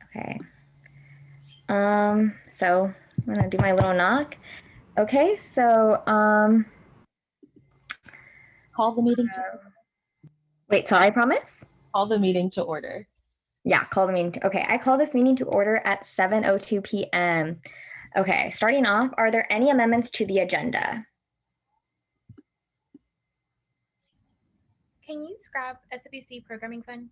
Okay. So I'm gonna do my little knock. Okay, so Call the meeting to wait, sorry, promise? call the meeting to order. Yeah, call the meeting. Okay, I call this meeting to order at 7:02 p.m. Okay, starting off, are there any amendments to the agenda? Can you scrap SWC programming fund?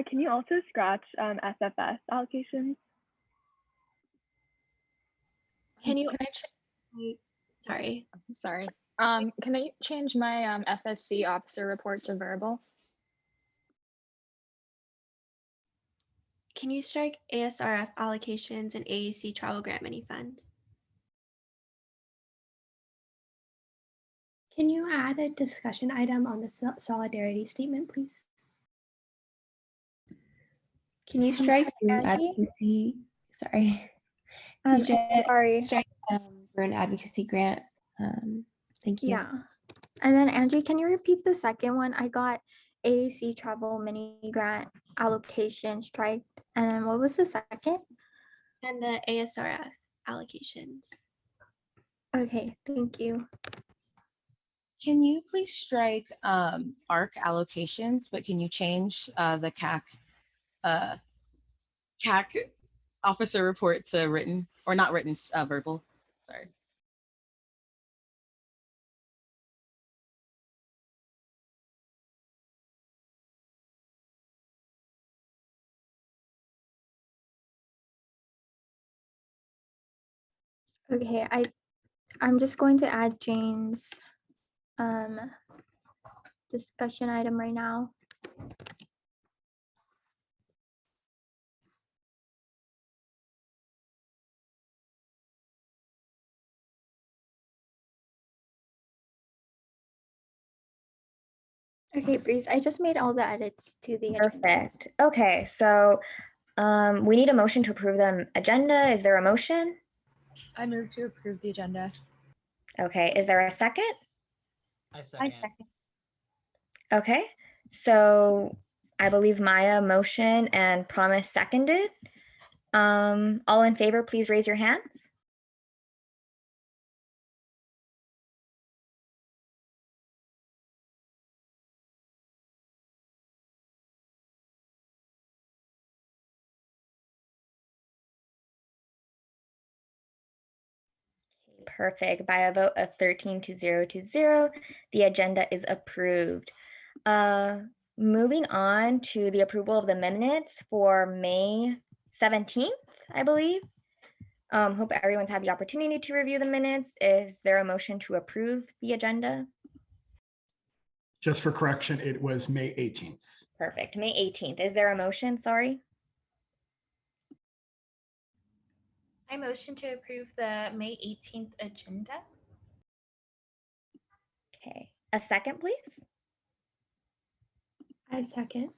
Can you also scratch SFS allocations? Can you? Sorry. I'm sorry. Can I change my FSC officer report to verbal? Can you strike ASRF allocations and AEC travel grant money fund? Can you add a discussion item on the solidarity statement, please? Can you strike Angie? advocacy? Sorry. Sorry. Strike for an advocacy grant. Thank you. Yeah. And then Angie, can you repeat the second one? I got AAC travel mini grant allocation strike. And then what was the second? And the ASRF allocations. Okay, thank you. Can you please strike ARC allocations, but can you change the CAC officer report to written or not written, verbal? Sorry. Okay, I'm just going to add Jane's discussion item right now. Okay, Breeze, I just made all the edits to the agenda. Perfect. Okay, so we need a motion to approve the agenda. Is there a motion? I move to approve the agenda. Okay, is there a second? I second. Okay, so I believe Maya motion and Promise seconded. All in favor, please raise your hands. Perfect. By a vote of 13-0, the agenda is approved. Moving on to the approval of the minutes for May 17th, I believe. Hope everyone's had the opportunity to review the minutes. Is there a motion to approve the agenda? Just for correction, it was May 18th. Perfect. May 18th. Is there a motion? Sorry. I motion to approve the May 18th agenda. Okay. A second, please. I second.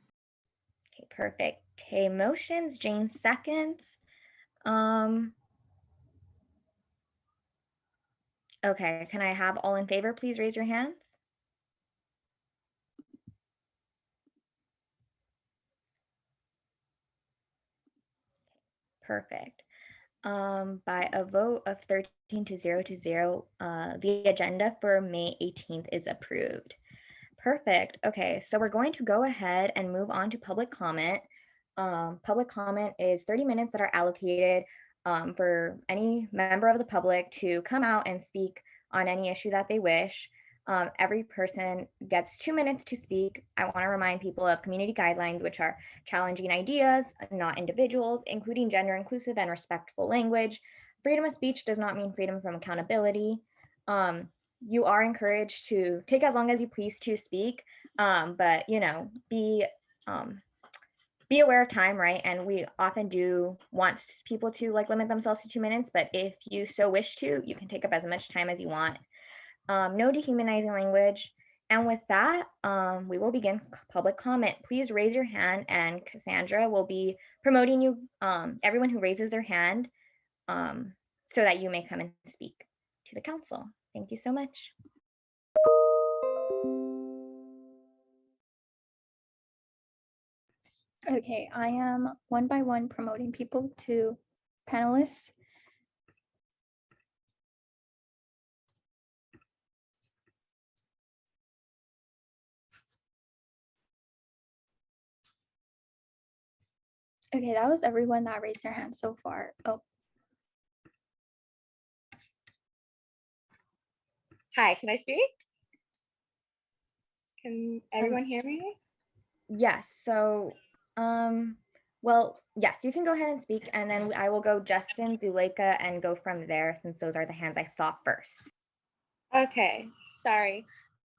Okay, perfect. Tay motions, Jane seconds. Okay, can I have all in favor, please raise your hands? Perfect. By a vote of 13-0, the agenda for May 18th is approved. Perfect. Okay, so we're going to go ahead and move on to public comment. Public comment is 30 minutes that are allocated for any member of the public to come out and speak on any issue that they wish. Every person gets 2 minutes to speak. I want to remind people of community guidelines, which are challenging ideas, not individuals, including gender inclusive and respectful language. Freedom of speech does not mean freedom from accountability. You are encouraged to take as long as you please to speak, but be aware of time, right? And we often do want people to limit themselves to 2 minutes, but if you so wish to, you can take up as much time as you want. No dehumanizing language. And with that, we will begin public comment. Please raise your hand and Cassandra will be promoting you, everyone who raises their hand, so that you may come and speak to the council. Thank you so much. Okay, I am one by one promoting people to panelists. Okay, that was everyone that raised their hand so far. Oh, Hi, can I speak? Can everyone hear me? Yes, so, well, yes, you can go ahead and speak, and then I will go Justin, Zuleika, and go from there, since those are the hands I saw first. Okay, sorry.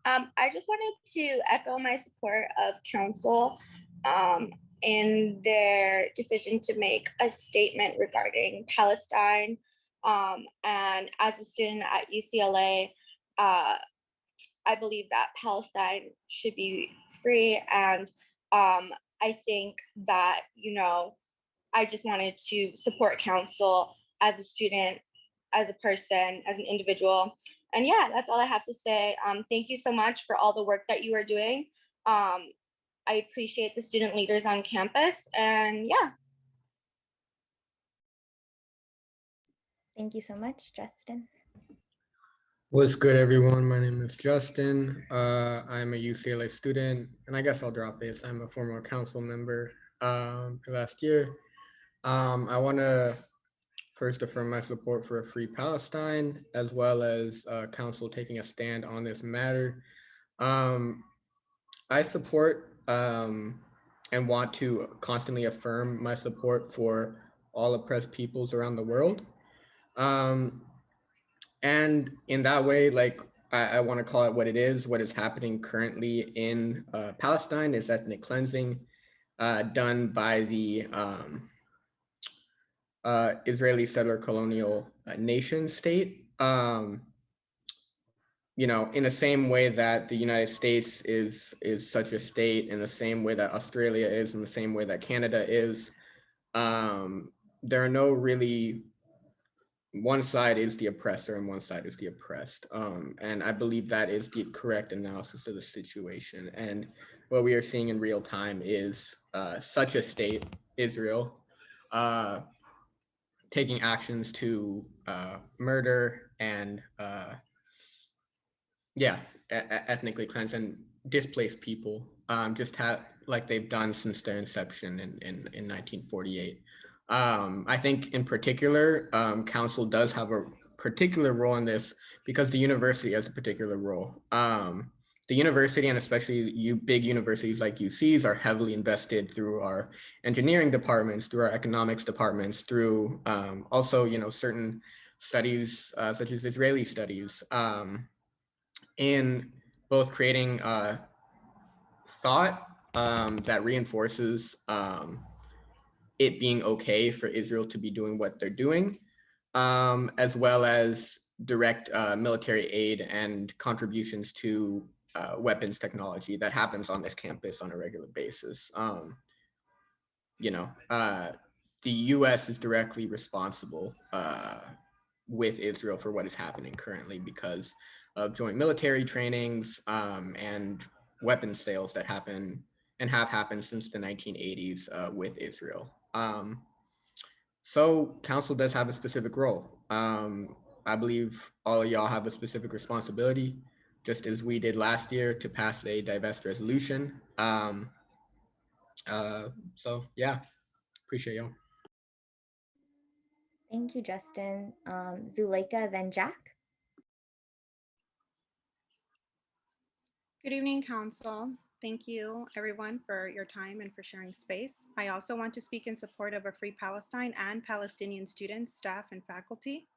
I just wanted to echo my support of council in their decision to make a statement regarding Palestine. And as a student at UCLA, I believe that Palestine should be free. And I think that, I just wanted to support council as a student, as a person, as an individual. And yeah, that's all I have to say. Thank you so much for all the work that you are doing. I appreciate the student leaders on campus. And yeah. Thank you so much, Justin. What's good, everyone? My name is Justin. I'm a UCLA student, and I guess I'll drop this. I'm a former council member last year. I want to first affirm my support for a free Palestine, as well as council taking a stand on this matter. I support and want to constantly affirm my support for all oppressed peoples around the world. And in that way, like, I want to call it what it is. What is happening currently in Palestine is ethnic cleansing done by the Israeli settler colonial nation state. In the same way that the United States is such a state, in the same way that Australia is, in the same way that Canada is, there are no really, one side is the oppressor and one side is the oppressed. And I believe that is the correct analysis of the situation. And what we are seeing in real time is such a state, Israel, taking actions to murder and ethnically cleanse and displace people, like they've done since their inception in 1948. I think in particular, council does have a particular role in this because the university has a particular role. The university, and especially big universities like UCs, are heavily invested through our engineering departments, through our economics departments, through also, certain studies such as Israeli studies, in both creating thought that reinforces it being okay for Israel to be doing what they're doing, as well as direct military aid and contributions to weapons technology that happens on this campus on a regular basis. The US is directly responsible with Israel for what is happening currently because of joint military trainings and weapons sales that happen and have happened since the 1980s with Israel. So council does have a specific role. I believe all of y'all have a specific responsibility, just as we did last year to pass a divest resolution. So yeah, appreciate y'all. Thank you, Justin. Zuleika, then Jack. Good evening, Council. Thank you, everyone, for your time and for sharing space. I also want to speak in support of a free Palestine and Palestinian students, staff, and faculty.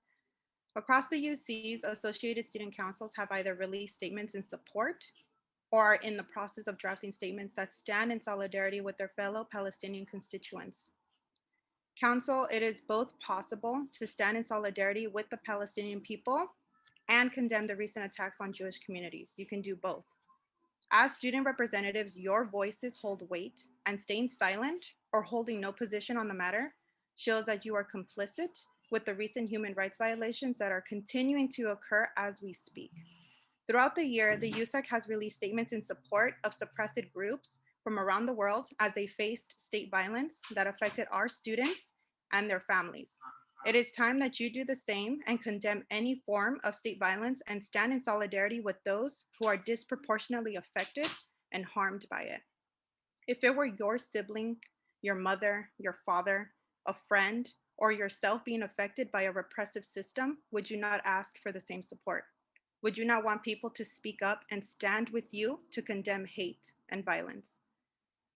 Across the UCs, associated student councils have either released statements in support or are in the process of drafting statements that stand in solidarity with their fellow Palestinian constituents. Council, it is both possible to stand in solidarity with the Palestinian people and condemn the recent attacks on Jewish communities. You can do both. As student representatives, your voices hold weight, and staying silent or holding no position on the matter shows that you are complicit with the recent human rights violations that are continuing to occur as we speak. Throughout the year, the USAC has released statements in support of suppressed groups from around the world as they faced state violence that affected our students and their families. It is time that you do the same and condemn any form of state violence and stand in solidarity with those who are disproportionately affected and harmed by it. If it were your sibling, your mother, your father, a friend, or yourself being affected by a repressive system, would you not ask for the same support? Would you not want people to speak up and stand with you to condemn hate and violence?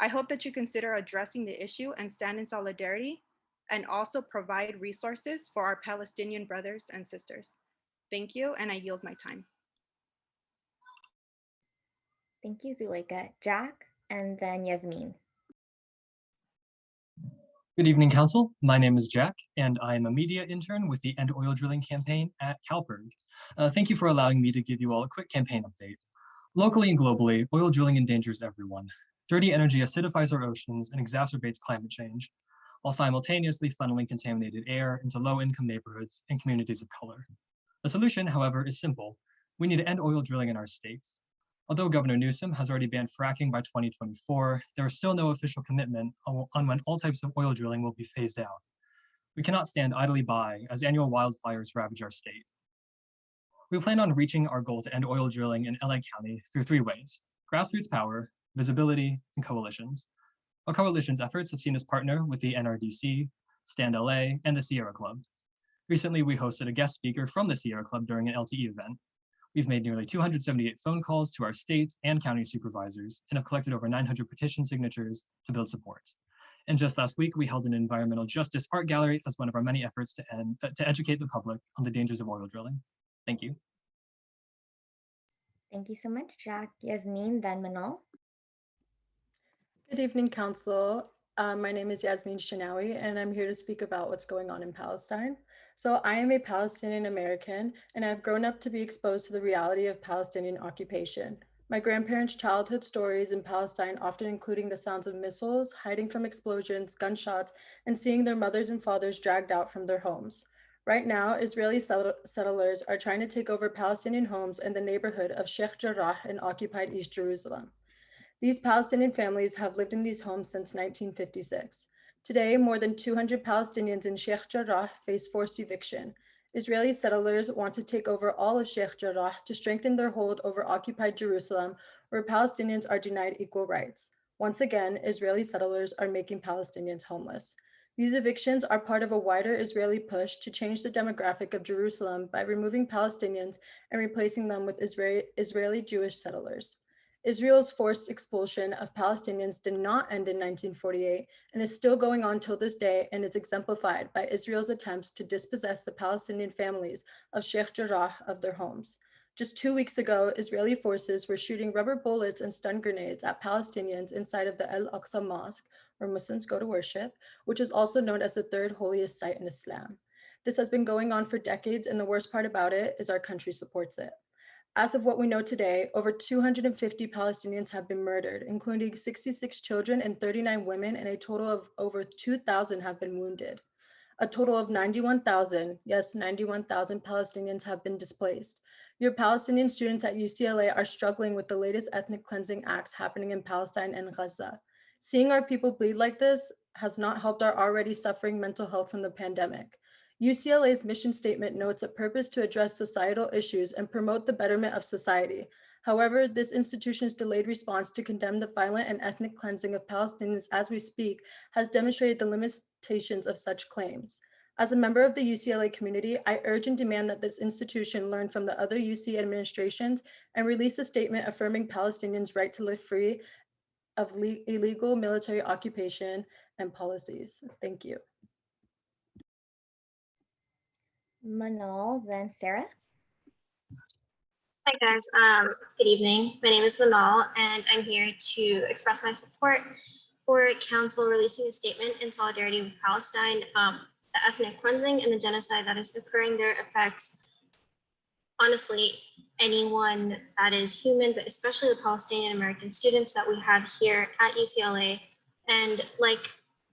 I hope that you consider addressing the issue and stand in solidarity and also provide resources for our Palestinian brothers and sisters. Thank you, and I yield my time. Thank you, Zuleika. Jack, and then Yasmin. Good evening, Council. My name is Jack, and I am a media intern with the End Oil Drilling campaign at CalPERG. Thank you for allowing me to give you all a quick campaign update. Locally and globally, oil drilling endangers everyone. Dirty energy acidifies our oceans and exacerbates climate change, while simultaneously funneling contaminated air into low-income neighborhoods and communities of color. The solution, however, is simple. We need to end oil drilling in our state. Although Governor Newsom has already banned fracking by 2024, there is still no official commitment on when all types of oil drilling will be phased out. We cannot stand idly by as annual wildfires ravage our state. We plan on reaching our goal to end oil drilling in LA County through 3 ways: grassroots power, visibility, and coalitions. Our coalition's efforts have seen us partner with the NRDC, Stand LA, and the Sierra Club. Recently, we hosted a guest speaker from the Sierra Club during an LTE event. We've made nearly 278 phone calls to our state and county supervisors and have collected over 900 petition signatures to build support. And just last week, we held an environmental justice art gallery as one of our many efforts to educate the public on the dangers of oil drilling. Thank you. Thank you so much, Jack. Yasmin, then Manal. Good evening, Council. My name is Yasmin Shinawi, and I'm here to speak about what's going on in Palestine. So I am a Palestinian American, and I've grown up to be exposed to the reality of Palestinian occupation. My grandparents' childhood stories in Palestine often including the sounds of missiles, hiding from explosions, gunshots, and seeing their mothers and fathers dragged out from their homes. Right now, Israeli settlers are trying to take over Palestinian homes in the neighborhood of Sheikh Jarrah in occupied East Jerusalem. These Palestinian families have lived in these homes since 1956. Today, more than 200 Palestinians in Sheikh Jarrah face forced eviction. Israeli settlers want to take over all of Sheikh Jarrah to strengthen their hold over occupied Jerusalem, where Palestinians are denied equal rights. Once again, Israeli settlers are making Palestinians homeless. These evictions are part of a wider Israeli push to change the demographic of Jerusalem by removing Palestinians and replacing them with Israeli Jewish settlers. Israel's forced expulsion of Palestinians did not end in 1948 and is still going on till this day and is exemplified by Israel's attempts to dispossess the Palestinian families of Sheikh Jarrah of their homes. Just 2 weeks ago, Israeli forces were shooting rubber bullets and stun grenades at Palestinians inside of the Al-Aqsa Mosque, where Muslims go to worship, which is also known as the third holiest site in Islam. This has been going on for decades, and the worst part about it is our country supports it. As of what we know today, over 250 Palestinians have been murdered, including 66 children and 39 women, and a total of over 2,000 have been wounded. A total of 91,000, yes, 91,000 Palestinians have been displaced. Your Palestinian students at UCLA are struggling with the latest ethnic cleansing acts happening in Palestine and Gaza. Seeing our people bleed like this has not helped our already suffering mental health from the pandemic. UCLA's mission statement notes a purpose to address societal issues and promote the betterment of society. However, this institution's delayed response to condemn the violent and ethnic cleansing of Palestinians as we speak has demonstrated the limitations of such claims. As a member of the UCLA community, I urge and demand that this institution learn from the other UC administrations and release a statement affirming Palestinians' right to live free of illegal military occupation and policies. Thank you. Manal, then Sarah. Hi guys, good evening. My name is Manal and I'm here to express my support for Council releasing a statement in solidarity with Palestine. The ethnic cleansing and the genocide that is occurring there affects, honestly, anyone that is human, but especially the Palestinian American students that we have here at UCLA. And like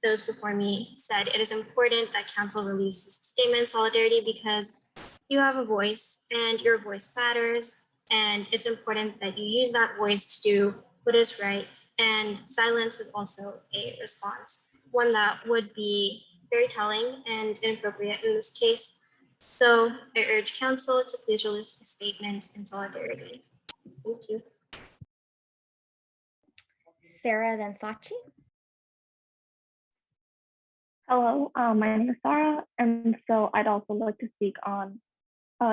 those before me said, it is important that Council releases a statement in solidarity because you have a voice and your voice matters. And it's important that you use that voice to do what is right, and silence is also a response, one that would be very telling and inappropriate in this case. So I urge council to please release a statement in solidarity. Thank you. Sarah, then Sachi. Hello, my name is Sarah, and so I'd also like to speak on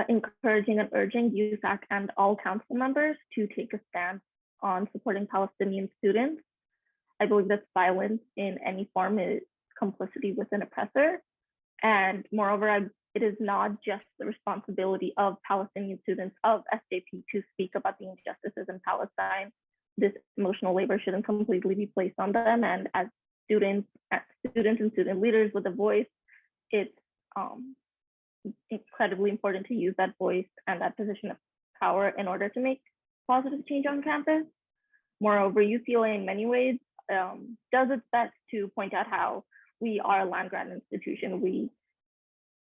encouraging and urging USAC and all council members to take a stand on supporting Palestinian students. I believe that silence in any form is complicity with an oppressor. And moreover, it is not just the responsibility of Palestinian students of SJP to speak about the injustices in Palestine. This emotional labor shouldn't completely be placed on them. And as students and student leaders with a voice, it's incredibly important to use that voice and that position of power in order to make positive change on campus. Moreover, UCLA in many ways does its best to point out how we are a land grant institution. We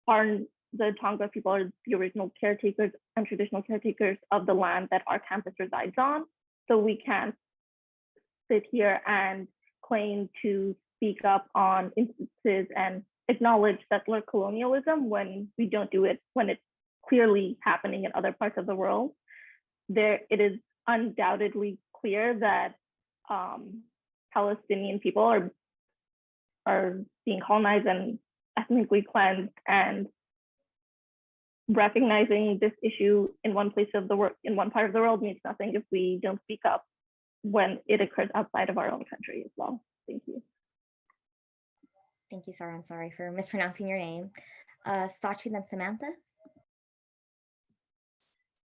are, the Tonga people are the original caretakers and traditional caretakers of the land that our campus resides on. So we can't sit here and claim to speak up on instances and acknowledge settler colonialism when we don't do it, when it's clearly happening in other parts of the world. It is undoubtedly clear that Palestinian people are being colonized and ethnically cleansed, and recognizing this issue in one place of the world, in one part of the world, means nothing if we don't speak up when it occurs outside of our own country as well. Thank you. Thank you, Sarah. I'm sorry for mispronouncing your name. Sachi, then Samantha.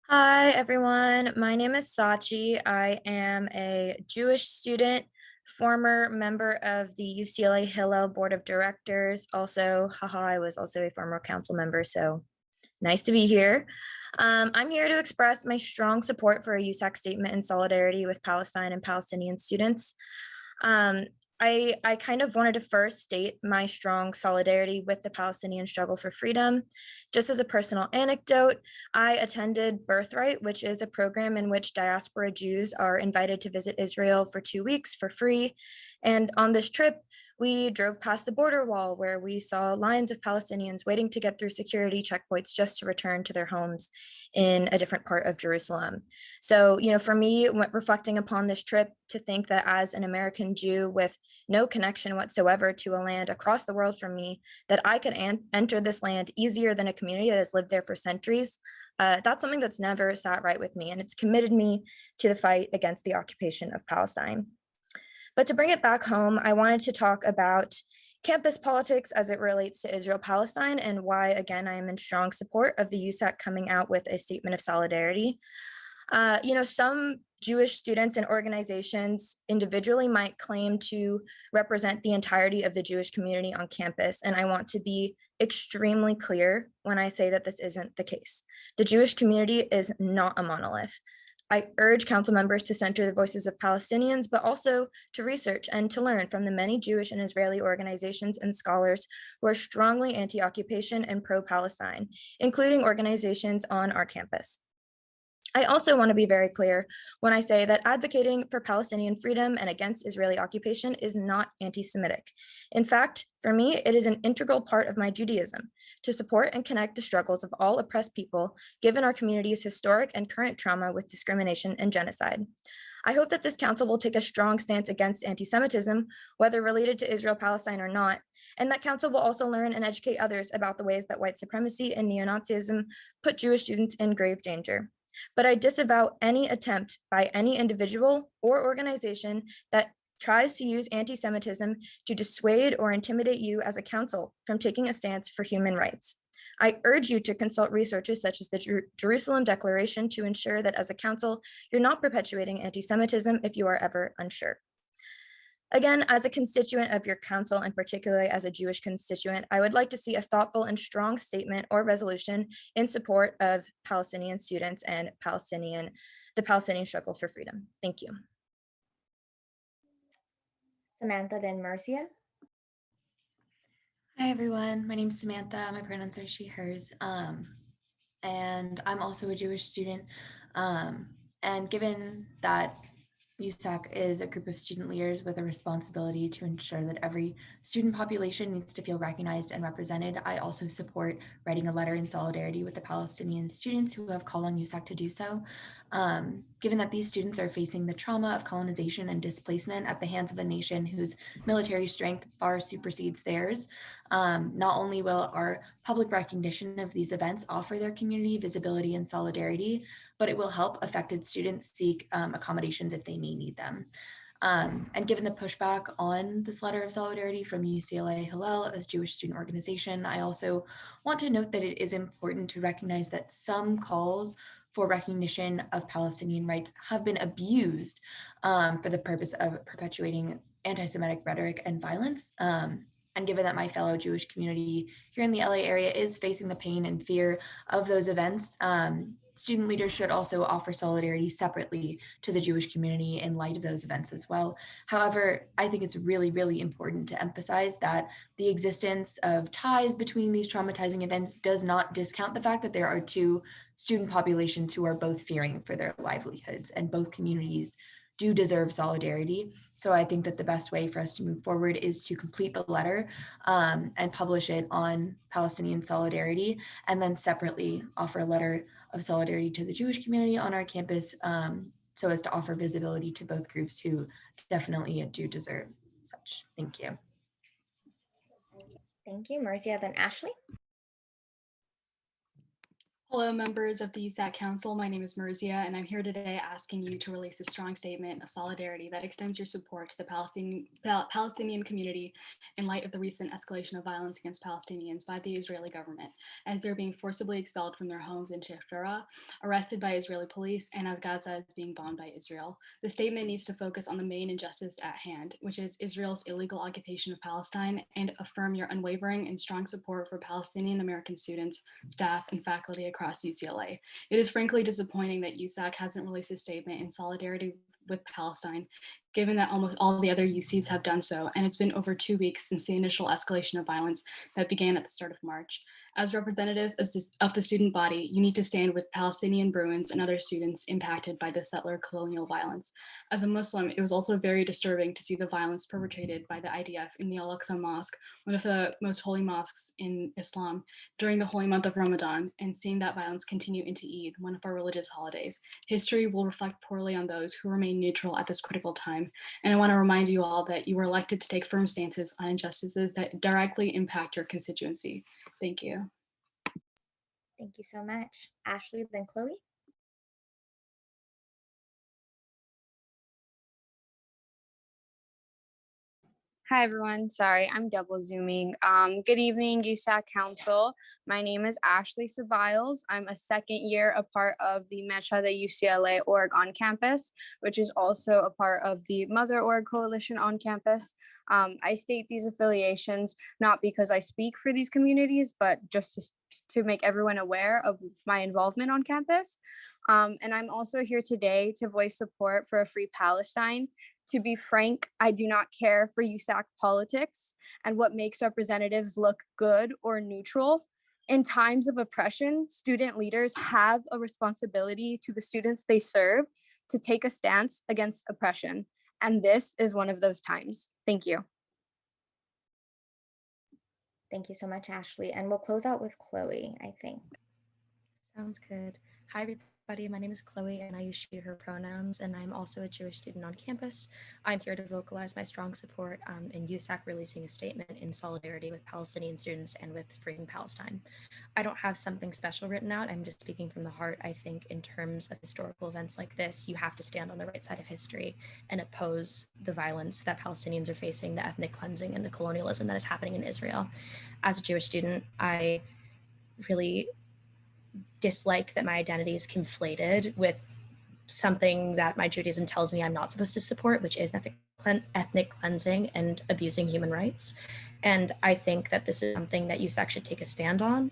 Hi, everyone. My name is Sachi. I am a Jewish student, former member of the UCLA Hillel Board of Directors. Also, I was also a former council member, so nice to be here. I'm here to express my strong support for a USAC statement in solidarity with Palestine and Palestinian students. I kind of wanted to first state my strong solidarity with the Palestinian struggle for freedom. Just as a personal anecdote, I attended Birthright, which is a program in which diaspora Jews are invited to visit Israel for 2 weeks for free. And on this trip, we drove past the border wall where we saw lines of Palestinians waiting to get through security checkpoints just to return to their homes in a different part of Jerusalem. So, for me, reflecting upon this trip, to think that as an American Jew with no connection whatsoever to a land across the world from me, that I could enter this land easier than a community that has lived there for centuries, that's something that's never sat right with me, and it's committed me to the fight against the occupation of Palestine. But to bring it back home, I wanted to talk about campus politics as it relates to Israel-Palestine, and why, again, I am in strong support of the USAC coming out with a statement of solidarity. Some Jewish students and organizations individually might claim to represent the entirety of the Jewish community on campus, and I want to be extremely clear when I say that this isn't the case. The Jewish community is not a monolith. I urge council members to center the voices of Palestinians, but also to research and to learn from the many Jewish and Israeli organizations and scholars who are strongly anti-occupation and pro-Palestine, including organizations on our campus. I also want to be very clear when I say that advocating for Palestinian freedom and against Israeli occupation is not anti-Semitic. In fact, for me, it is an integral part of my Judaism to support and connect the struggles of all oppressed people, given our community's historic and current trauma with discrimination and genocide. I hope that this council will take a strong stance against anti-Semitism, whether related to Israel-Palestine or not, and that council will also learn and educate others about the ways that white supremacy and neo-Nazism put Jewish students in grave danger. But I disavow any attempt by any individual or organization that tries to use anti-Semitism to dissuade or intimidate you as a council from taking a stance for human rights. I urge you to consult researchers such as the Jerusalem Declaration to ensure that as a council, you're not perpetuating anti-Semitism if you are ever unsure. Again, as a constituent of your council, and particularly as a Jewish constituent, I would like to see a thoughtful and strong statement or resolution in support of Palestinian students and the Palestinian struggle for freedom. Thank you. Samantha, then Marcia. Hi, everyone. My name is Samantha. My pronouns are she, hers. And I'm also a Jewish student. And given that USAC is a group of student leaders with a responsibility to ensure that every student population needs to feel recognized and represented. I also support writing a letter in solidarity with the Palestinian students who have called on USAC to do so. Given that these students are facing the trauma of colonization and displacement at the hands of a nation whose military strength far supersedes theirs, not only will our public recognition of these events offer their community visibility and solidarity, but it will help affected students seek accommodations if they may need them. And given the pushback on this letter of solidarity from UCLA Hillel, a Jewish student organization, I also want to note that it is important to recognize that some calls for recognition of Palestinian rights have been abused for the purpose of perpetuating anti-Semitic rhetoric and violence. And given that my fellow Jewish community here in the LA area is facing the pain and fear of those events, student leaders should also offer solidarity separately to the Jewish community in light of those events as well. However, I think it's really, really important to emphasize that the existence of ties between these traumatizing events does not discount the fact that there are two student populations who are both fearing for their livelihoods, and both communities do deserve solidarity. So I think that the best way for us to move forward is to complete the letter and publish it on Palestinian solidarity, and then separately offer a letter of solidarity to the Jewish community on our campus, so as to offer visibility to both groups who definitely do deserve such. Thank you. Thank you, Marcia. Then Ashley. Hello, members of the USAC Council. My name is Marzia, and I'm here today asking you to release a strong statement of solidarity that extends your support to the Palestinian community in light of the recent escalation of violence against Palestinians by the Israeli government, as they're being forcibly expelled from their homes in Shafra, arrested by Israeli police, and as Gaza is being bombed by Israel. The statement needs to focus on the main injustice at hand, which is Israel's illegal occupation of Palestine, and affirm your unwavering and strong support for Palestinian American students, staff, and faculty across UCLA. It is frankly disappointing that USAC hasn't released a statement in solidarity with Palestine, given that almost all the other UCs have done so, and it's been over 2 weeks since the initial escalation of violence that began at the start of March. As representatives of the student body, you need to stand with Palestinian Bruins and other students impacted by the settler colonial violence. As a Muslim, it was also very disturbing to see the violence perpetrated by the IDF in the Al-Aqsa Mosque, one of the most holy mosques in Islam, during the holy month of Ramadan, and seeing that violence continue into Eid, one of our religious holidays. History will reflect poorly on those who remain neutral at this critical time. And I want to remind you all that you were elected to take firm stances on injustices that directly impact your constituency. Thank you. Thank you so much. Ashley, then Chloe. Hi, everyone. Sorry, I'm double zooming. Good evening, USAC Council. My name is Ashley Ceballos. I'm a second year a part of the Meshada UCLA org on campus, which is also a part of the Mother Org Coalition on campus. I state these affiliations not because I speak for these communities, but just to make everyone aware of my involvement on campus. And I'm also here today to voice support for a free Palestine. To be frank, I do not care for USAC politics and what makes representatives look good or neutral. In times of oppression, student leaders have a responsibility to the students they serve to take a stance against oppression. And this is one of those times. Thank you. Thank you so much, Ashley. And we'll close out with Chloe, I think. Sounds good. Hi, everybody. My name is Chloe, and I use she, her pronouns, and I'm also a Jewish student on campus. I'm here to vocalize my strong support in USAC releasing a statement in solidarity with Palestinian students and with freeing Palestine. I don't have something special written out. I'm just speaking from the heart. I think in terms of historical events like this, you have to stand on the right side of history and oppose the violence that Palestinians are facing, the ethnic cleansing and the colonialism that is happening in Israel. As a Jewish student, I really dislike that my identity is conflated with something that my Judaism tells me I'm not supposed to support, which is ethnic cleansing and abusing human rights. And I think that this is something that USAC should take a stand on.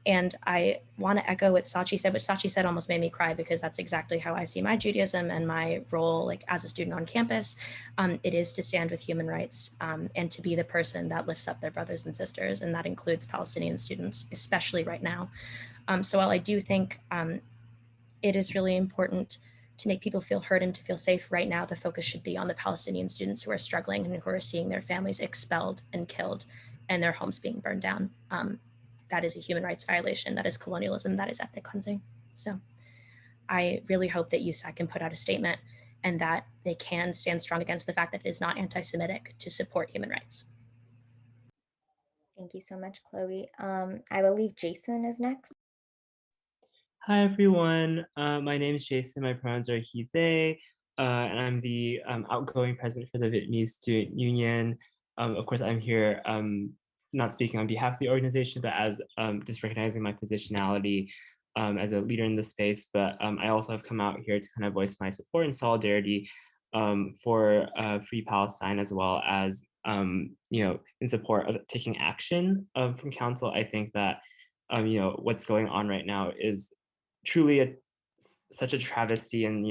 And I want to echo what Sachi said. What Sachi said almost made me cry, because that's exactly how I see my Judaism and my role, like as a student on campus. It is to stand with human rights and to be the person that lifts up their brothers and sisters, and that includes Palestinian students, especially right now. So while I do think it is really important to make people feel heard and to feel safe. Right now, the focus should be on the Palestinian students who are struggling and who are seeing their families expelled and killed and their homes being burned down. That is a human rights violation. That is colonialism. That is ethnic cleansing. So I really hope that USAC can put out a statement and that they can stand strong against the fact that it is not anti-Semitic to support human rights. Thank you so much, Chloe. I believe Jason is next. Hi, everyone. My name is Jason. My pronouns are he, they, and I'm the outgoing president for the Vietnamese Student Union. Of course, I'm here not speaking on behalf of the organization, but as just recognizing my positionality as a leader in the space. But I also have come out here to kind of voice my support and solidarity for Free Palestine, as well as in support of taking action from council. I think that what's going on right now is truly such a travesty and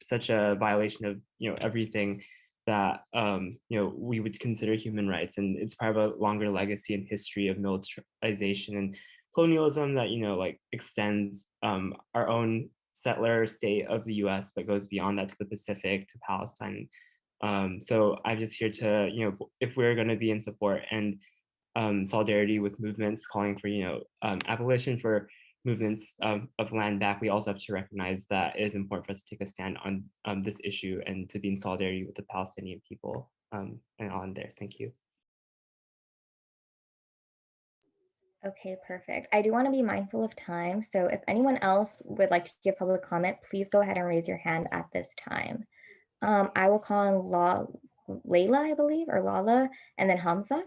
such a violation of everything that we would consider human rights, and it's part of a longer legacy and history of militarization and colonialism that like extends our own settler state of the US, but goes beyond that to the Pacific, to Palestine. So I'm just here to if we're going to be in support and solidarity with movements calling for abolition, for movements of land back, we also have to recognize that it is important for us to take a stand on this issue and to be in solidarity with the Palestinian people. And on there, thank you. Okay, perfect. I do want to be mindful of time, so if anyone else would like to give public comment, please go ahead and raise your hand at this time. I will call on Layla, I believe, or Lala, and then Hamza.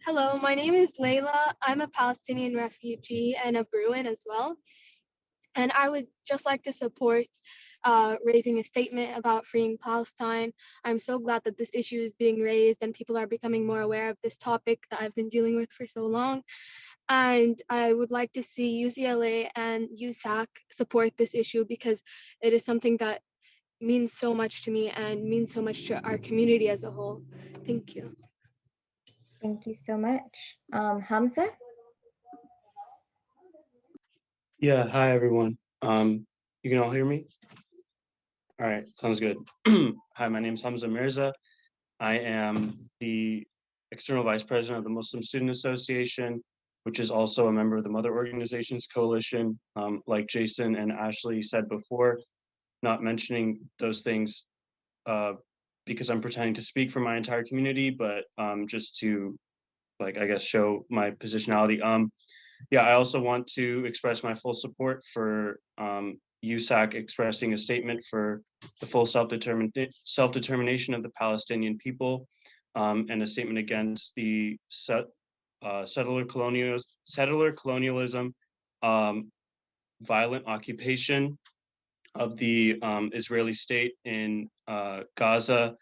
Hello, my name is Layla. I'm a Palestinian refugee and a Bruin as well. And I would just like to support raising a statement about freeing Palestine. I'm so glad that this issue is being raised and people are becoming more aware of this topic that I've been dealing with for so long. And I would like to see UCLA and USAC support this issue because it is something that means so much to me and means so much to our community as a whole. Thank you. Thank you so much. Hamza? Yeah, hi everyone. You can all hear me? All right, sounds good. Hi, my name is Hamza Mirza. I am the external vice president of the Muslim Student Association, which is also a member of the Mother Organizations Coalition. Like Jason and Ashley said before, not mentioning those things because I'm pretending to speak for my entire community, but just to, I guess, show my positionality. Yeah, I also want to express my full support for USAC expressing a statement for the full self-determination of the Palestinian people, and a statement against the settler colonialism, violent occupation of the Israeli state in Gaza,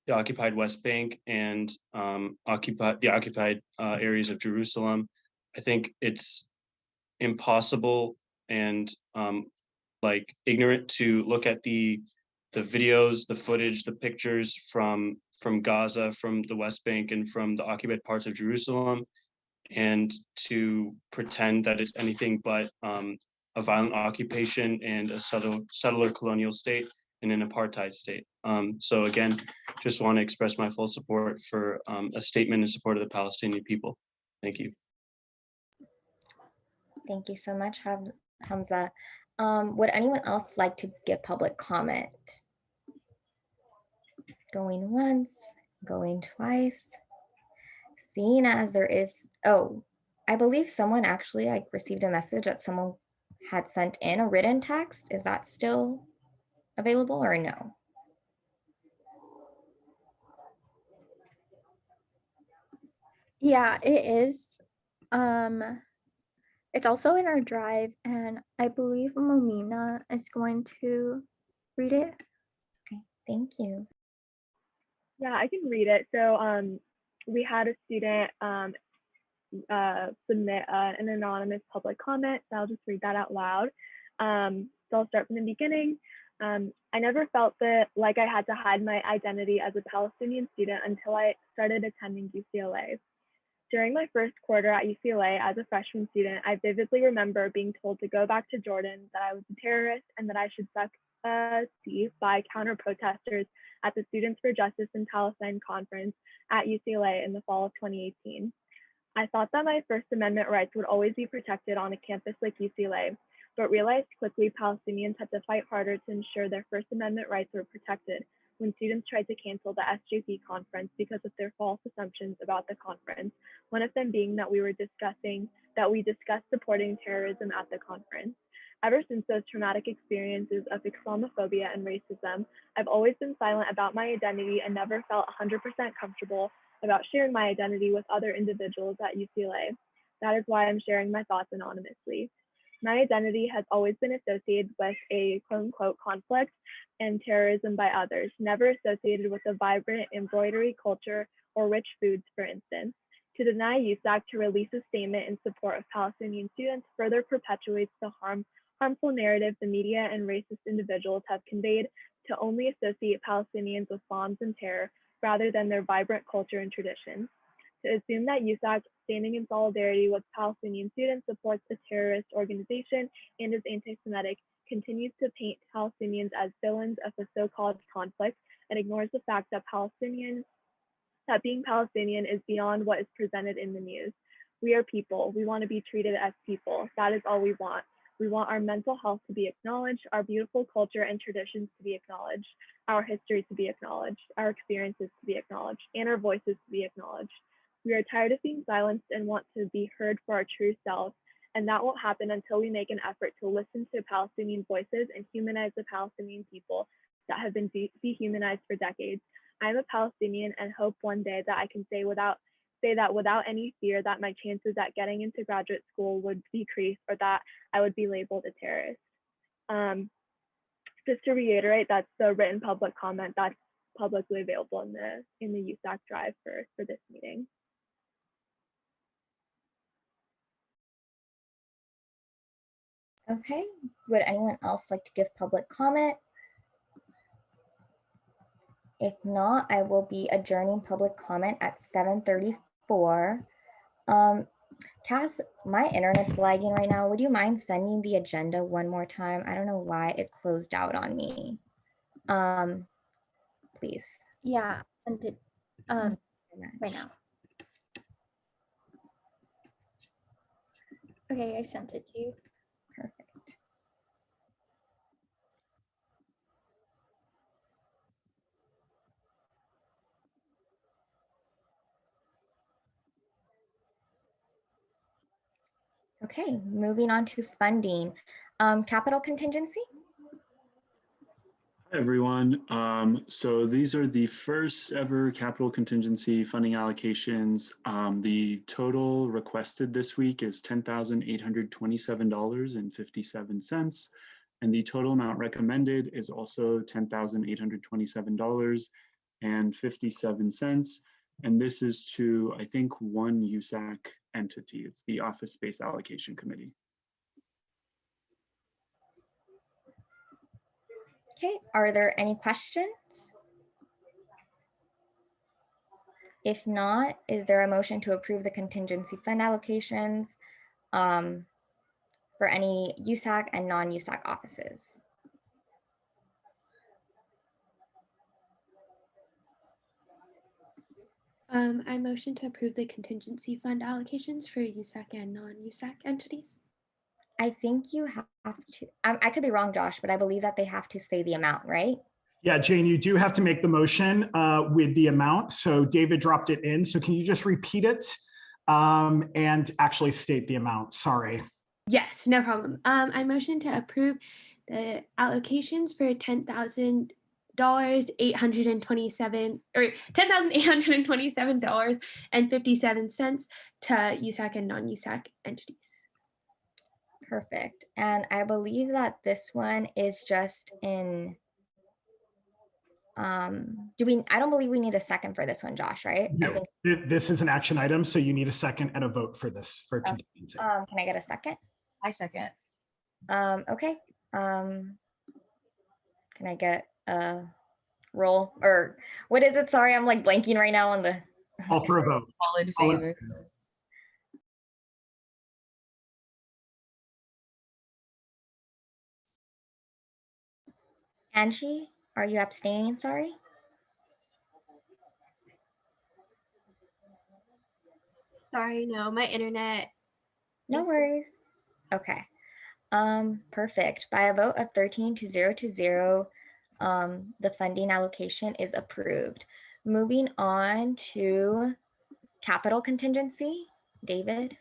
the occupied West Bank, and the occupied areas of Jerusalem. I think it's impossible and ignorant to look at the videos, the footage, the pictures from Gaza, from the West Bank, and from the occupied parts of Jerusalem, and to pretend that it's anything but a violent occupation and a settler colonial state and an apartheid state. So again, just want to express my full support for a statement in support of the Palestinian people. Thank you. Thank you so much, Hamza. Would anyone else like to give public comment? Going once, going twice. Seeing as there is, I believe someone actually, I received a message that someone had sent in a written text. Is that still available or no? Yeah, it is. It's also in our drive, and I believe Momina is going to read it. Okay, thank you. Yeah, I can read it. So we had a student submit an anonymous public comment. So I'll just read that out loud. So I'll start from the beginning. I never felt that like I had to hide my identity as a Palestinian student until I started attending UCLA. During my first quarter at UCLA as a freshman student, I vividly remember being told to go back to Jordan, that I was a terrorist, and that I should suck teeth by counter protesters at the Students for Justice in Palestine conference at UCLA in the fall of 2018. I thought that my First Amendment rights would always be protected on a campus like UCLA, but realized quickly Palestinians had to fight harder to ensure their First Amendment rights were protected when students tried to cancel the SJP conference because of their false assumptions about the conference, one of them being that we discussed supporting terrorism at the conference. Ever since those traumatic experiences of Islamophobia and racism, I've always been silent about my identity and never felt 100% comfortable about sharing my identity with other individuals at UCLA. That is why I'm sharing my thoughts anonymously. My identity has always been associated with a quote-unquote conflict and terrorism by others, never associated with a vibrant embroidery culture or rich foods, for instance. To deny USAC to release a statement in support of Palestinian students further perpetuates the harmful narrative the media and racist individuals have conveyed to only associate Palestinians with bombs and terror rather than their vibrant culture and traditions. To assume that USAC, standing in solidarity with Palestinian students, supports a terrorist organization and is anti-Semitic, continues to paint Palestinians as villains of the so-called conflict and ignores the fact that being Palestinian is beyond what is presented in the news. We are people. We want to be treated as people. That is all we want. We want our mental health to be acknowledged, our beautiful culture and traditions to be acknowledged, our history to be acknowledged, our experiences to be acknowledged, and our voices to be acknowledged. We are tired of being silenced and want to be heard for our true selves, and that won't happen until we make an effort to listen to Palestinian voices and humanize the Palestinian people that have been dehumanized for decades. I am a Palestinian and hope one day that I can say that without any fear that my chances at getting into graduate school would decrease or that I would be labeled a terrorist. Just to reiterate, that's the written public comment that's publicly available in the USAC drive for this meeting. Okay, would anyone else like to give public comment? If not, I will be adjourning public comment at 7:34. Cass, my internet's lagging right now. Would you mind sending the agenda one more time? I don't know why it closed out on me. Please. Yeah, send it right now. Okay, I sent it to you. Perfect. Okay, moving on to funding. Capital contingency? Hi, everyone. So these are the first ever capital contingency funding allocations. The total requested this week is $10,827.57. And the total amount recommended is also $10,827.57. And this is to, I think, one USAC entity. It's the Office Space Allocation Committee. Okay, are there any questions? If not, is there a motion to approve the contingency fund allocations for any USAC and non-USAC offices? I motion to approve the contingency fund allocations for USAC and non-USAC entities. I think you have to, I could be wrong, Josh, but I believe that they have to say the amount, right? Yeah, Jane, you do have to make the motion with the amount. So David dropped it in. So can you just repeat it and actually state the amount? Sorry. Yes, no problem. I motion to approve the allocations for $10,827.57 to USAC and non-USAC entities. Perfect. And I believe that this one is just in, I don't believe we need a second for this one, Josh, right? No, I think, this is an action item, so you need a second and a vote for this, for contingency. can I get a second? I second. Okay. Can I get a roll or what is it? Sorry, I'm like blanking right now on the. Call for a vote. All in favor. Angie, are you abstaining? Sorry. Sorry, no, my internet. No worries. Okay. Perfect. By a vote of 13 to 0, the funding allocation is approved. Moving on to capital contingency, David.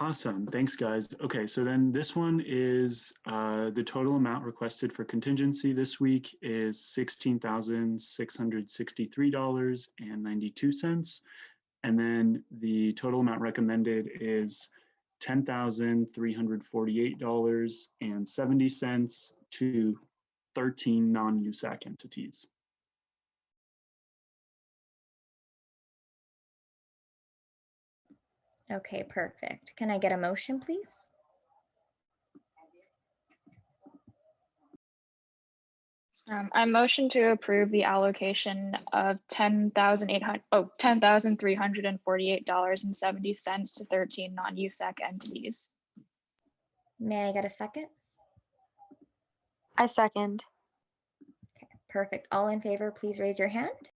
Awesome. Thanks, guys. Okay, so then this one is the total amount requested for contingency this week is $16,663.92. And then the total amount recommended is $10,348.70 to 13 non-USAC entities. Okay, perfect. Can I get a motion, please? I motion to approve the allocation of $10,348.70 to 13 non-USAC entities. May I get a second? I second. Okay, perfect. All in favor, please raise your hand.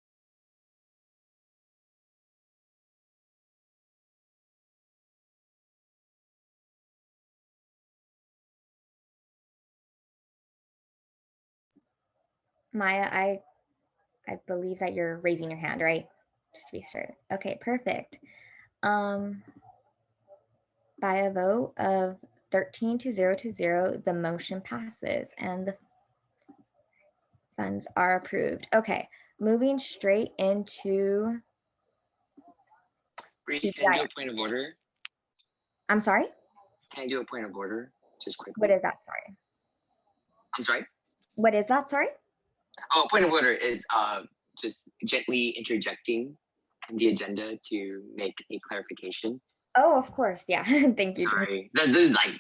Maya, I believe that you're raising your hand, right? Just to be sure. Okay, perfect. By a vote of 13 to 0, the motion passes and the funds are approved. Okay, moving straight into. Breeze, can I do a point of order? I'm sorry? Can I do a point of order just quickly? What is that? Sorry. I'm sorry? What is that? Sorry? Oh, point of order is just gently interjecting in the agenda to make a clarification. Oh, of course. Yeah. Thank you. Sorry. This is like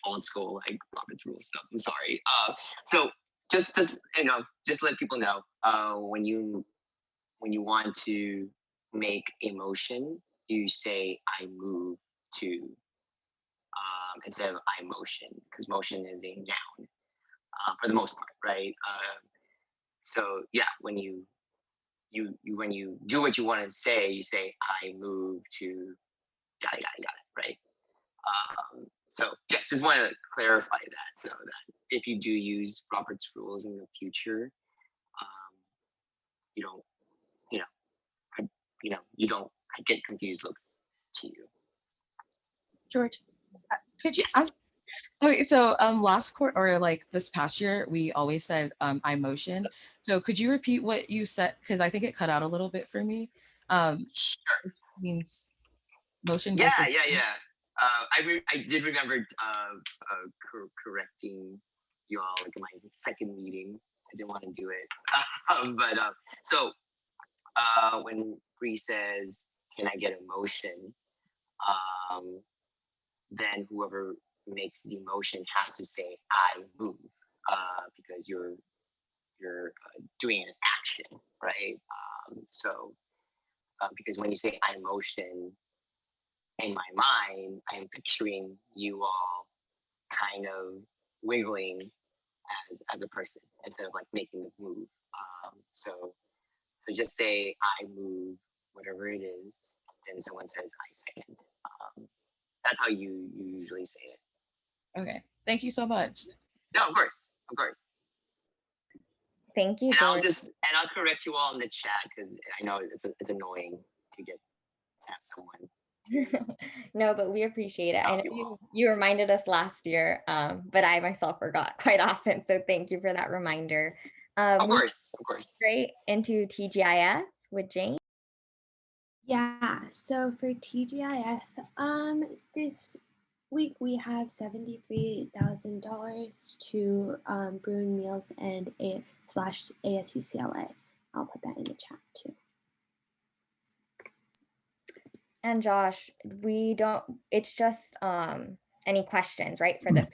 old school, like Robert's Rule stuff. I'm sorry. So just you know, just let people know when you want to make a motion, you say I move to instead of I motion, because motion is a noun for the most part, right? So yeah, when you when you do what you want to say, you say I move to got it, right? So yes, just want to clarify that so that if you do use Robert's rules in the future, you don't, you don't get confused looks to you. George, could you ask? Wait, so last quarter or like this past year, we always said I motion. So could you repeat what you said? Because I think it cut out a little bit for me. Sure. Means motion Yeah, versus. I did remember correcting you all like in my second meeting. I didn't want to do it, so when Bree says, "Can I get a motion?" Then whoever makes the motion has to say I move because you're doing an action, right? Because when you say I motion, in my mind, I'm picturing you all kind of wiggling as a person instead of like making the move. So just say I move, whatever it is, then someone says I second. That's how you usually say it. Okay, thank you so much. No, of course. Thank you, and George. I'll correct you all in the chat because I know it's annoying to have someone. No, but we appreciate it. I know you reminded us last year, but I myself forgot quite often. So thank you for that reminder. Of course. Straight into TGIF with Jane. Yeah, so for TGIF, this week we have $73,000 to Bruin Meals and /ASUCLA. I'll put that in the chat too. And Josh, it's just any questions, right, for this?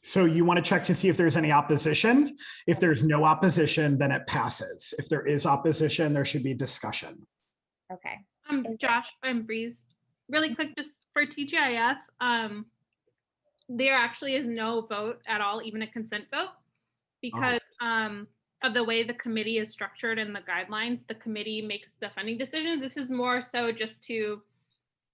So you want to check to see if there's any opposition. If there's no opposition, then it passes. If there is opposition, there should be discussion. Okay. Josh, I'm Breeze. Really quick, just for TGIF, there actually is no vote at all, even a consent vote, because of the way the committee is structured and the guidelines. The committee makes the funding decisions. This is more so just to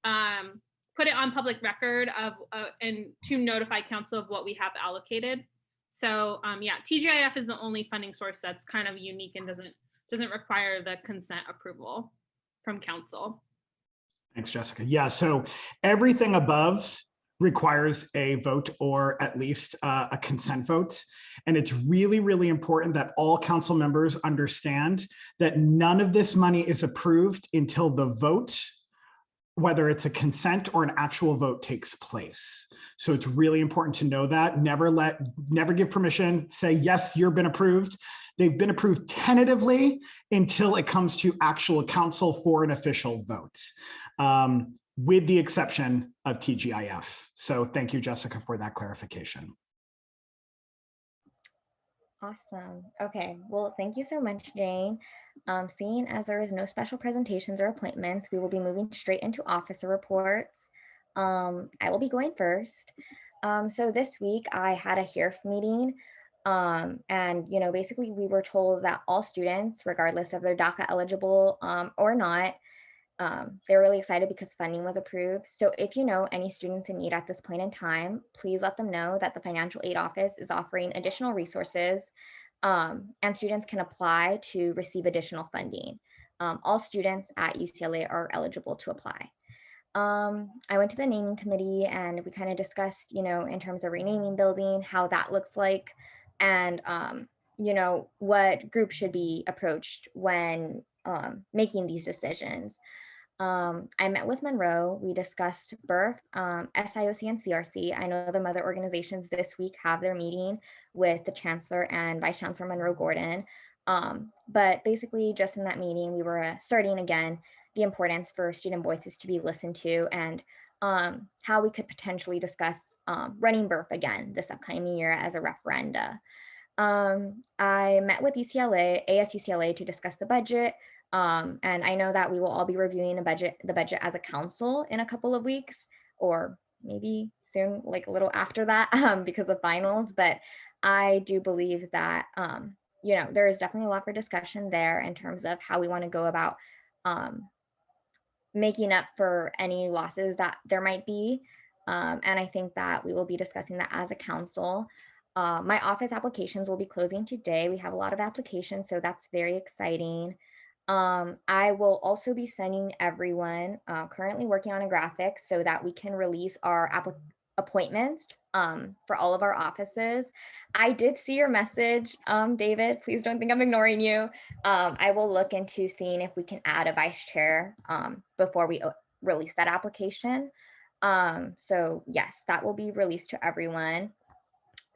put it on public record of and to notify council of what we have allocated. So yeah, TGIF is the only funding source that's kind of unique and doesn't require the consent approval from council. Thanks, Jessica. Yeah, so everything above requires a vote or at least a consent vote. And it's really, really important that all council members understand that none of this money is approved until the vote, whether it's a consent or an actual vote, takes place. So it's really important to know that. Never give permission, say, yes, you've been approved. They've been approved tentatively until it comes to actual council for an official vote, with the exception of TGIF. So thank you, Jessica, for that clarification. Awesome. Okay, well, thank you so much, Jane. Seeing as there is no special presentations or appointments, we will be moving straight into officer reports. I will be going first. So this week I had a HERF meeting, and basically we were told that all students, regardless of their DACA eligible or not, they're really excited because funding was approved. So if you know any students in need at this point in time, please let them know that the Financial Aid Office is offering additional resources, and students can apply to receive additional funding. All students at UCLA are eligible to apply. I went to the naming committee and we kind of discussed, in terms of renaming building, how that looks like, and what group should be approached when making these decisions. I met with Monroe. We discussed birth, SIOC, and CRC. I know the mother organizations this week have their meeting with the Chancellor and Vice Chancellor Monroe Gordon. But basically, just in that meeting, we were asserting again the importance for student voices to be listened to, and how we could potentially discuss running birth again this upcoming year as a referenda. I met with ASUCLA to discuss the budget. And I know that we will all be reviewing the budget as a council in a couple of weeks, or maybe soon, like a little after that, because of finals. But I do believe that, there is definitely a lot for discussion there in terms of how we want to go about making up for any losses that there might be. And I think that we will be discussing that as a council. My office applications will be closing today. We have a lot of applications, so that's very exciting. I will also be sending everyone currently working on a graphic so that we can release our appointments for all of our offices. I did see your message, David. Please don't think I'm ignoring you. I will look into seeing if we can add a vice chair before we release that application. So yes, that will be released to everyone.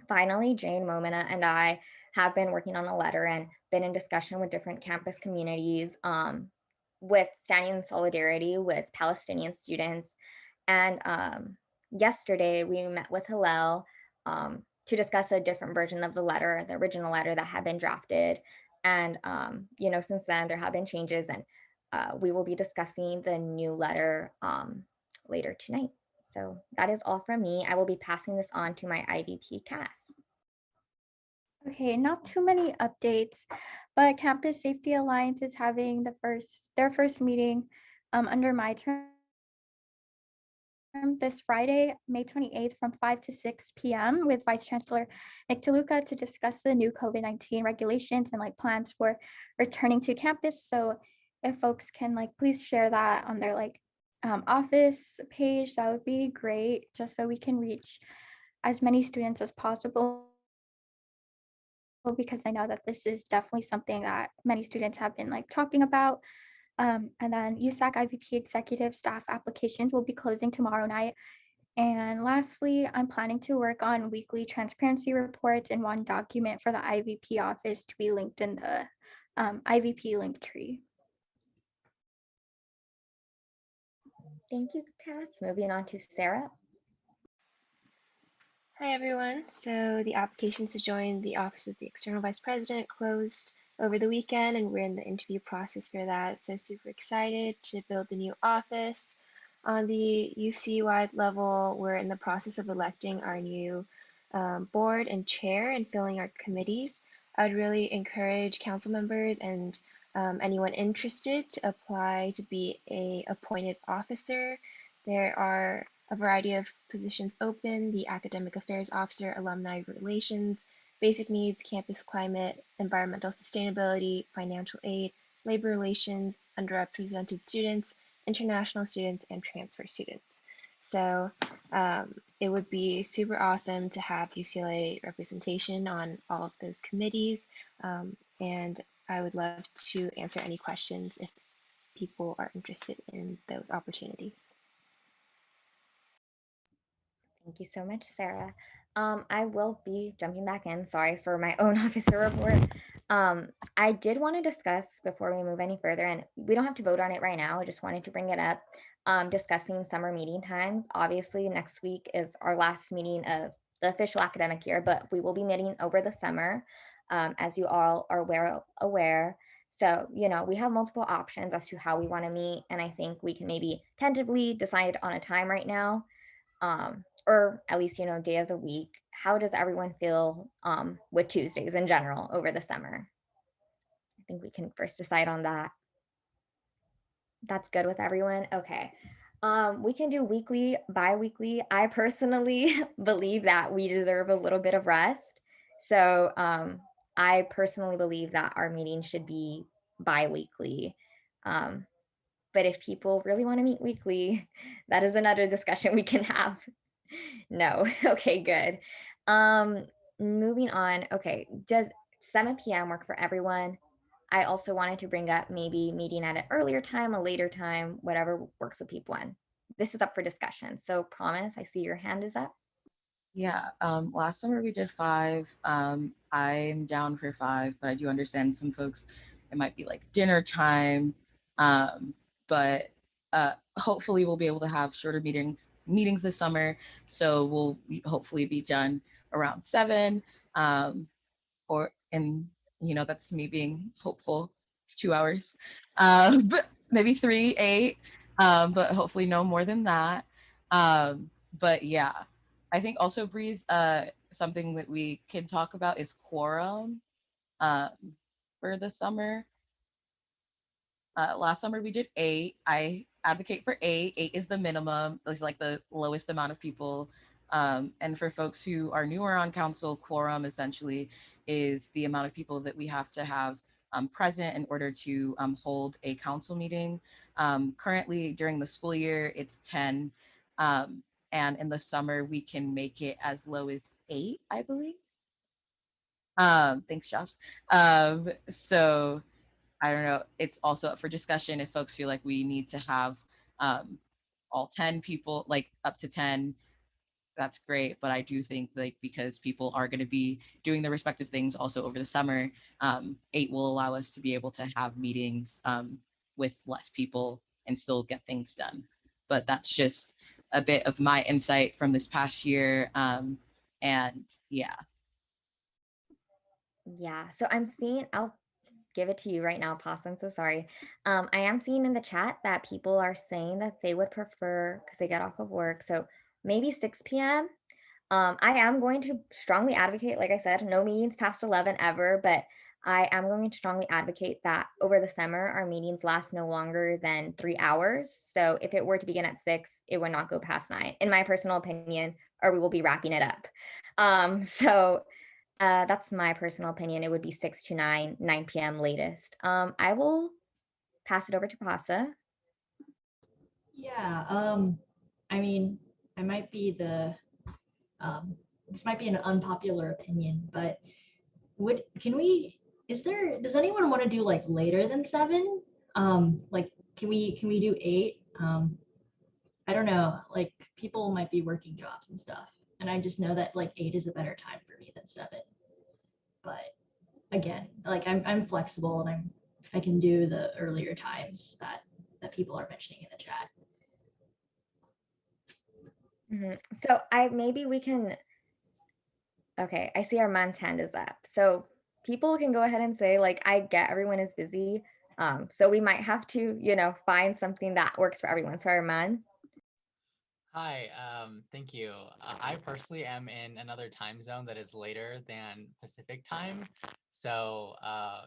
Finally, Jane, Momina, and I have been working on a letter and been in discussion with different campus communities with standing in solidarity with Palestinian students. And yesterday we met with Hillel to discuss a different version of the letter, the original letter that had been drafted. And, since then there have been changes, and we will be discussing the new letter later tonight. So that is all from me. I will be passing this on to my IVP, Cass. Okay, not too many updates, but Campus Safety Alliance is having their first meeting under my term this Friday, May 28th from 5 to 6 p.m. with Vice Chancellor Nick DeLuca to discuss the new COVID-19 regulations and plans for returning to campus. So if folks can please share that on their office page, that would be great, just so we can reach as many students as possible, because I know that this is definitely something that many students have been talking about. And then USAC IVP executive staff applications will be closing tomorrow night. And lastly, I'm planning to work on weekly transparency reports in one document for the IVP office to be linked in the IVP link tree. Thank you, Cass. Moving on to Sarah. Hi, everyone. So the applications to join the Office of the External Vice President closed over the weekend, and we're in the interview process for that. So super excited to build the new office. On the UC-wide level, we're in the process of electing our new board and chair and filling our committees. I'd really encourage council members and anyone interested to apply to be a appointed officer. There are a variety of positions open: the academic affairs officer, alumni relations, basic needs, campus climate, environmental sustainability, financial aid, labor relations, underrepresented students, international students, and transfer students. So it would be super awesome to have UCLA representation on all of those committees. And I would love to answer any questions if people are interested in those opportunities. Thank you so much, Sarah. I will be jumping back in. Sorry for my own officer report. I did want to discuss before we move any further, and we don't have to vote on it right now. I just wanted to bring it up. Discussing summer meeting times. Obviously, next week is our last meeting of the official academic year, but we will be meeting over the summer, as you all are aware. So, we have multiple options as to how we want to meet, and I think we can maybe tentatively decide on a time right now. Or at least, day of the week. How does everyone feel with Tuesdays in general over the summer? I think we can first decide on that. That's good with everyone? Okay. We can do weekly, bi-weekly. I personally believe that we deserve a little bit of rest. So I personally believe that our meetings should be bi-weekly. But if people really want to meet weekly, that is another discussion we can have. No. Okay, good. Moving on. Okay, does 7 p.m. work for everyone? I also wanted to bring up maybe meeting at an earlier time, a later time, whatever works with people. This is up for discussion. So Promise, I see your hand is up. Yeah, last summer we did 5. I'm down for 5, but I do understand some folks, it might be like dinner time. But hopefully we'll be able to have shorter meetings this summer. So we'll hopefully be done around 7. That's me being hopeful. It's 2 hours. But maybe 3, 8. But hopefully no more than that. But yeah. I think also, Breeze, something that we can talk about is quorum for the summer. Last summer we did 8. I advocate for 8. 8 is the minimum. It's like the lowest amount of people. And for folks who are newer on council, quorum essentially is the amount of people that we have to have present in order to hold a council meeting. Currently, during the school year, it's 10. And in the summer, we can make it as low as 8, I believe. Thanks, Josh. So I don't know. It's also up for discussion if folks feel like we need to have all 10 people, like up to 10. That's great, but I do think because people are going to be doing their respective things also over the summer, 8 will allow us to be able to have meetings with less people and still get things done. But that's just a bit of my insight from this past year. And yeah. Yeah, so I'm seeing, I'll give it to you right now, Possum, so sorry. I am seeing in the chat that people are saying that they would prefer, because they get off of work, so maybe 6 p.m. I am going to strongly advocate, like I said, no meetings past 11 ever, but I am going to strongly advocate that over the summer, our meetings last no longer than 3 hours. So if it were to begin at 6, it would not go past 9, in my personal opinion, or we will be wrapping it up. So that's my personal opinion. It would be 6 to 9, 9 p.m. latest. I will pass it over to Pasa. Yeah, I mean, I might be this might be an unpopular opinion, but does anyone want to do like later than 7? Like, can we do 8? I don't know, like people might be working jobs and stuff. And I just know that like 8 is a better time for me than 7. But again, like I'm flexible and I can do the earlier times that people are mentioning in the chat. So maybe we can, okay, I see Arman's hand is up. So people can go ahead and say, like, I get everyone is busy. So we might have to, find something that works for everyone. So Arman. Hi, thank you. I personally am in another time zone that is later than Pacific time. So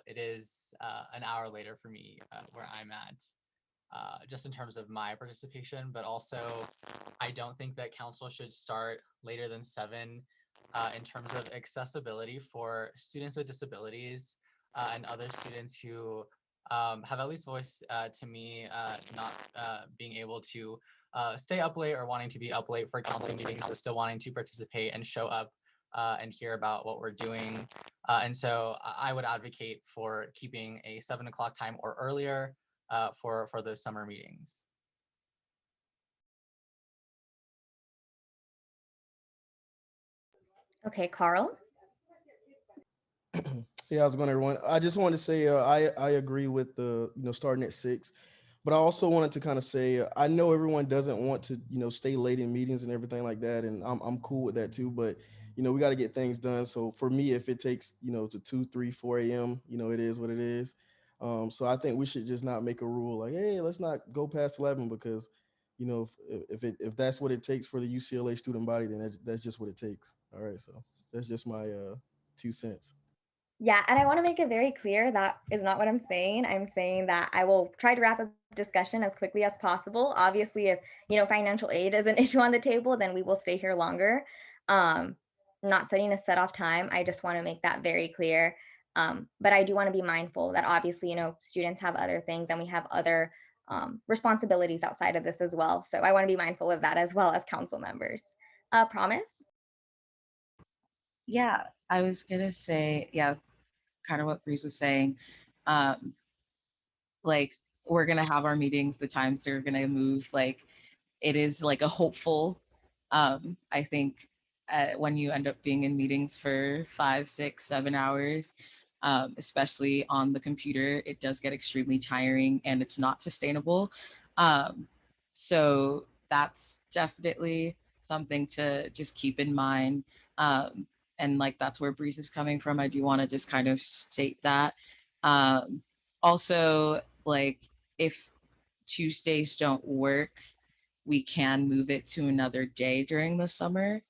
it is an hour later for me where I'm at, just in terms of my participation, but also I don't think that council should start later than 7 in terms of accessibility for students with disabilities and other students who have at least voiced to me not being able to stay up late or wanting to be up late for council meetings, but still wanting to participate and show up and hear about what we're doing. And so I would advocate for keeping a 7 o'clock time or earlier for those summer meetings. Okay, Carl. Yeah, how's it going, everyone? I just wanted to say I agree with the starting at 6, but I also wanted to kind of say I know everyone doesn't want to stay late in meetings and everything like that, and I'm cool with that too. But we got to get things done. So for me, if it takes to 2, 3, 4 a.m., it is what it is. So I think we should just not make a rule like, hey, let's not go past 11 because if that's what it takes for the UCLA student body, then that's just what it takes. All right, so that's just my 2 cents. Yeah, and I want to make it very clear that is not what I'm saying. I'm saying that I will try to wrap up discussion as quickly as possible. Obviously, if financial aid is an issue on the table, then we will stay here longer. Not setting a set off time. I just want to make that very clear. But I do want to be mindful that obviously, students have other things and we have other responsibilities outside of this as well. So I want to be mindful of that as well as council members. Promise? Yeah, I was gonna say, yeah, kind of what Breeze was saying. Like we're gonna have our meetings, the times they're gonna move. Like it is like a hopeful. I think when you end up being in meetings for 5, 6, 7 hours, especially on the computer, it does get extremely tiring and it's not sustainable. So that's definitely something to just keep in mind. And like that's where Breeze is coming from. I do want to just kind of state that. Also, like if Tuesdays don't work, we can move it to another day during the summer.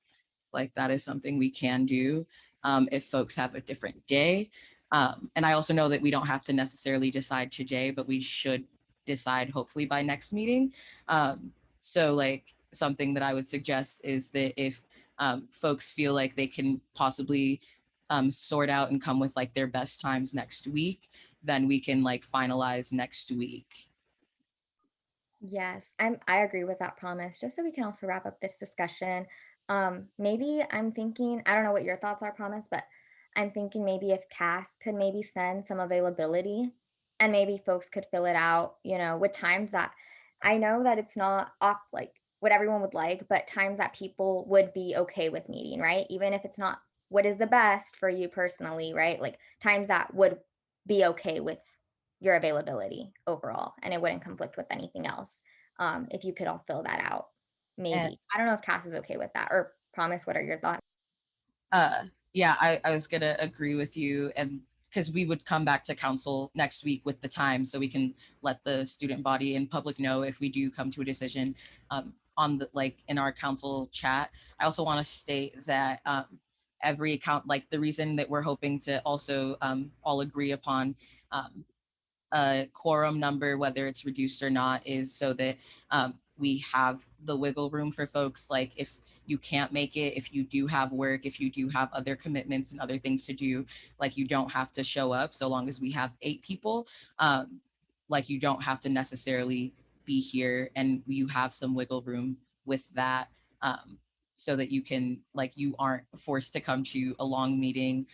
Like that is something we can do if folks have a different day. And I also know that we don't have to necessarily decide today, but we should decide hopefully by next meeting. So like something that I would suggest is that if folks feel like they can possibly sort out and come with like their best times next week, then we can like finalize next week. Yes, I agree with that promise. Just so we can also wrap up this discussion. Maybe I'm thinking, I don't know what your thoughts are, promise, but I'm thinking maybe if Cass could maybe send some availability and maybe folks could fill it out, with times that I know that it's not off like what everyone would like, but times that people would be okay with meeting, right? Even if it's not what is the best for you personally, right? Like times that would be okay with your availability overall and it wouldn't conflict with anything else. If you could all fill that out, maybe. I don't know if Cass is okay with that or promise, what are your thoughts? Yeah, I was gonna agree with you, and because we would come back to council next week with the time so we can let the student body and public know if we do come to a decision on the like in our council chat. I also want to state that every account, like the reason that we're hoping to also all agree upon a quorum number, whether it's reduced or not, is so that we have the wiggle room for folks. Like if you can't make it, if you do have work, if you do have other commitments and other things to do, like you don't have to show up so long as we have 8 people. Like you don't have to necessarily be here and you have some wiggle room with that. So that you can like you aren't forced to come to a long meeting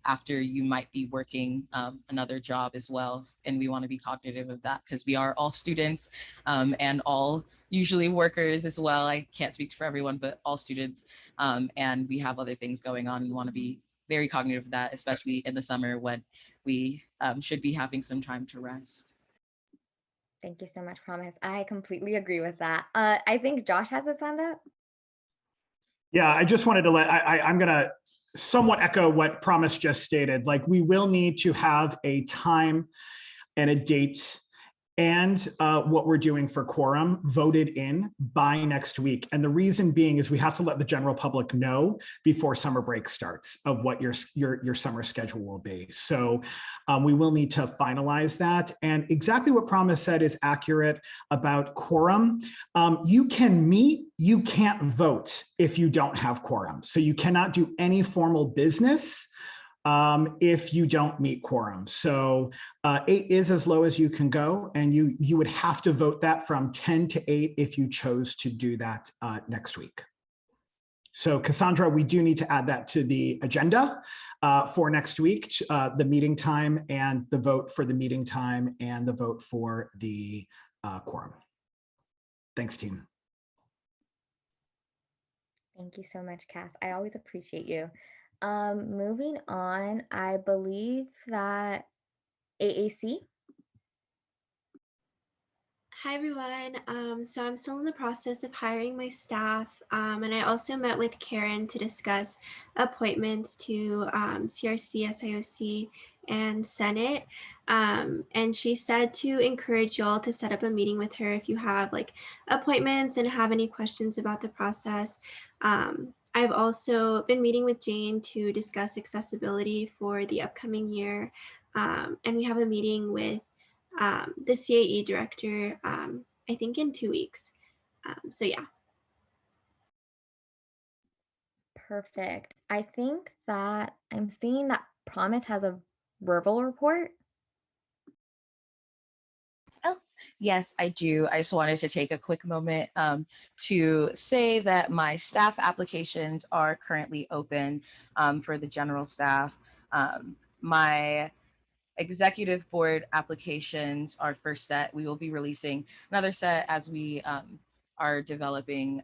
after you might be working another job as well. And we want to be cognitive of that because we are all students and all usually workers as well. I can't speak for everyone, but all students. And we have other things going on and want to be very cognitive of that, especially in the summer when we should be having some time to rest. Thank you so much, Promise. I completely agree with that. I think Josh has his hand up. Yeah, I just wanted to I'm going to somewhat echo what Promise just stated. Like we will need to have a time and a date and what we're doing for quorum voted in by next week. And the reason being is we have to let the general public know before summer break starts of what your summer schedule will be. So we will need to finalize that. And exactly what Promise said is accurate about quorum. You can meet, you can't vote if you don't have quorum. So you cannot do any formal business if you don't meet quorum. So 8 is as low as you can go, and you would have to vote that from 10 to 8 if you chose to do that next week. So Cassandra, we do need to add that to the agenda for next week, the meeting time and the vote for the meeting time and the vote for the quorum. Thanks, team. Thank you so much, Cass. I always appreciate you. Moving on, I believe that AAC. Hi everyone. So I'm still in the process of hiring my staff, and I also met with Karen to discuss appointments to CRC, SIOC, and Senate. And she said to encourage y'all to set up a meeting with her if you have like appointments and have any questions about the process. I've also been meeting with Jane to discuss accessibility for the upcoming year. And we have a meeting with the CAE director, I think in 2 weeks. So yeah. Perfect. I think that I'm seeing that Promise has a verbal report. Oh, yes, I do. I just wanted to take a quick moment to say that my staff applications are currently open for the general staff. My executive board applications are first set. We will be releasing another set as we are developing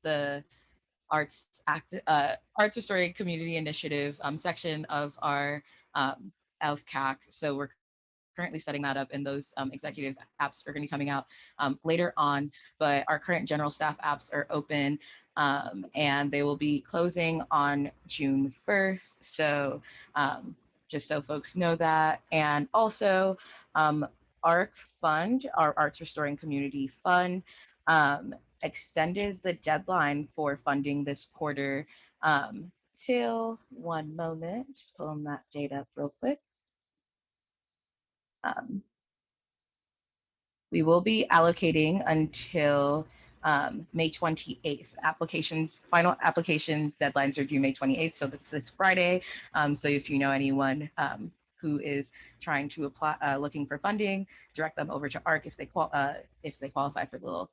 the arts restoring community initiative section of our LCAC. So we're currently setting that up, and those executive apps are going to be coming out later on, but our current general staff apps are open, and they will be closing on June 1st. So just so folks know that. And also ARC Fund, our Arts Restoring Community Fund, extended the deadline for funding this quarter till, one moment, just pulling that date up real quick. We will be allocating until May 28th. Final application deadlines are due May 28th, so this Friday. So if you know anyone who is trying to apply, looking for funding, direct them over to ARC if they qualify for little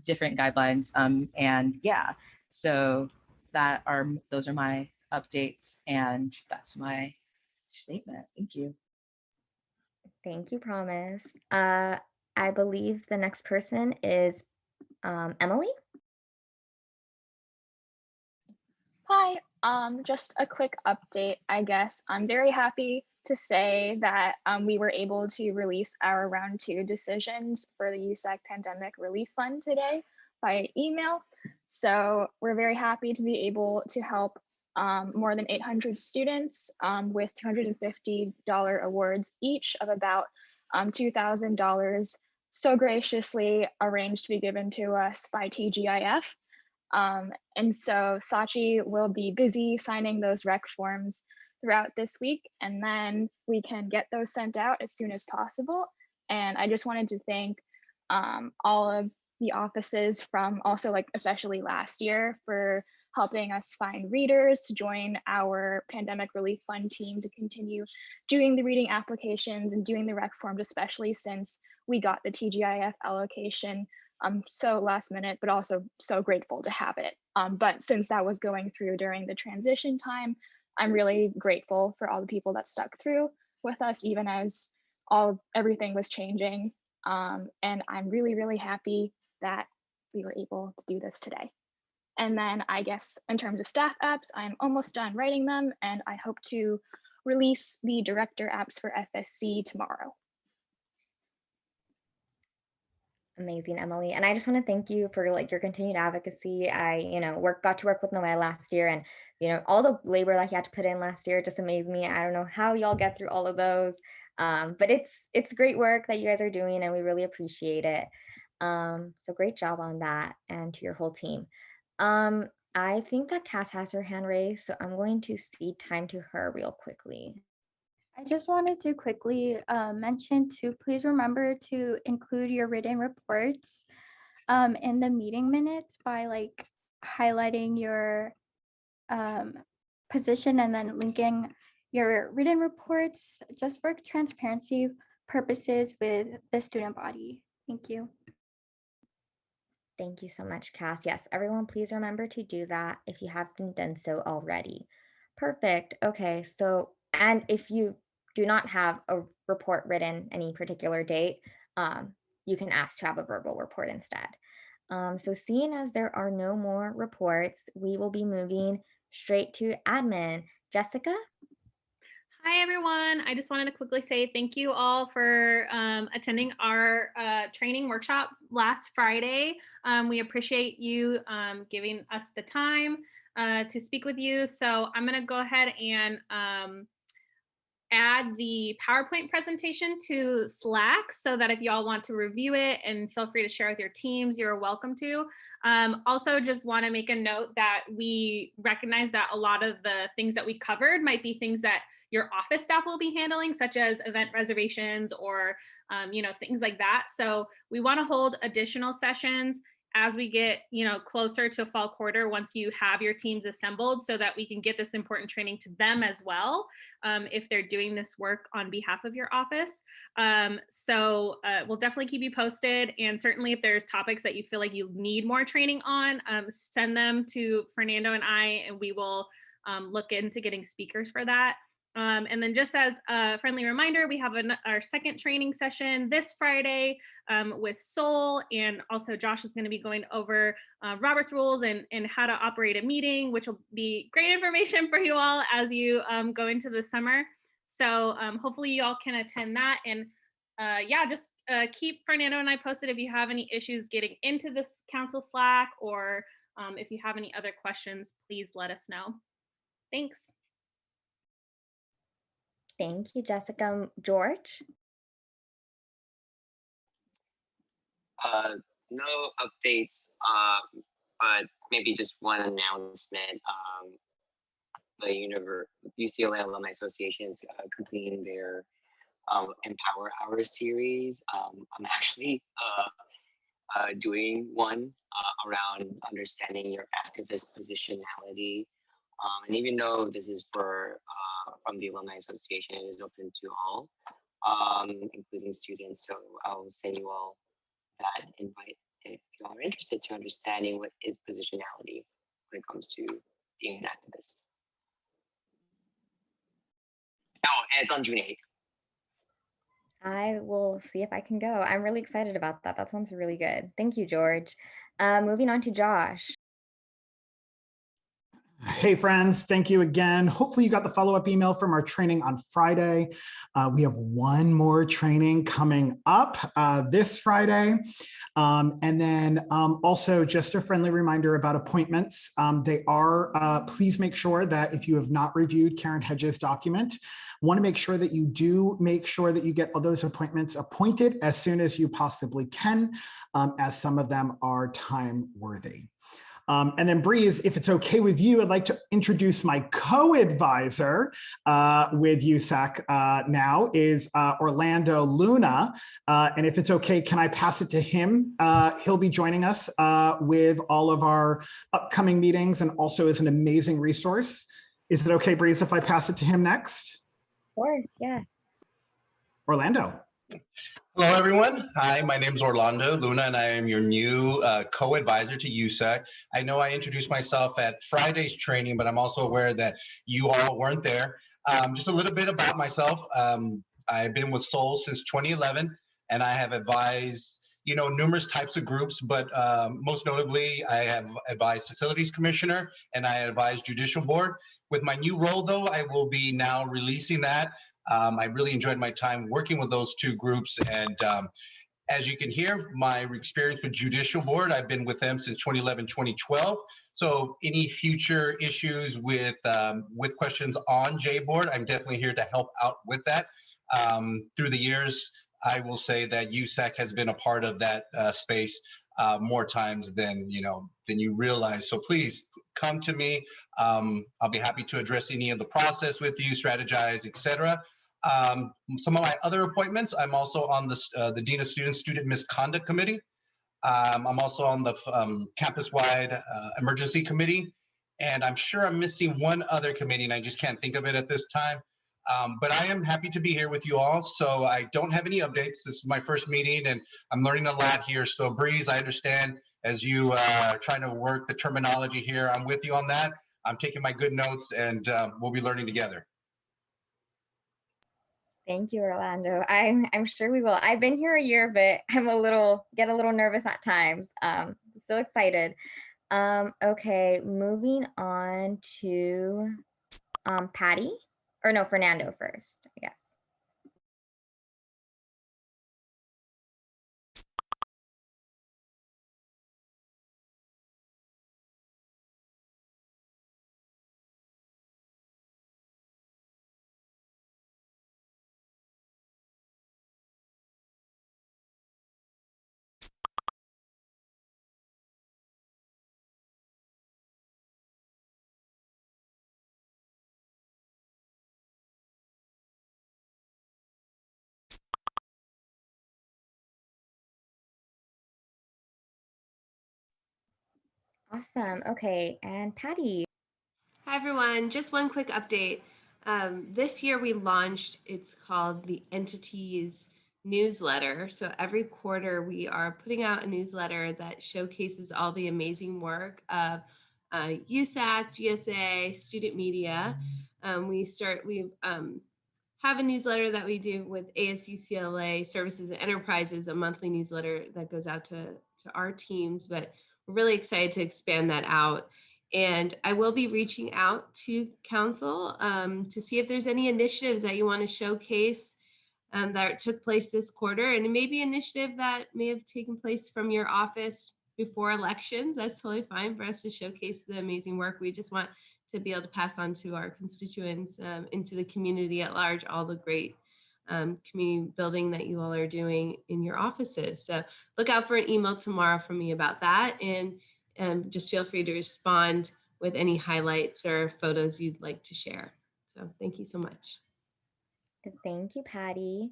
different guidelines. And yeah, so those are my updates, and that's my statement. Thank you. Thank you, Promise. I believe the next person is Emily. Hi, just a quick update, I guess. I'm very happy to say that we were able to release our round 2 decisions for the USAC Pandemic Relief Fund today by email. So we're very happy to be able to help more than 800 students with $250 awards each of about $2,000, so graciously arranged to be given to us by TGIF. And so Sachi will be busy signing those rec forms throughout this week, and then we can get those sent out as soon as possible. And I just wanted to thank all of the offices from also, like, especially last year, for helping us find readers to join our Pandemic Relief Fund team to continue doing the reading applications and doing the rec forms, especially since we got the TGIF allocation so last minute, but also so grateful to have it. But since that was going through during the transition time, I'm really grateful for all the people that stuck through with us, even as everything was changing. And I'm really, really happy that we were able to do this today. And then I guess in terms of staff apps, I'm almost done writing them, and I hope to release the director apps for FSC tomorrow. Amazing, Emily. And I just want to thank you for like your continued advocacy. I, got to work with Noel last year, and all the labor that he had to put in last year just amazed me. I don't know how y'all get through all of those. But it's great work that you guys are doing, and we really appreciate it. So great job on that, and to your whole team. I think that Cass has her hand raised, so I'm going to cede time to her real quickly. I just wanted to quickly mention to please remember to include your written reports in the meeting minutes by like highlighting your position and then linking your written reports just for transparency purposes with the student body. Thank you. Thank you so much, Cass. Yes, everyone, please remember to do that if you haven't done so already. Perfect. Okay, so, and if you do not have a report written any particular date, you can ask to have a verbal report instead. So seeing as there are no more reports, we will be moving straight to admin. Jessica? Hi, everyone. I just wanted to quickly say thank you all for attending our training workshop last Friday. We appreciate you giving us the time to speak with you. So I'm going to go ahead and add the PowerPoint presentation to Slack so that if y'all want to review it, and feel free to share with your teams, you're welcome to. Also, just want to make a note that we recognize that a lot of the things that we covered might be things that your office staff will be handling, such as event reservations or things like that. So we want to hold additional sessions as we get closer to fall quarter, once you have your teams assembled, so that we can get this important training to them as well, if they're doing this work on behalf of your office. So we'll definitely keep you posted, and certainly if there's topics that you feel like you need more training on, send them to Fernando and I, and we will look into getting speakers for that. And then just as a friendly reminder, we have our second training session this Friday with Sol, and also Josh is going to be going over Robert's rules and how to operate a meeting, which will be great information for you all as you go into the summer. So hopefully you all can attend that. And yeah, just keep Fernando and I posted if you have any issues getting into this council Slack, or if you have any other questions, please let us know. Thanks. Thank you, Jessica. George? No updates, but maybe just one announcement. The UCLA Alumni Association is completing their Empower Hour series. I'm actually doing one around understanding your activist positionality. And even though this is from the Alumni Association, it is open to all, including students. So I'll send you all that invite if you are interested to understanding what is positionality when it comes to being an activist. Oh, and it's on June 8th. I will see if I can go. I'm really excited about that. That sounds really good. Thank you, George. Moving on to Josh. Hey friends, thank you again. Hopefully you got the follow-up email from our training on Friday. We have one more training coming up this Friday. And then also just a friendly reminder about appointments. They are, please make sure that if you have not reviewed Karen Hedges' document, want to make sure that you do make sure that you get all those appointments appointed as soon as you possibly can, as some of them are time worthy. And then Breeze, if it's okay with you, I'd like to introduce my co-advisor with USAC now is Orlando Luna. And if it's okay, can I pass it to him? He'll be joining us with all of our upcoming meetings and also is an amazing resource. Is it okay, Breeze, if I pass it to him next? Of course, yes. Orlando. Hello, everyone. Hi, my name is Orlando Luna, and I am your new co-advisor to USAC. I know I introduced myself at Friday's training, but I'm also aware that you all weren't there. Just a little bit about myself. I've been with Sol since 2011, and I have advised, numerous types of groups, but most notably, I have advised Facilities Commissioner, and I advised Judicial Board. With my new role, though, I will be now releasing that. I really enjoyed my time working with those two groups, and as you can hear, my experience with Judicial Board, I've been with them since 2011, 2012. So any future issues with questions on J Board, I'm definitely here to help out with that. Through the years, I will say that USAC has been a part of that space more times than you realize. So please come to me. I'll be happy to address any of the process with you, strategize, etc. Some of my other appointments, I'm also on the Dean of Students Student Misconduct Committee. I'm also on the campus-wide emergency committee, and I'm sure I'm missing one other committee, and I just can't think of it at this time. But I am happy to be here with you all. So I don't have any updates. This is my first meeting, and I'm learning a lot here. So Breeze, I understand as you trying to work the terminology here. I'm with you on that. I'm taking my good notes, and we'll be learning together. Thank you, Orlando. I'm sure we will. I've been here a year, but I'm get a little nervous at times. So excited. Okay, moving on to Patty, or no, Fernando first, I guess. Awesome. Okay, and Patty. Hi, everyone. Just one quick update. This year we launched, it's called the Entities newsletter. So every quarter we are putting out a newsletter that showcases all the amazing work of USAC, GSA, student media. We have a newsletter that we do with ASUCLA Services and Enterprises, a monthly newsletter that goes out to our teams, but we're really excited to expand that out. And I will be reaching out to council to see if there's any initiatives that you want to showcase that took place this quarter, and maybe initiative that may have taken place from your office before elections. That's totally fine for us to showcase the amazing work. We just want to be able to pass on to our constituents, into the community at large, all the great community building that you all are doing in your offices. So look out for an email tomorrow from me about that, and just feel free to respond with any highlights or photos you'd like to share. So thank you so much. Thank you, Patty.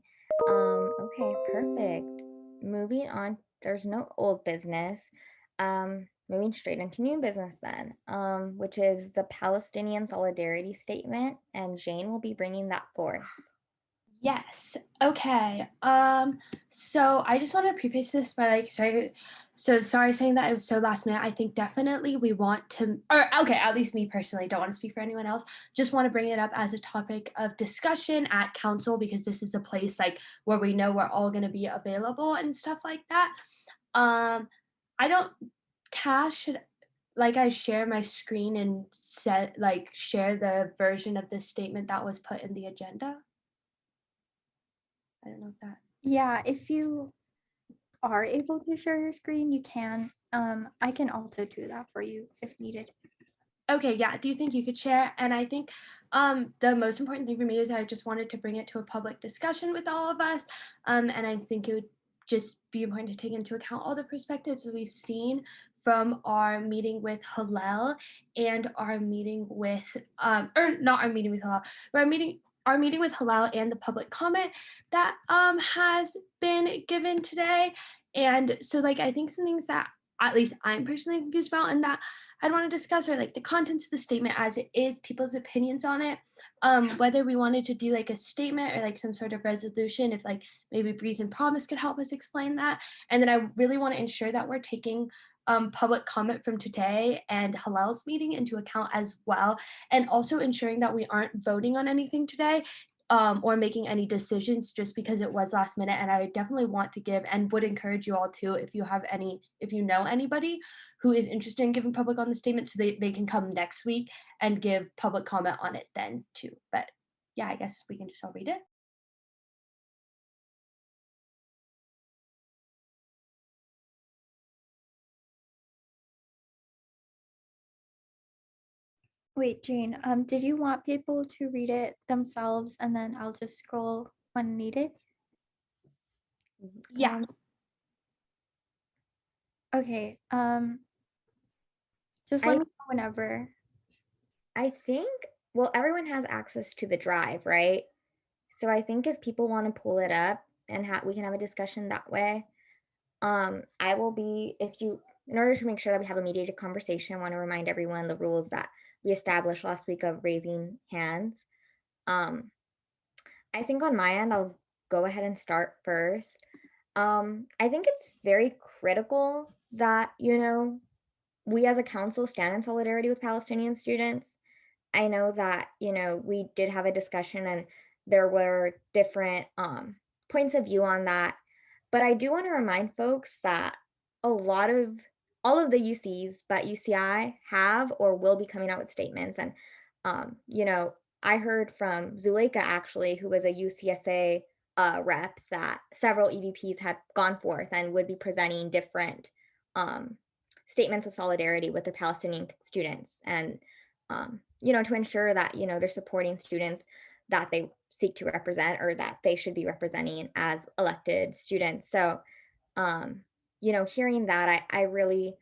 Okay, perfect. Moving on, there's no old business. Moving straight into new business then, which is the Palestinian Solidarity Statement, and Jane will be bringing that forth. Yes. Okay. So I just want to preface this by sorry saying that it was so last minute. I think definitely we want to, or okay, at least me personally, don't want to speak for anyone else. Just want to bring it up as a topic of discussion at council, because this is a place where we know we're all going to be available and stuff like that. I don't, Cash, should I share my screen and share the version of this statement that was put in the agenda? I don't know if that. Yeah, if you are able to share your screen, you can. I can also do that for you if needed. Okay, yeah. Do you think you could share? And I think the most important thing for me is I just wanted to bring it to a public discussion with all of us. And I think it would just be important to take into account all the perspectives we've seen from our meeting with Hillel and our meeting with, or not our meeting with Hillel, but our meeting with Hillel and the public comment that has been given today. And so I think some things that at least I'm personally confused about and that I'd want to discuss are the contents of the statement as it is, people's opinions on it, whether we wanted to do a statement or some sort of resolution, if maybe Breeze and Promise could help us explain that. And then I really want to ensure that we're taking public comment from today and Hillel's meeting into account as well, and also ensuring that we aren't voting on anything today or making any decisions just because it was last minute. And I definitely want to give and would encourage you all to, if you know anybody who is interested in giving public on the statement, so they can come next week and give public comment on it then too. But yeah, I guess we can just all read it. Wait, Jane, did you want people to read it themselves and then I'll just scroll when needed? Yeah. Okay. Just let me know whenever. I think, well, everyone has access to the drive, right? So I think if people want to pull it up and we can have a discussion that way. I will be, in order to make sure that we have a mediated conversation, I want to remind everyone the rules that we established last week of raising hands. I think on my end, I'll go ahead and start first. I think it's very critical that, we as a council stand in solidarity with Palestinian students. I know that, we did have a discussion and there were different points of view on that. But I do want to remind folks that all of the UCs, but UCI have or will be coming out with statements. And, I heard from Zuleika actually, who was a UCSA rep, that several EVPs had gone forth and would be presenting different statements of solidarity with the Palestinian students. And to ensure that, they're supporting students that they seek to represent or that they should be representing as elected students. So, hearing that, I really,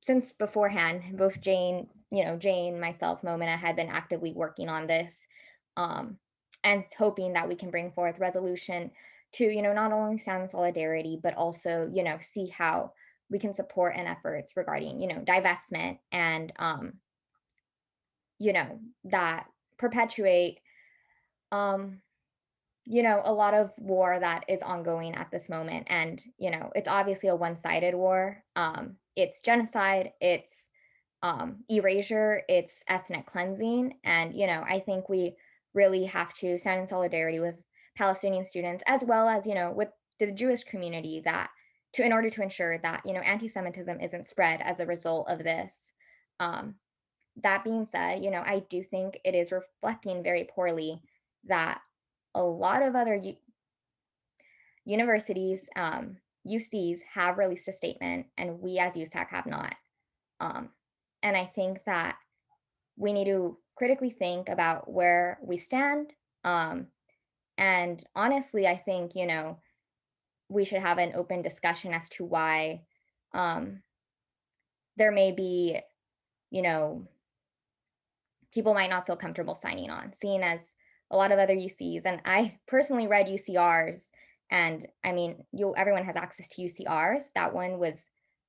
since beforehand, both Jane, myself, Momina had been actively working on this and hoping that we can bring forth resolution to, not only stand in solidarity, but also, see how we can support in efforts regarding, divestment and, that perpetuate, a lot of war that is ongoing at this moment. And, it's obviously a one-sided war. It's genocide, it's erasure, it's ethnic cleansing. And, I think we really have to stand in solidarity with Palestinian students, as well as, with the Jewish community, that in order to ensure that, anti-Semitism isn't spread as a result of this. That being said, I do think it is reflecting very poorly that a lot of other universities, UCs, have released a statement, and we as USAC have not. And I think that we need to critically think about where we stand. And honestly, I think, we should have an open discussion as to why there may be, people might not feel comfortable signing on, seeing as a lot of other UCs, and I personally read UCRs, and I mean, everyone has access to UCRs. That one was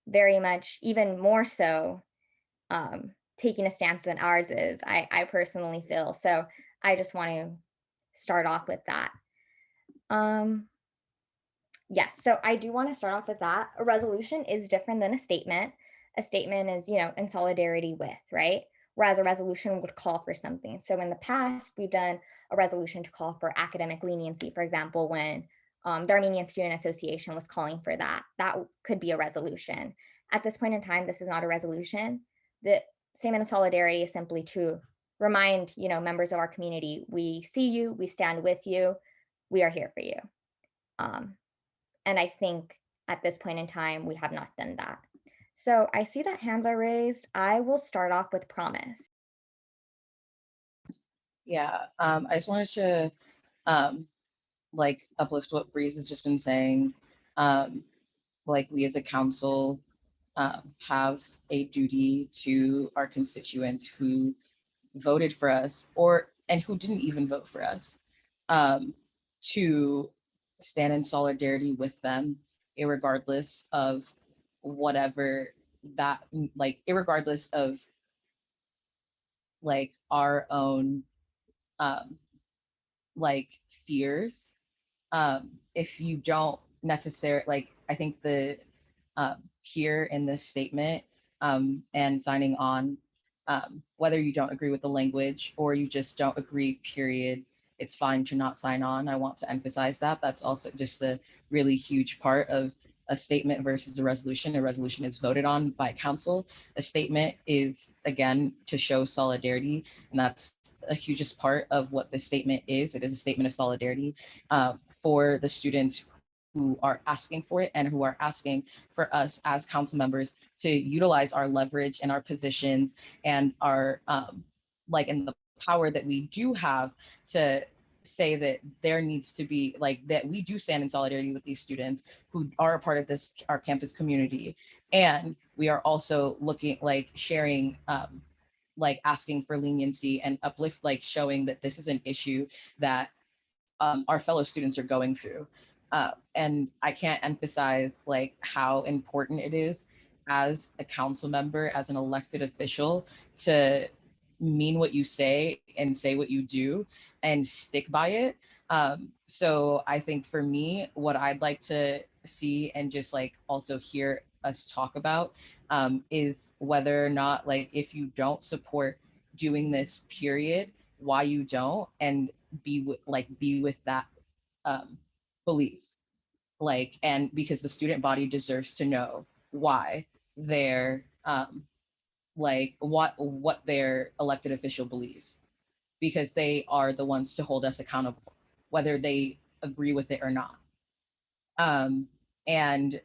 very much, even more so, taking a stance than ours is, I personally feel. So I just want to start off with that. Yes, so I do want to start off with that. A resolution is different than a statement. A statement is, in solidarity with, right? Whereas a resolution would call for something. So in the past, we've done a resolution to call for academic leniency, for example, when the Armenian Student Association was calling for that. That could be a resolution. At this point in time, this is not a resolution. The statement of solidarity is simply to remind, members of our community, we see you, we stand with you, we are here for you. And I think at this point in time, we have not done that. So I see that hands are raised. I will start off with Promise. Yeah, I just wanted to uplift what Breeze has just been saying. We as a council have a duty to our constituents who voted for us and who didn't even vote for us, to stand in solidarity with them, irregardless of whatever that, irregardless of our own fears. If you don't necessarily, I think the here in this statement and signing on, whether you don't agree with the language or you just don't agree, period, it's fine to not sign on. I want to emphasize that. That's also just a really huge part of a statement versus a resolution. A resolution is voted on by council. A statement is, again, to show solidarity, and that's a hugest part of what the statement is. It is a statement of solidarity for the students who are asking for it and who are asking for us as council members to utilize our leverage and our positions and our and the power that we do have to say that there needs to be like that we do stand in solidarity with these students who are a part of this our campus community, and we are also looking like sharing like asking for leniency and uplift, like showing that this is an issue that our fellow students are going through. And I can't emphasize like how important it is as a council member, as an elected official, to mean what you say and say what you do and stick by it. So I think for me, what I'd like to see and just like also hear us talk about is whether or not, like, if you don't support doing this period, why you don't, and be with that belief, like, and because the student body deserves to know why their like what their elected official believes, because they are the ones to hold us accountable whether they agree with it or not. And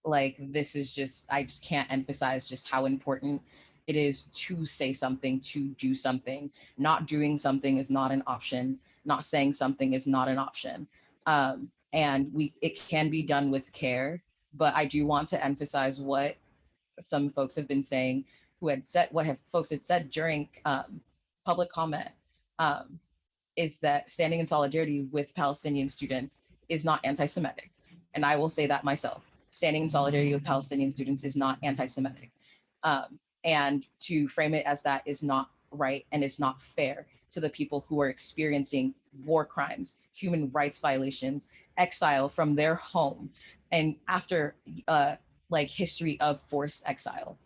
like, this is just, I just can't emphasize just how important it is to say something, to do something. Not doing something is not an option. Not saying something is not an option. And it can be done with care, but I do want to emphasize what some folks have been saying, who had said, what have folks had said during public comment, is that standing in solidarity with Palestinian students is not anti-Semitic. And I will say that myself. Standing in solidarity with Palestinian students is not anti-Semitic. And to frame it as that is not right and is not fair to the people who are experiencing war crimes, human rights violations, exile from their home, and after like history of forced exile.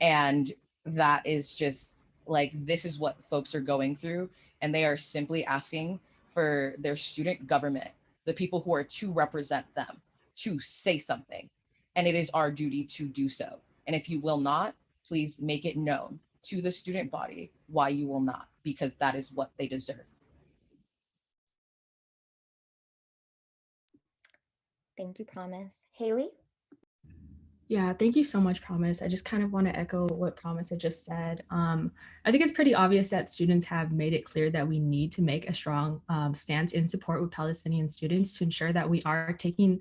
And that is just like, this is what folks are going through, and they are simply asking for their student government, the people who are to represent them, to say something. And it is our duty to do so. And if you will not, please make it known to the student body why you will not, because that is what they deserve. Thank you, Promise. Haley? Yeah, thank you so much, Promise. I just kind of want to echo what Promise had just said. I think it's pretty obvious that students have made it clear that we need to make a strong stance in support with Palestinian students to ensure that we are taking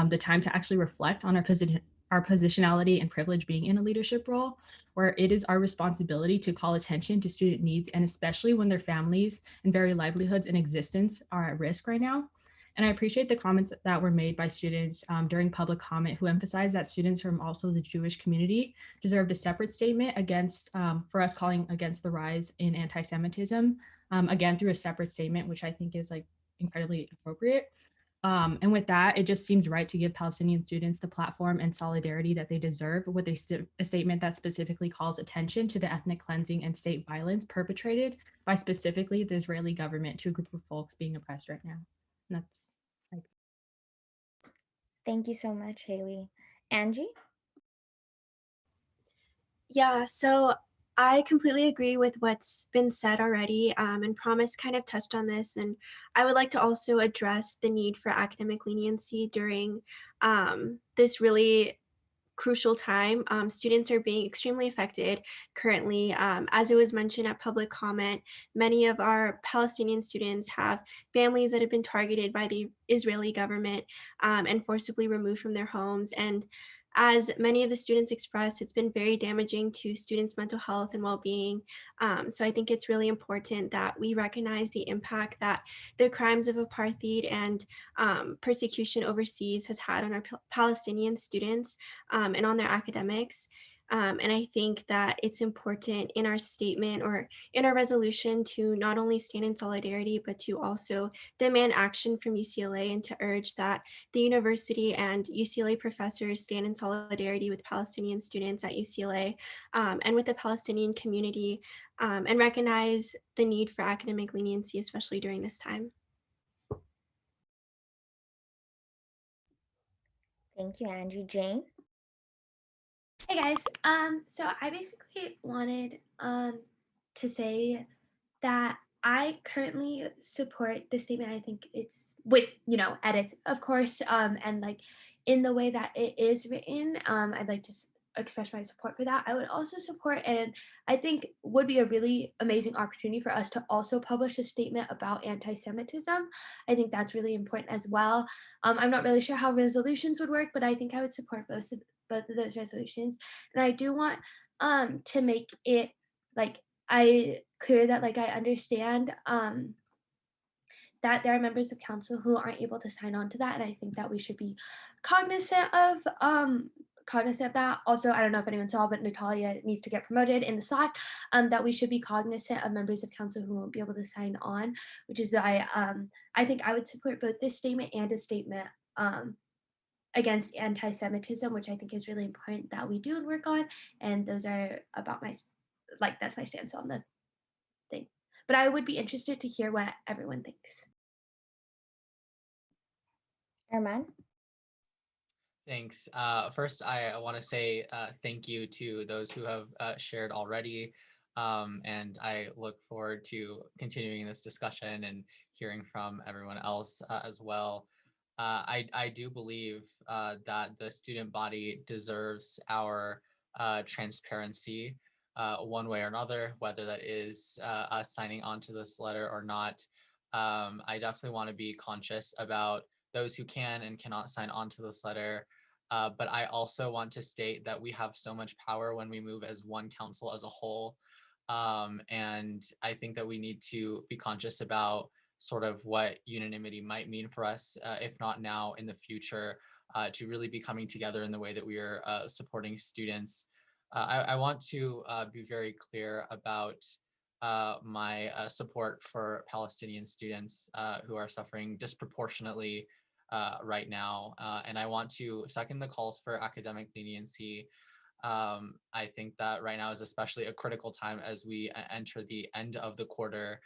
the time to actually reflect on our positionality and privilege being in a leadership role, where it is our responsibility to call attention to student needs, and especially when their families and very livelihoods and existence are at risk right now. And I appreciate the comments that were made by students during public comment who emphasized that students from also the Jewish community deserved a separate statement against, for us calling against the rise in anti-Semitism, again, through a separate statement, which I think is like incredibly appropriate. And with that, it just seems right to give Palestinian students the platform and solidarity that they deserve with a statement that specifically calls attention to the ethnic cleansing and state violence perpetrated by specifically the Israeli government to a group of folks being oppressed right now. And that's Thank you so much, Haley. Angie? Yeah, so I completely agree with what's been said already, and Promise kind of touched on this. And I would like to also address the need for academic leniency during this really crucial time. Students are being extremely affected currently. As it was mentioned at public comment, many of our Palestinian students have families that have been targeted by the Israeli government and forcibly removed from their homes. And as many of the students expressed, it's been very damaging to students' mental health and well-being. So I think it's really important that we recognize the impact that the crimes of apartheid and persecution overseas has had on our Palestinian students and on their academics. And I think that it's important in our statement or in our resolution to not only stand in solidarity, but to also demand action from UCLA and to urge that the university and UCLA professors stand in solidarity with Palestinian students at UCLA and with the Palestinian community and recognize the need for academic leniency, especially during this time. Thank you, Angie. Jane? Hey guys, so I basically wanted to say that I currently support the statement. I think it's with, edits, of course, and like in the way that it is written. I'd like to express my support for that. I would also support, and I think would be a really amazing opportunity for us to also publish a statement about anti-Semitism. I think that's really important as well. I'm not really sure how resolutions would work, but I think I would support both of those resolutions. And I do want to make it like I clear that like I understand that there are members of council who aren't able to sign on to that, and I think that we should be cognizant of that. Also, I don't know if anyone saw, but Natalia needs to get promoted in the Slack. That we should be cognizant of members of council who won't be able to sign on, which is why I think I would support both this statement and a statement against anti-Semitism, which I think is really important that we do and work on. And those are about that's my stance on the thing. But I would be interested to hear what everyone thinks. Arman? Thanks. First, I want to say thank you to those who have shared already. And I look forward to continuing this discussion and hearing from everyone else as well. I do believe that the student body deserves our transparency one way or another, whether that is us signing on to this letter or not. I definitely want to be conscious about those who can and cannot sign on to this letter. But I also want to state that we have so much power when we move as one council as a whole. And I think that we need to be conscious about sort of what unanimity might mean for us, if not now, in the future, to really be coming together in the way that we are supporting students. I want to be very clear about my support for Palestinian students who are suffering disproportionately right now. And I want to second the calls for academic leniency. I think that right now is especially a critical time as we enter the end of the quarter,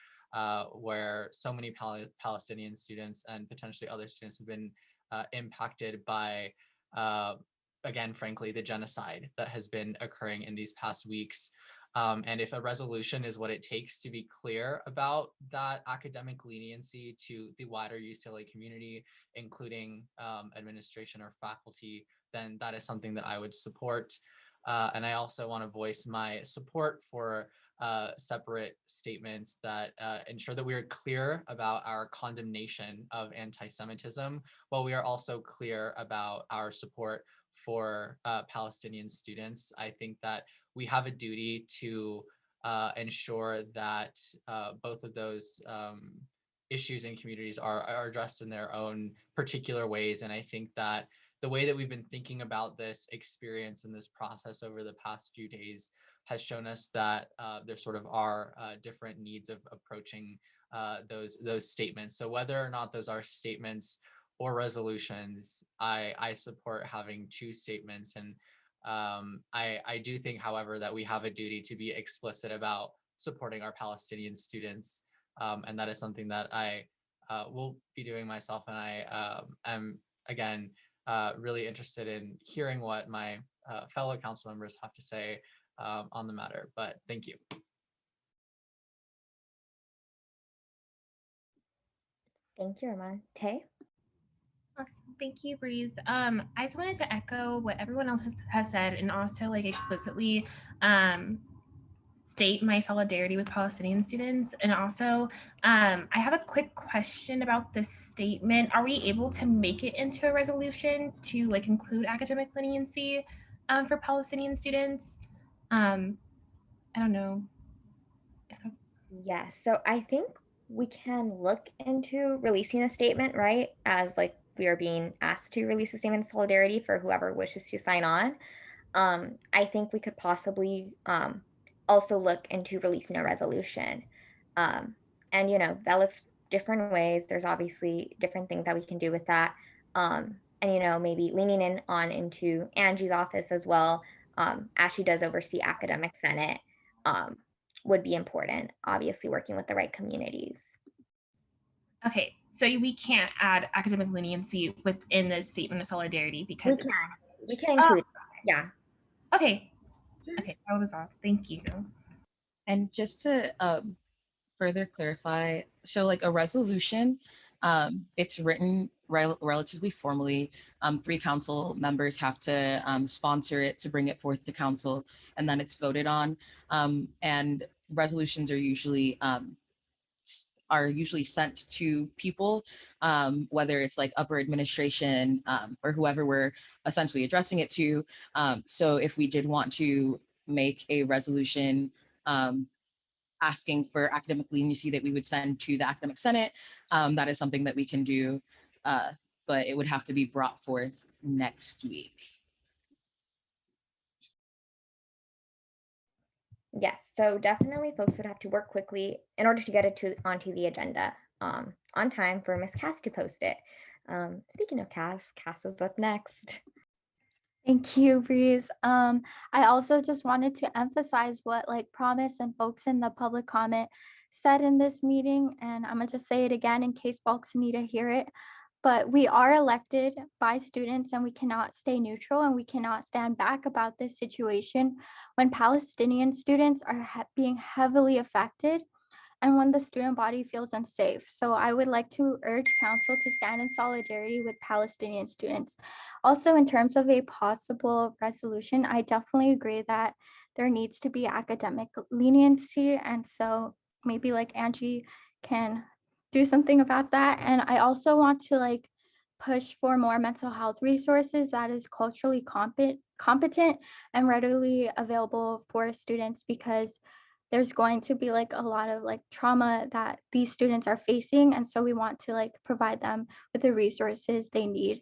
where so many Palestinian students and potentially other students have been impacted by, again, frankly, the genocide that has been occurring in these past weeks. And if a resolution is what it takes to be clear about that academic leniency to the wider UCLA community, including administration or faculty, then that is something that I would support. And I also want to voice my support for separate statements that ensure that we are clear about our condemnation of anti-Semitism, while we are also clear about our support for Palestinian students. I think that we have a duty to ensure that both of those issues and communities are addressed in their own particular ways. And I think that the way that we've been thinking about this experience and this process over the past few days has shown us that there sort of are different needs of approaching those statements. So whether or not those are statements or resolutions, I support having two statements. And I do think, however, that we have a duty to be explicit about supporting our Palestinian students. And that is something that I will be doing myself. And I am, again, really interested in hearing what my fellow council members have to say on the matter. But thank you. Thank you, Arman. Tay? Awesome. Thank you, Breeze. I just wanted to echo what everyone else has said, and also like explicitly state my solidarity with Palestinian students. And also, I have a quick question about this statement. Are we able to make it into a resolution to like include academic leniency for Palestinian students? I don't know. Yes, so I think we can look into releasing a statement, right? As like we are being asked to release a statement of solidarity for whoever wishes to sign on. I think we could possibly also look into releasing a resolution. And, that looks different ways. There's obviously different things that we can do with that. And, maybe leaning into Angie's office as well, as she does oversee Academic Senate, would be important, obviously working with the right communities. Okay, so we can't add academic leniency within the statement of solidarity because we can include yeah. Okay, that was all. Thank you. And just to further clarify, so like a resolution, it's written relatively formally. 3 council members have to sponsor it to bring it forth to council, and then it's voted on. And resolutions are usually sent to people, whether it's like upper administration or whoever we're essentially addressing it to. So if we did want to make a resolution asking for academic leniency that we would send to the academic senate, that is something that we can do, but it would have to be brought forth next week. Yes, so definitely folks would have to work quickly in order to get it onto the agenda on time for Miss Cass to post it. Speaking of Cass, Cass is up next. Thank you, Breeze. I also just wanted to emphasize what like Promise and folks in the public comment said in this meeting, and I'm gonna just say it again in case folks need to hear it. But we are elected by students and we cannot stay neutral and we cannot stand back about this situation when Palestinian students are being heavily affected and when the student body feels unsafe. So I would like to urge council to stand in solidarity with Palestinian students. Also, in terms of a possible resolution, I definitely agree that there needs to be academic leniency. And so maybe like Angie can do something about that. And I also want to like push for more mental health resources that is culturally competent and readily available for students, because there's going to be like a lot of like trauma that these students are facing. And so we want to like provide them with the resources they need.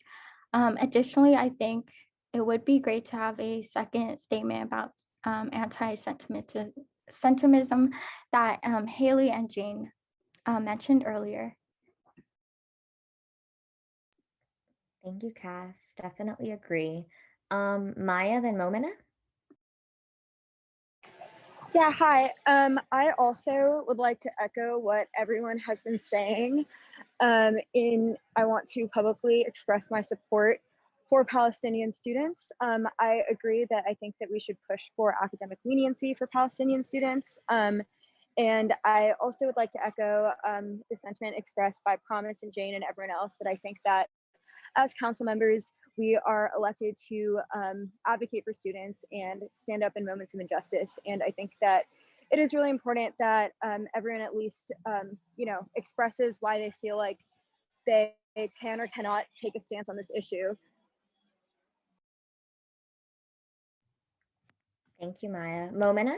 Additionally, I think it would be great to have a second statement about anti-Semitism that Haley and Jane mentioned earlier. Thank you, Cass. Definitely agree. Maya, then Momina. Yeah, hi. I also would like to echo what everyone has been saying. I want to publicly express my support for Palestinian students. I agree that I think that we should push for academic leniency for Palestinian students. And I also would like to echo the sentiment expressed by Promise and Jane and everyone else, that I think that as council members, we are elected to advocate for students and stand up in moments of injustice. And I think that it is really important that everyone at least, expresses why they feel like they can or cannot take a stance on this issue. Thank you, Maya. Momina?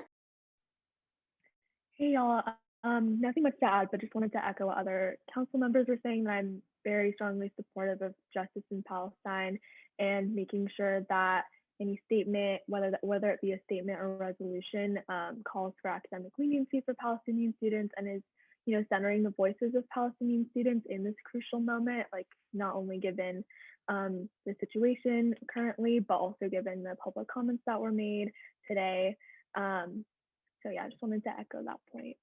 Hey y'all, nothing much to add, but just wanted to echo what other council members were saying, that I'm very strongly supportive of justice in Palestine and making sure that any statement, whether it be a statement or resolution, calls for academic leniency for Palestinian students and is, centering the voices of Palestinian students in this crucial moment, like not only given the situation currently, but also given the public comments that were made today. So yeah, I just wanted to echo that point.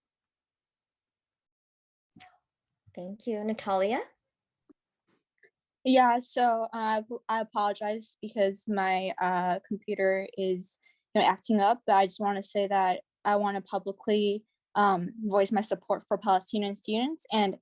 Thank you. Natalia? Yeah, so I apologize because my computer is acting up, but I just want to say that I want to publicly voice my support for Palestinian students. And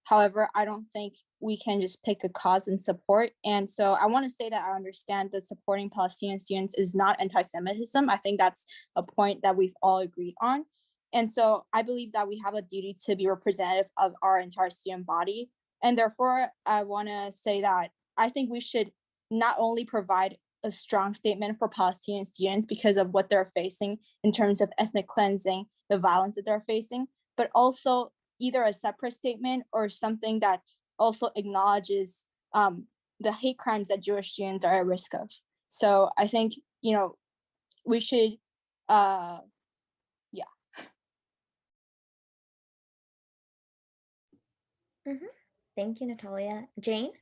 however, I don't think we can just pick a cause and support. And so I want to say that I understand that supporting Palestinian students is not anti-Semitism. I think that's a point that we've all agreed on. And so I believe that we have a duty to be representative of our entire student body. And therefore, I want to say that I think we should not only provide a strong statement for Palestinian students because of what they're facing in terms of ethnic cleansing, the violence that they're facing, but also either a separate statement or something that also acknowledges the hate crimes that Jewish students are at risk of. So I think, we should, yeah. Thank you, Natalia. Jane?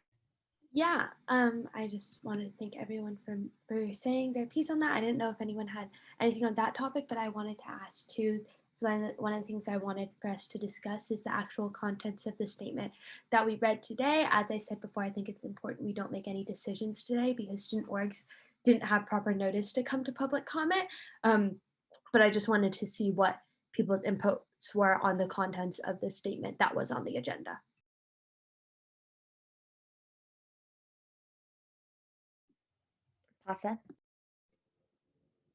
Yeah, I just want to thank everyone for saying their piece on that. I didn't know if anyone had anything on that topic, but I wanted to ask too. So one of the things I wanted for us to discuss is the actual contents of the statement that we read today. As I said before, I think it's important we don't make any decisions today because student orgs didn't have proper notice to come to public comment. But I just wanted to see what people's inputs were on the contents of the statement that was on the agenda. Asa?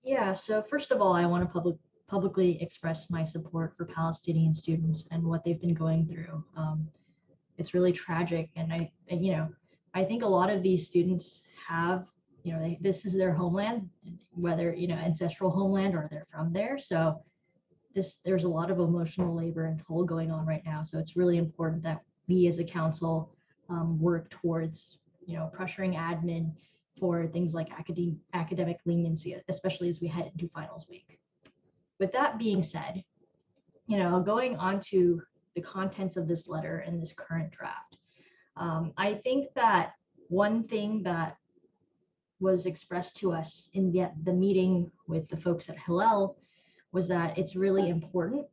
Yeah, so first of all, I want to publicly express my support for Palestinian students and what they've been going through. It's really tragic, and I think a lot of these students have, this is their homeland, whether ancestral homeland or they're from there. So there's a lot of emotional labor and toll going on right now. So it's really important that we as a council work towards pressuring admin for things like academic leniency, especially as we head into finals week. With that being said, going on to the contents of this letter and this current draft, I think that one thing that was expressed to us in the meeting with the folks at Hillel was that it's really important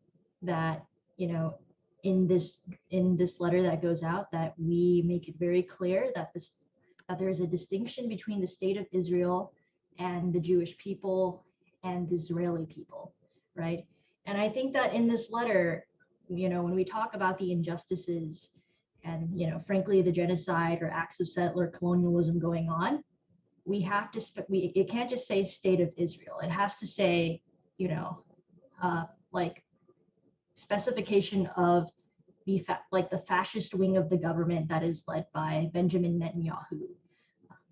that in this letter that goes out, that we make it very clear that there is a distinction between the state of Israel and the Jewish people and the Israeli people, right? And I think that in this letter, when we talk about the injustices and frankly the genocide or acts of settler colonialism going on, we have to it can't just say state of Israel. It has to say like specification of the fascist wing of the government that is led by Benjamin Netanyahu.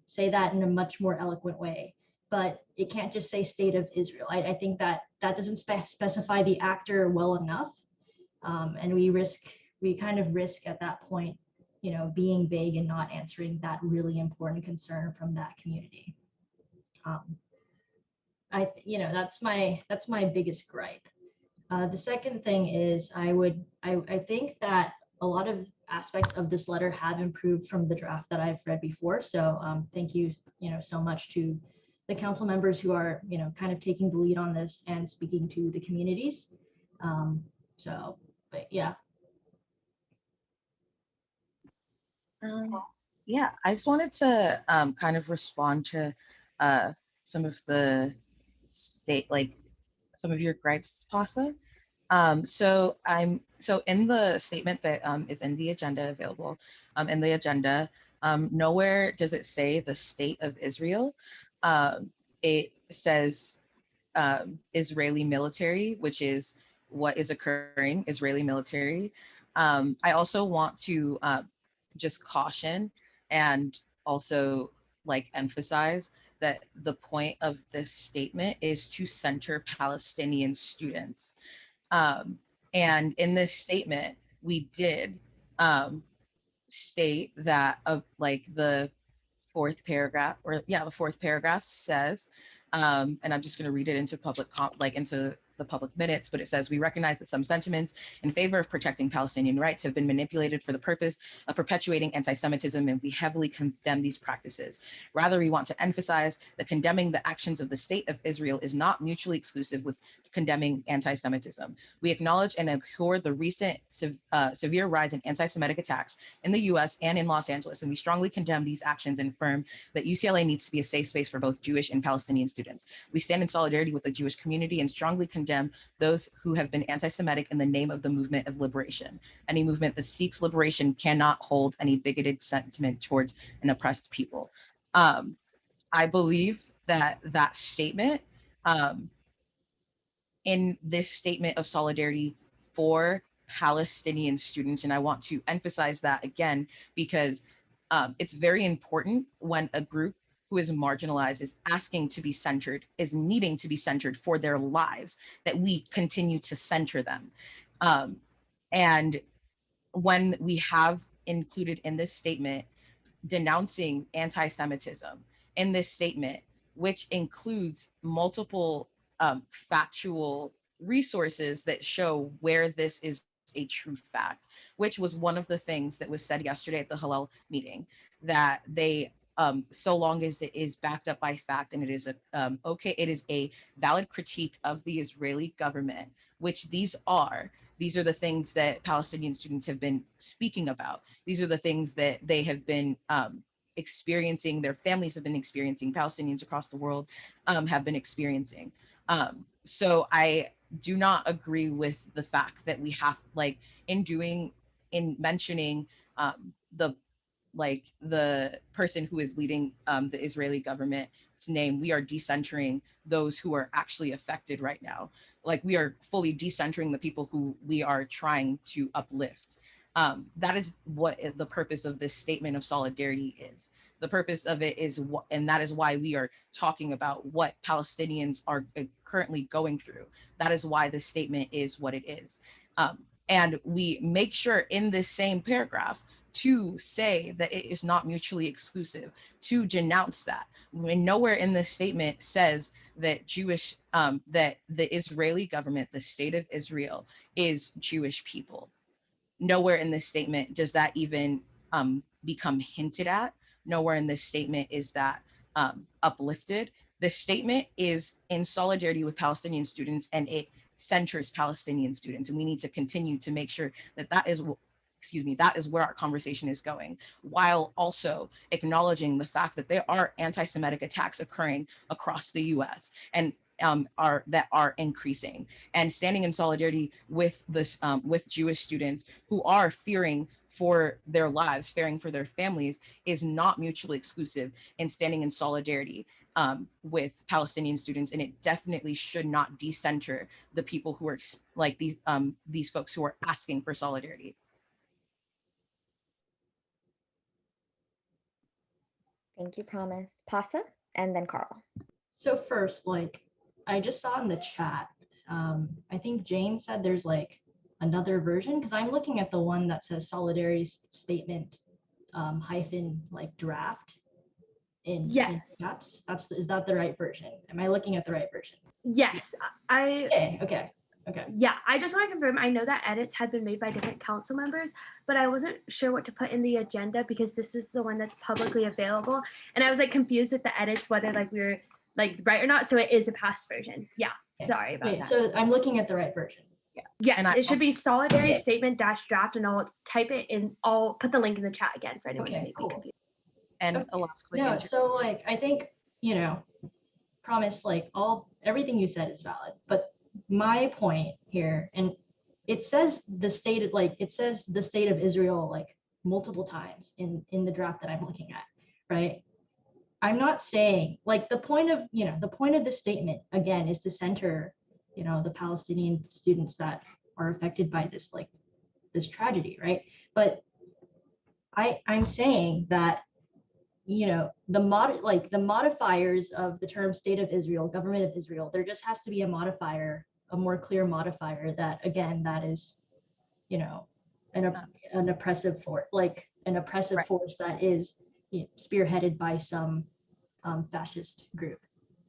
Say that in a much more eloquent way, but it can't just say state of Israel. I think that doesn't specify the actor well enough, and we kind of risk at that point, being vague and not answering that really important concern from that community. That's my biggest gripe. The second thing is I think that a lot of aspects of this letter have improved from the draft that I've read before. So thank you, so much to the council members who are, kind of taking the lead on this and speaking to the communities. But yeah. Yeah, I just wanted to kind of respond to some of the some of your gripes, Pasa. So in the statement that is in the agenda available, in the agenda, nowhere does it say the state of Israel. It says Israeli military, which is what is occurring, Israeli military. I also want to just caution and also emphasize that the point of this statement is to center Palestinian students. And in this statement, we did state that the fourth paragraph, the fourth paragraph says, and I'm just going to read it into into the public minutes, but it says, we recognize that some sentiments in favor of protecting Palestinian rights have been manipulated for the purpose of perpetuating anti-Semitism, and we heavily condemn these practices. Rather, we want to emphasize that condemning the actions of the state of Israel is not mutually exclusive with condemning anti-Semitism. We acknowledge and abhor the recent severe rise in anti-Semitic attacks in the US and in Los Angeles, and we strongly condemn these actions and affirm that UCLA needs to be a safe space for both Jewish and Palestinian students. We stand in solidarity with the Jewish community and strongly condemn those who have been anti-Semitic in the name of the movement of liberation. Any movement that seeks liberation cannot hold any bigoted sentiment towards an oppressed people. I believe that statement, in this statement of solidarity for Palestinian students, and I want to emphasize that again, because it's very important when a group who is marginalized is asking to be centered, is needing to be centered for their lives, that we continue to center them. And when we have included in this statement denouncing anti-Semitism in this statement, which includes multiple factual resources that show where this is a true fact, which was one of the things that was said yesterday at the Hillel meeting, that they so long as it is backed up by fact and it is it is a valid critique of the Israeli government, which these are the things that Palestinian students have been speaking about. These are the things that they have been experiencing, their families have been experiencing, Palestinians across the world have been experiencing. So I do not agree with the fact that we have, in mentioning the like the person who is leading the Israeli government's name, we are decentering those who are actually affected right now. Like we are fully decentering the people who we are trying to uplift. That is what the purpose of this statement of solidarity is. The purpose of it is, and that is why we are talking about what Palestinians are currently going through. That is why this statement is what it is. And we make sure in this same paragraph to say that it is not mutually exclusive, to denounce that. When nowhere in this statement says that that the Israeli government, the state of Israel, is Jewish people. Nowhere in this statement does that even become hinted at. Nowhere in this statement is that uplifted. This statement is in solidarity with Palestinian students, and it centers Palestinian students. And we need to continue to make sure that that is where our conversation is going, while also acknowledging the fact that there are anti-Semitic attacks occurring across the US and are increasing, and standing in solidarity with this with Jewish students who are fearing for their lives, fearing for their families, is not mutually exclusive in standing in solidarity with Palestinian students. And it definitely should not decenter the people who are like these folks who are asking for solidarity. Thank you, Promise. Pasa, and then Carl. So first, like, I just saw in the chat, I think Jane said there's like another version, because I'm looking at the one that says solidarity statement hyphen like draft in caps. Is that the right version? Am I looking at the right version? Yes, Okay. Yeah, I just want to confirm. I know that edits had been made by different council members, but I wasn't sure what to put in the agenda because this is the one that's publicly available, and I was like confused with the edits whether like we were like right or not. So it is a past version. Yeah, sorry about that. So I'm looking at the right version. Yes, it should be solidarity statement dash draft, and I'll type it in. I'll put the link in the chat again for anyone who may be confused. And No, so like I think, Promise, like everything you said is valid, but my point here, and it says the state of Israel like multiple times in the draft that I'm looking at, right? I'm not saying like the point of the statement again is to center the Palestinian students that are affected by this tragedy, right? But I'm saying that the modifiers of the term state of Israel, government of Israel, there just has to be a modifier, a more clear modifier that again that is an oppressive force, force that is spearheaded by some fascist group,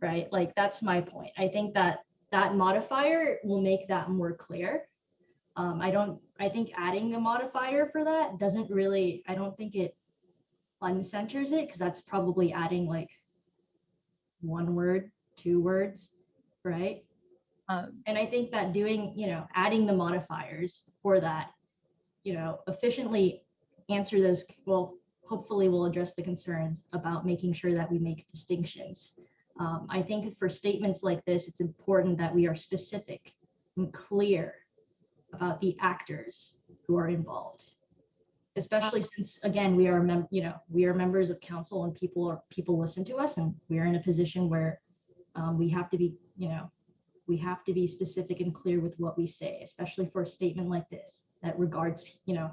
right? Like that's my point. I think that modifier will make that more clear. I think adding the modifier for that doesn't really, I don't think it uncenters it, because that's probably adding like one word, 2 words, right? And I think that adding the modifiers for that, efficiently answer those, well, hopefully will address the concerns about making sure that we make distinctions. I think for statements like this, it's important that we are specific and clear about the actors who are involved, especially since again we are members of council and people listen to us, and we are in a position where we have to be specific and clear with what we say, especially for a statement like this that regards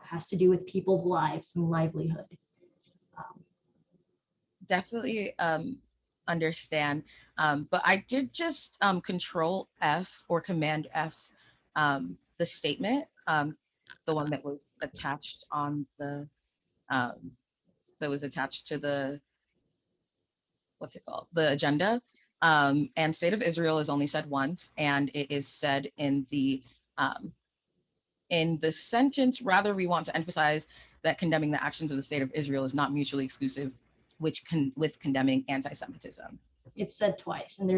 has to do with people's lives and livelihood. Definitely understand, but I did just Control F or Command F the statement, the one that was attached on the the agenda, and state of Israel is only said once, and it is said in the sentence. Rather, we want to emphasize that condemning the actions of the state of Israel is not mutually exclusive with condemning anti-Semitism. It's said twice, and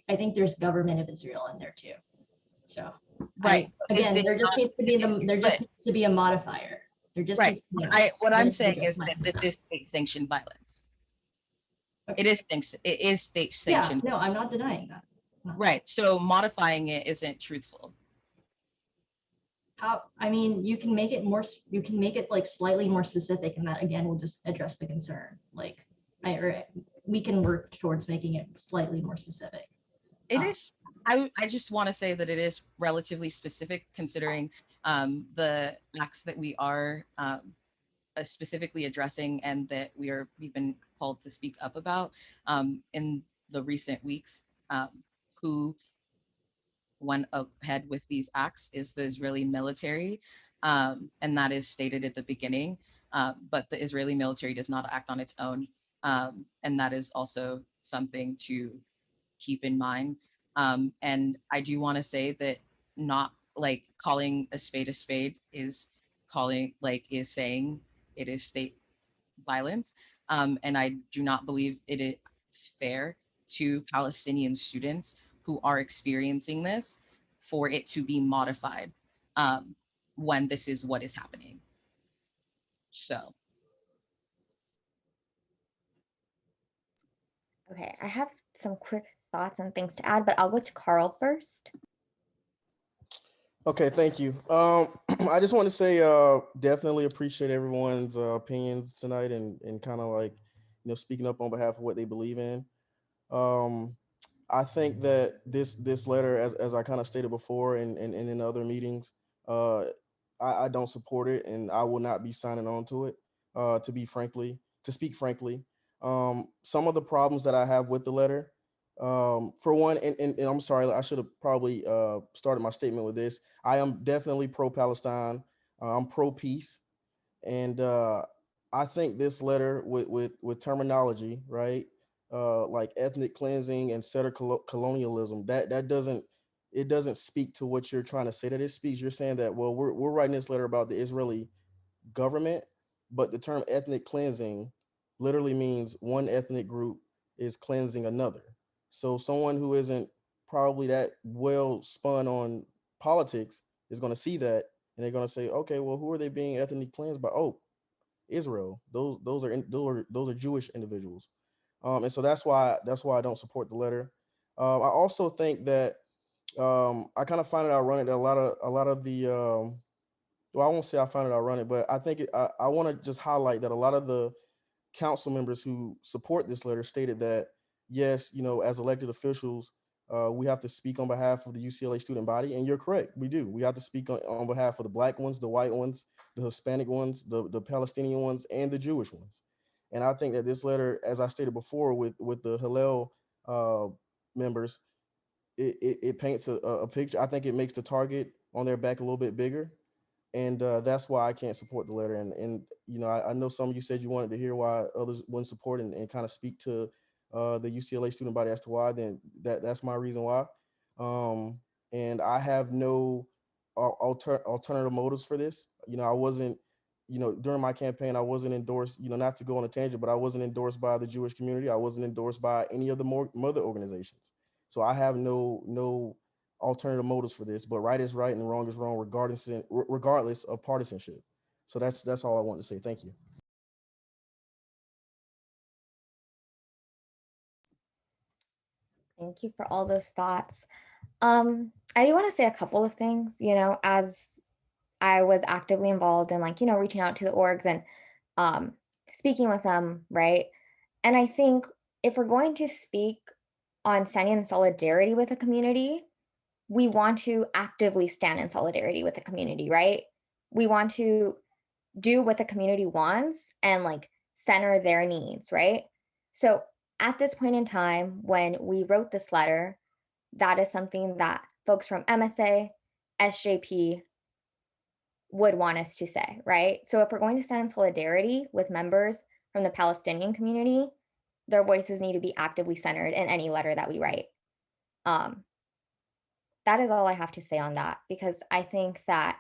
I think there's government of Israel in there too. So right, again, there just needs to be a modifier. There just right. What I'm saying is that this is state-sanctioned violence. Okay. It is state-sanctioned. Yeah, no, I'm not denying that. Right. So modifying it isn't truthful. how, I mean, you can make it more, you can make it like slightly more specific, and that again will just address the concern. Like, we can work towards making it slightly more specific. It is. I just want to say that it is relatively specific considering the acts that we are specifically addressing and that we've been called to speak up about in the recent weeks. Who went ahead with these acts is the Israeli military, and that is stated at the beginning. But the Israeli military does not act on its own, and that is also something to keep in mind. And I do want to say that not like calling a spade is is saying it is state violence. And I do not believe it is fair to Palestinian students who are experiencing this for it to be modified when this is what is happening. So. Okay, I have some quick thoughts and things to add, but I'll go to Carl first. Okay, thank you. I just want to say, definitely appreciate everyone's opinions tonight and kind of like, speaking up on behalf of what they believe in. I think that this letter, as I kind of stated before and in other meetings, I don't support it, and I will not be signing on to it. To speak frankly, some of the problems that I have with the letter, for one, and I'm sorry, I should have probably started my statement with this. I am definitely pro-Palestine. I'm pro-peace, and I think this letter with terminology, right, like ethnic cleansing and settler colonialism, that doesn't speak to what you're trying to say. That it speaks, you're saying that, well, we're writing this letter about the Israeli government, but the term ethnic cleansing literally means one ethnic group is cleansing another. So someone who isn't probably that well spun on politics is going to see that, and they're going to say, okay, well, who are they being ethnically cleansed by? Oh, Israel. Those are Jewish individuals, and so that's why I don't support the letter. I also think that I kind of find it ironic that a lot of the well, I won't say I find it ironic, but I think I want to just highlight that a lot of the council members who support this letter stated that, yes, as elected officials, we have to speak on behalf of the UCLA student body. And you're correct, we do. We have to speak on behalf of the Black ones, the white ones, the Hispanic ones, the Palestinian ones, and the Jewish ones. And I think that this letter, as I stated before, with the Hillel members, it paints a picture. I think it makes the target on their back a little bit bigger, and that's why I can't support the letter. And I know some of you said you wanted to hear why others wouldn't support it, and kind of speak to the UCLA student body as to why. Then that's my reason why. And I have no alternative motives for this. I wasn't, during my campaign, I wasn't endorsed. Not to go on a tangent, but I wasn't endorsed by the Jewish community. I wasn't endorsed by any of the mother organizations. So I have no alternative motives for this, but right is right and wrong is wrong, regardless of partisanship. So that's all I want to say. Thank you. Thank you for all those thoughts. I do want to say a couple of things, as I was actively involved in reaching out to the orgs and speaking with them, right? And I think if we're going to speak on standing in solidarity with a community, we want to actively stand in solidarity with the community, right? We want to do what the community wants and center their needs, right? So at this point in time, when we wrote this letter, that is something that folks from MSA, SJP would want us to say, right? So if we're going to stand in solidarity with members from the Palestinian community, their voices need to be actively centered in any letter that we write. That is all I have to say on that, because I think that,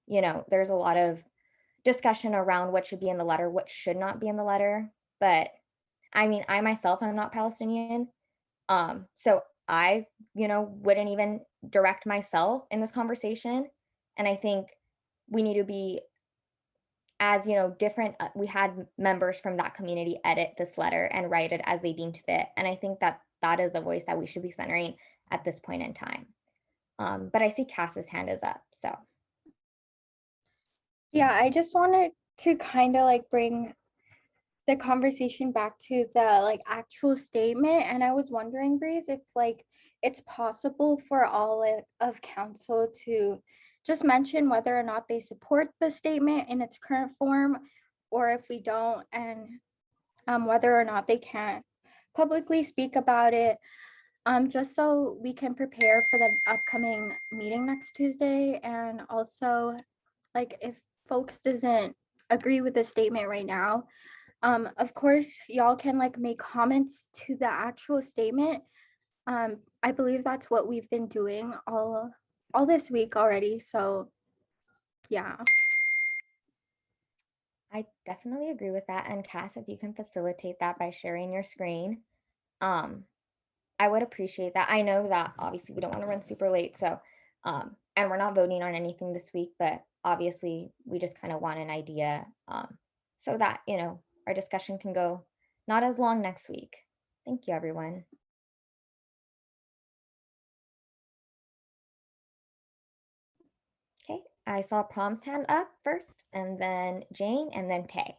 there's a lot of discussion around what should be in the letter, what should not be in the letter. But I mean, I myself am not Palestinian. So I, wouldn't even direct myself in this conversation. And I think we need to be as, different. We had members from that community edit this letter and write it as they deemed fit. And I think that that is a voice that we should be centering at this point in time. But I see Cass's hand is up, so. Yeah, I just wanted to kind of like bring the conversation back to the like actual statement. And I was wondering, Breeze, if like it's possible for all of council to just mention whether or not they support the statement in its current form, or if we don't, and whether or not they can publicly speak about it, just so we can prepare for the upcoming meeting next Tuesday. And also, like, if folks doesn't agree with the statement right now, of course, y'all can like make comments to the actual statement. I believe that's what we've been doing all this week already. So yeah. I definitely agree with that. And Cass, if you can facilitate that by sharing your screen, um, I would appreciate that. I know that obviously we don't want to run super late, so and we're not voting on anything this week, but obviously we just kind of want an idea, so that our discussion can go not as long next week. Thank you, everyone. Okay, I saw Prom's hand up first, and then Jane, and then Tay.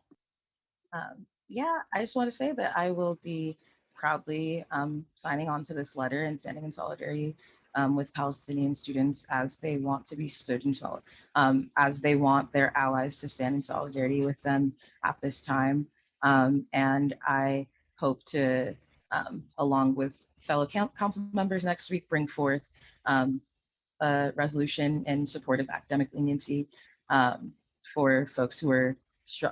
Yeah, I just want to say that I will be proudly signing on to this letter and standing in solidarity with Palestinian students as they want to be stood in as they want their allies to stand in solidarity with them at this time. And I hope to, along with fellow council members next week, bring forth a resolution in support of academic leniency for folks who are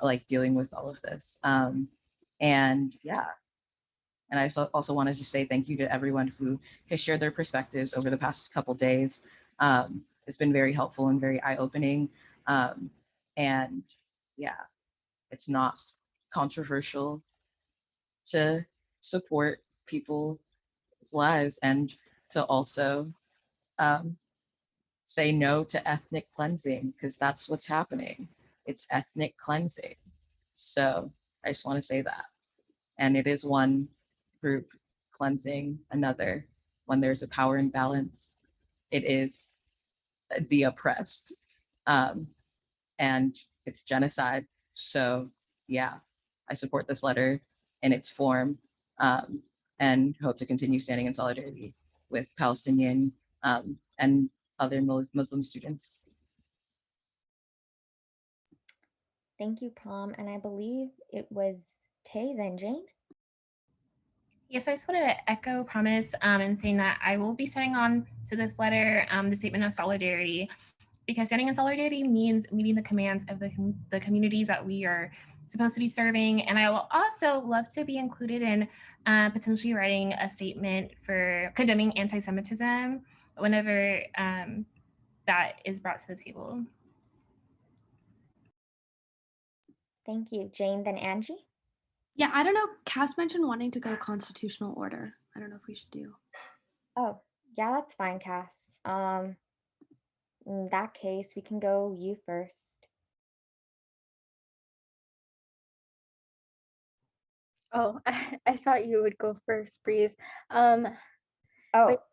like dealing with all of this. And yeah, and I also wanted to say thank you to everyone who has shared their perspectives over the past couple days. It's been very helpful and very eye-opening. And yeah, it's not controversial to support people's lives and to also say no to ethnic cleansing, because that's what's happening. It's ethnic cleansing. So I just want to say that. And it is one group cleansing another. When there's a power imbalance, it is the oppressed. And it's genocide. So yeah, I support this letter in its form, and hope to continue standing in solidarity with Palestinian and other Muslim students. Thank you, Prom. And I believe it was Tay, then Jane. Yes, I just wanted to echo Promise and saying that I will be signing on to this letter, the statement of solidarity, because standing in solidarity means meeting the commands of the communities that we are supposed to be serving. And I will also love to be included in potentially writing a statement for condemning anti-Semitism whenever that is brought to the table. Thank you, Jane, then Angie. Yeah, I don't know. Cass mentioned wanting to go constitutional order. I don't know if we should do. Oh, yeah, that's fine, Cass. In that case, we can go you first. Oh, I thought you would go first, Breeze. Oh, but-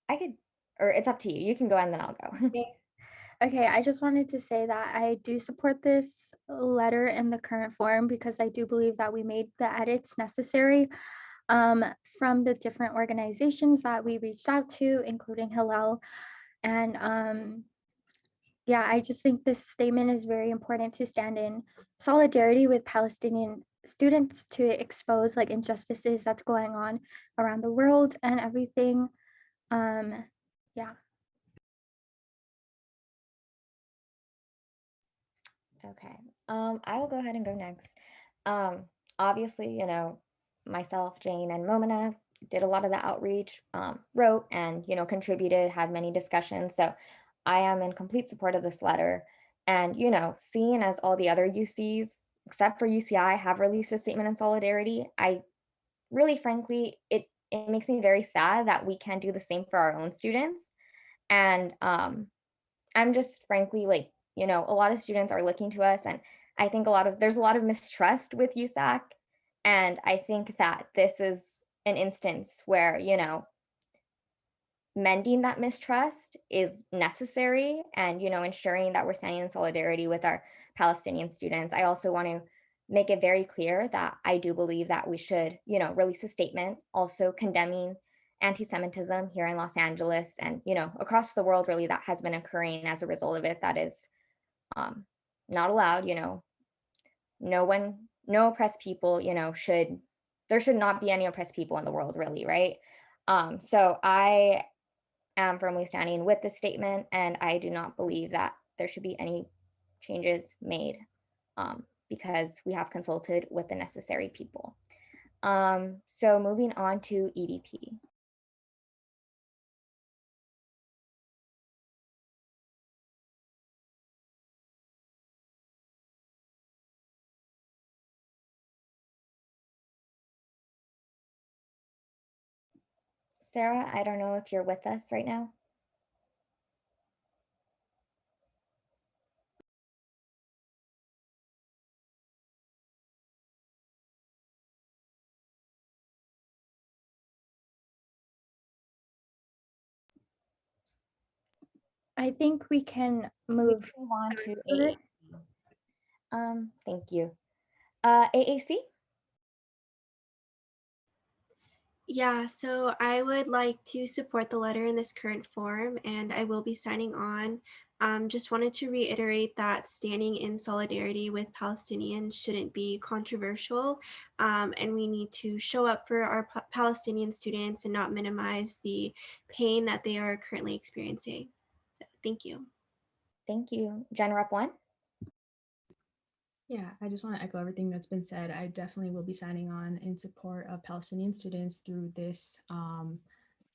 I could, or it's up to you. You can go and then I'll go. Okay, I just wanted to say that I do support this letter in the current form because I do believe that we made the edits necessary from the different organizations that we reached out to, including Hillel. And yeah, I just think this statement is very important to stand in solidarity with Palestinian students to expose like injustices that's going on around the world and everything. Yeah. Okay. I will go ahead and go next. Obviously, myself, Jane, and Momina did a lot of the outreach, wrote and, contributed, had many discussions. So I am in complete support of this letter. And, seeing as all the other UCs, except for UCI, have released a statement in solidarity, I really, frankly, it makes me very sad that we can't do the same for our own students. And I'm just frankly like, a lot of students are looking to us, and I think there's a lot of mistrust with USAC. And I think that this is an instance where, mending that mistrust is necessary, and ensuring that we're standing in solidarity with our Palestinian students. I also want to make it very clear that I do believe that we should release a statement also condemning anti-Semitism here in Los Angeles and across the world really that has been occurring as a result of it. That is not allowed. No oppressed people there should not be any oppressed people in the world really, right? So I am firmly standing with this statement, and I do not believe that there should be any changes made because we have consulted with the necessary people. So moving on to EDP. Sarah, I don't know if you're with us right now. I think we can move on to AAC. Thank you. AAC? Yeah, so I would like to support the letter in this current form, and I will be signing on. Just wanted to reiterate that standing in solidarity with Palestinians shouldn't be controversial, and we need to show up for our Palestinian students and not minimize the pain that they are currently experiencing. So thank you. Thank you. Gen Rep 1? Yeah, I just want to echo everything that's been said. I definitely will be signing on in support of Palestinian students through this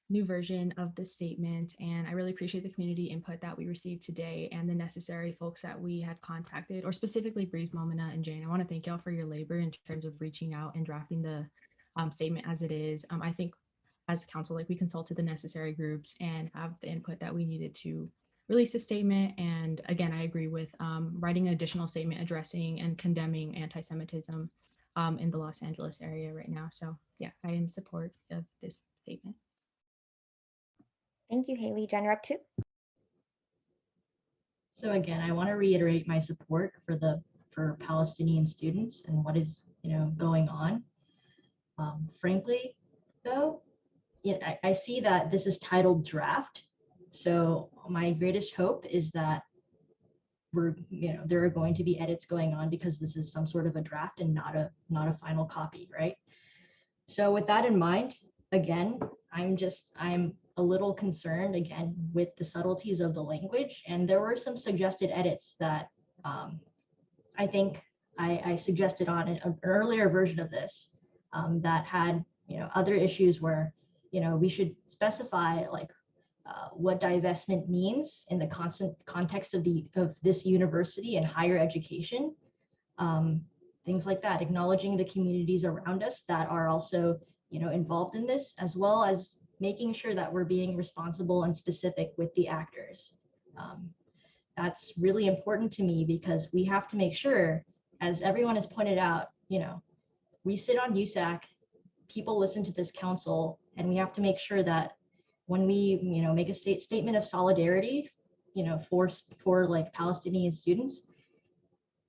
new version of the statement. And I really appreciate the community input that we received today and the necessary folks that we had contacted, or specifically Breeze, Momina, and Jane. I want to thank y'all for your labor in terms of reaching out and drafting the statement as it is. I think as council, like we consulted the necessary groups and have the input that we needed to release a statement. And again, I agree with writing an additional statement addressing and condemning anti-Semitism in the Los Angeles area right now. So yeah, I am in support of this statement. Thank you, Haley. Gen Rep 2? So again, I want to reiterate my support for Palestinian students and what is going on. Frankly, though, I see that this is titled draft. So my greatest hope is that there are going to be edits going on because this is some sort of a draft and not a final copy, right? So with that in mind, again, I'm a little concerned again with the subtleties of the language, and there were some suggested edits that I think I suggested on an earlier version of this that had other issues where we should specify like what divestment means in the constant context of this university and higher education, things like that, acknowledging the communities around us that are also involved in this, as well as making sure that we're being responsible and specific with the actors. That's really important to me because we have to make sure, as everyone has pointed out, we sit on USAC, people listen to this council, and we have to make sure that when we make a statement of solidarity for like Palestinian students,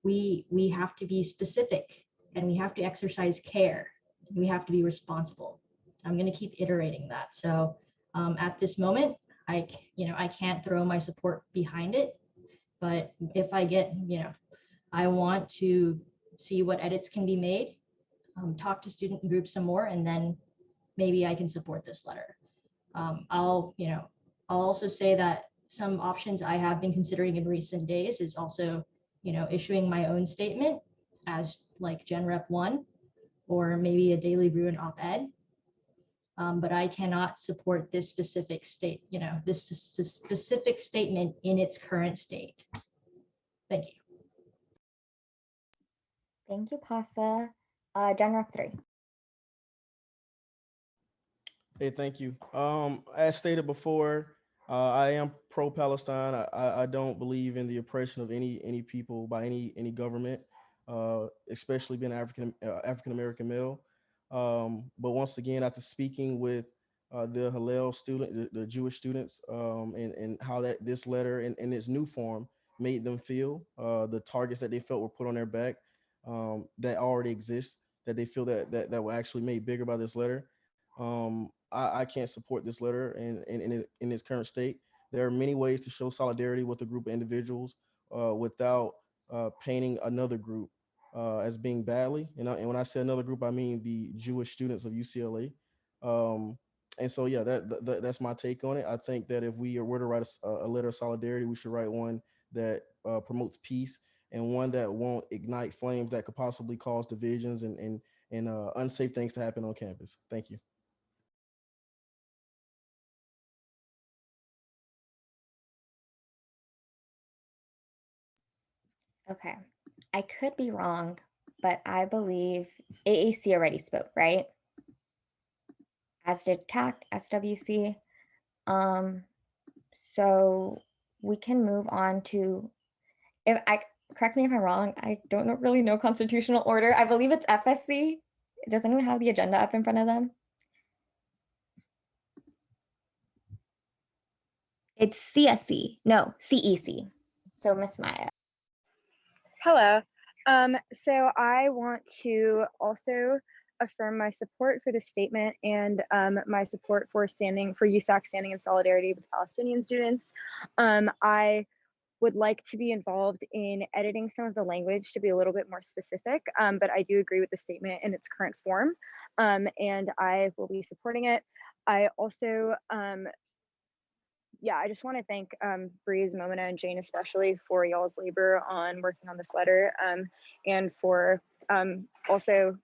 we have to be specific and we have to exercise care. We have to be responsible. I'm going to keep iterating that. So at this moment, I can't throw my support behind it, but if I get I want to see what edits can be made, talk to student groups some more, and then maybe I can support this letter. I'll also say that some options I have been considering in recent days is also, issuing my own statement as like Gen Rep 1, or maybe a Daily Bruin op-ed. But I cannot support this specific this specific statement in its current state. Thank you. Thank you, Pasa. Gen Rep 3. Hey, thank you. As stated before, I am pro-Palestine. I don't believe in the oppression of any people by any government, especially being African American male. But once again, after speaking with the Hillel student, the Jewish students, and how that this letter in its new form made them feel, the targets that they felt were put on their back, that already exist, that they feel that were actually made bigger by this letter. I can't support this letter in its current state. There are many ways to show solidarity with a group of individuals without painting another group as being badly. And when I say another group, I mean the Jewish students of UCLA. And so, yeah, that's my take on it. I think that if we were to write a letter of solidarity, we should write one that promotes peace and one that won't ignite flames that could possibly cause divisions and unsafe things to happen on campus. Thank you. Okay, I could be wrong, but I believe AAC already spoke, right? As did CAC, SWC. So we can move on to, correct me if I'm wrong, I don't really know constitutional order. I believe it's FSC. Does anyone have the agenda up in front of them? It's CSC, no, CEC. So Miss Maya. Hello. So I want to also affirm my support for the statement and my support for USAC standing in solidarity with Palestinian students. I would like to be involved in editing some of the language to be a little bit more specific, but I do agree with the statement in its current form, and I will be supporting it. I also I just want to thank Breeze, Momina, and Jane especially for y'all's labor on working on this letter, and for also,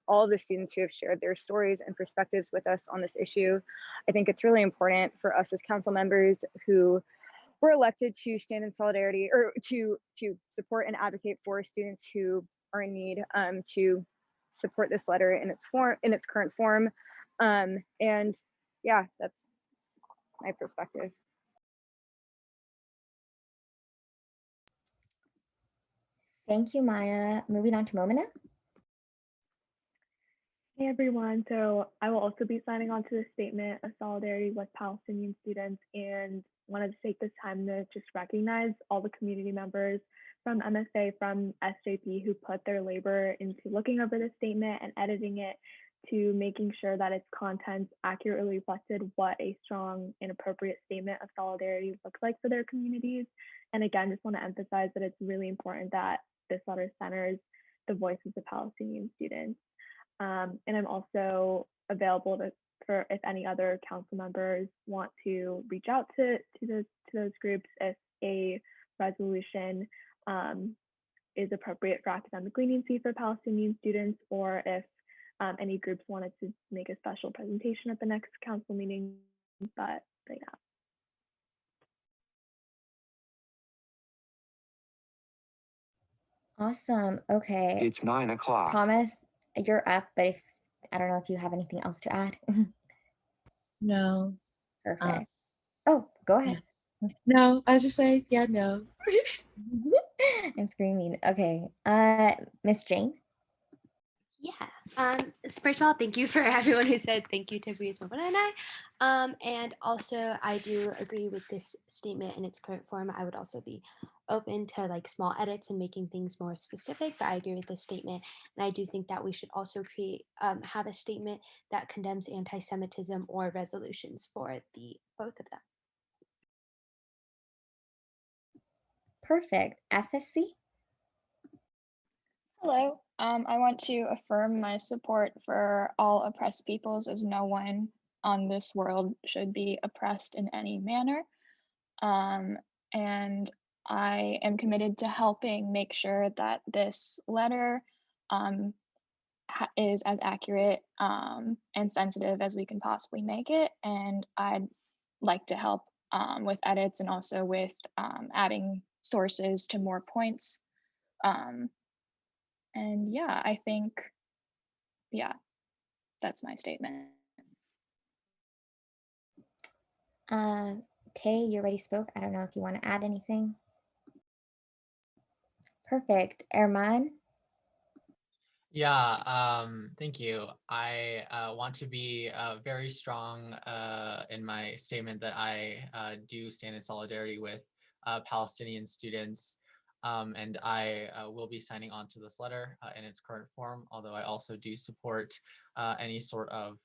all of the students who have shared their stories and perspectives with us on this issue. I think it's really important for us as council members who were elected to stand in solidarity or to support and advocate for students who are in need, to support this letter in its current form. And yeah, that's my perspective. Thank you, Maya. Moving on to Momina. Hey everyone, so I will also be signing on to the statement of solidarity with Palestinian students and wanted to take this time to just recognize all the community members from MSA, from SJP who put their labor into looking over the statement and editing it to making sure that its contents accurately reflected what a strong and appropriate statement of solidarity looks like for their communities. And again, just want to emphasize that it's really important that this letter centers the voices of Palestinian students. And I'm also available for if any other council members want to reach out to those groups if a resolution is appropriate for academic leniency for Palestinian students, or if any groups wanted to make a special presentation at the next council meeting. But yeah. Awesome. Okay. It's 9 o'clock. Thomas, you're up, but I don't know if you have anything else to add. No. Perfect. Oh, go ahead. Yeah. No, I was just saying, yeah, no. I'm screaming. Okay. Miss Jane. Yeah. First of all, thank you for everyone who said thank you to Breeze, Momina, and I. And also, I do agree with this statement in its current form. I would also be open to like small edits and making things more specific, but I agree with this statement. And I do think that we should also have a statement that condemns anti-Semitism or resolutions for both of them. Perfect. FSC. Hello. I want to affirm my support for all oppressed peoples, as no one on this world should be oppressed in any manner. And I am committed to helping make sure that this letter is as accurate and sensitive as we can possibly make it. And I'd like to help with edits and also with adding sources to more points. And yeah, I think, yeah, that's my statement. Tay, you already spoke. I don't know if you want to add anything. Perfect. Erman. Thank you. I want to be very strong in my statement that I do stand in solidarity with Palestinian students. And I will be signing on to this letter in its current form, although I also do support any sort of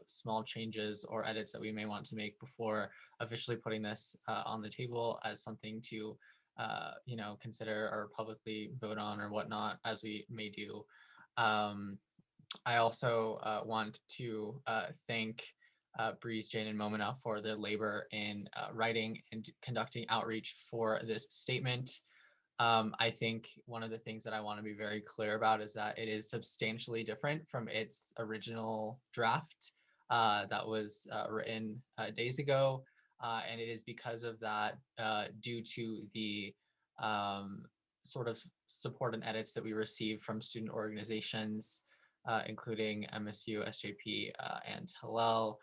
small changes or edits that we may want to make before officially putting this on the table as something to consider or publicly vote on or whatnot, as we may do. Um, I also want to thank Breeze, Jane, and Momina for their labor in writing and conducting outreach for this statement. I think one of the things that I want to be very clear about is that it is substantially different from its original draft that was written days ago. And it is because of that, due to the sort of support and edits that we received from student organizations, including MSU, SJP, and Hillel.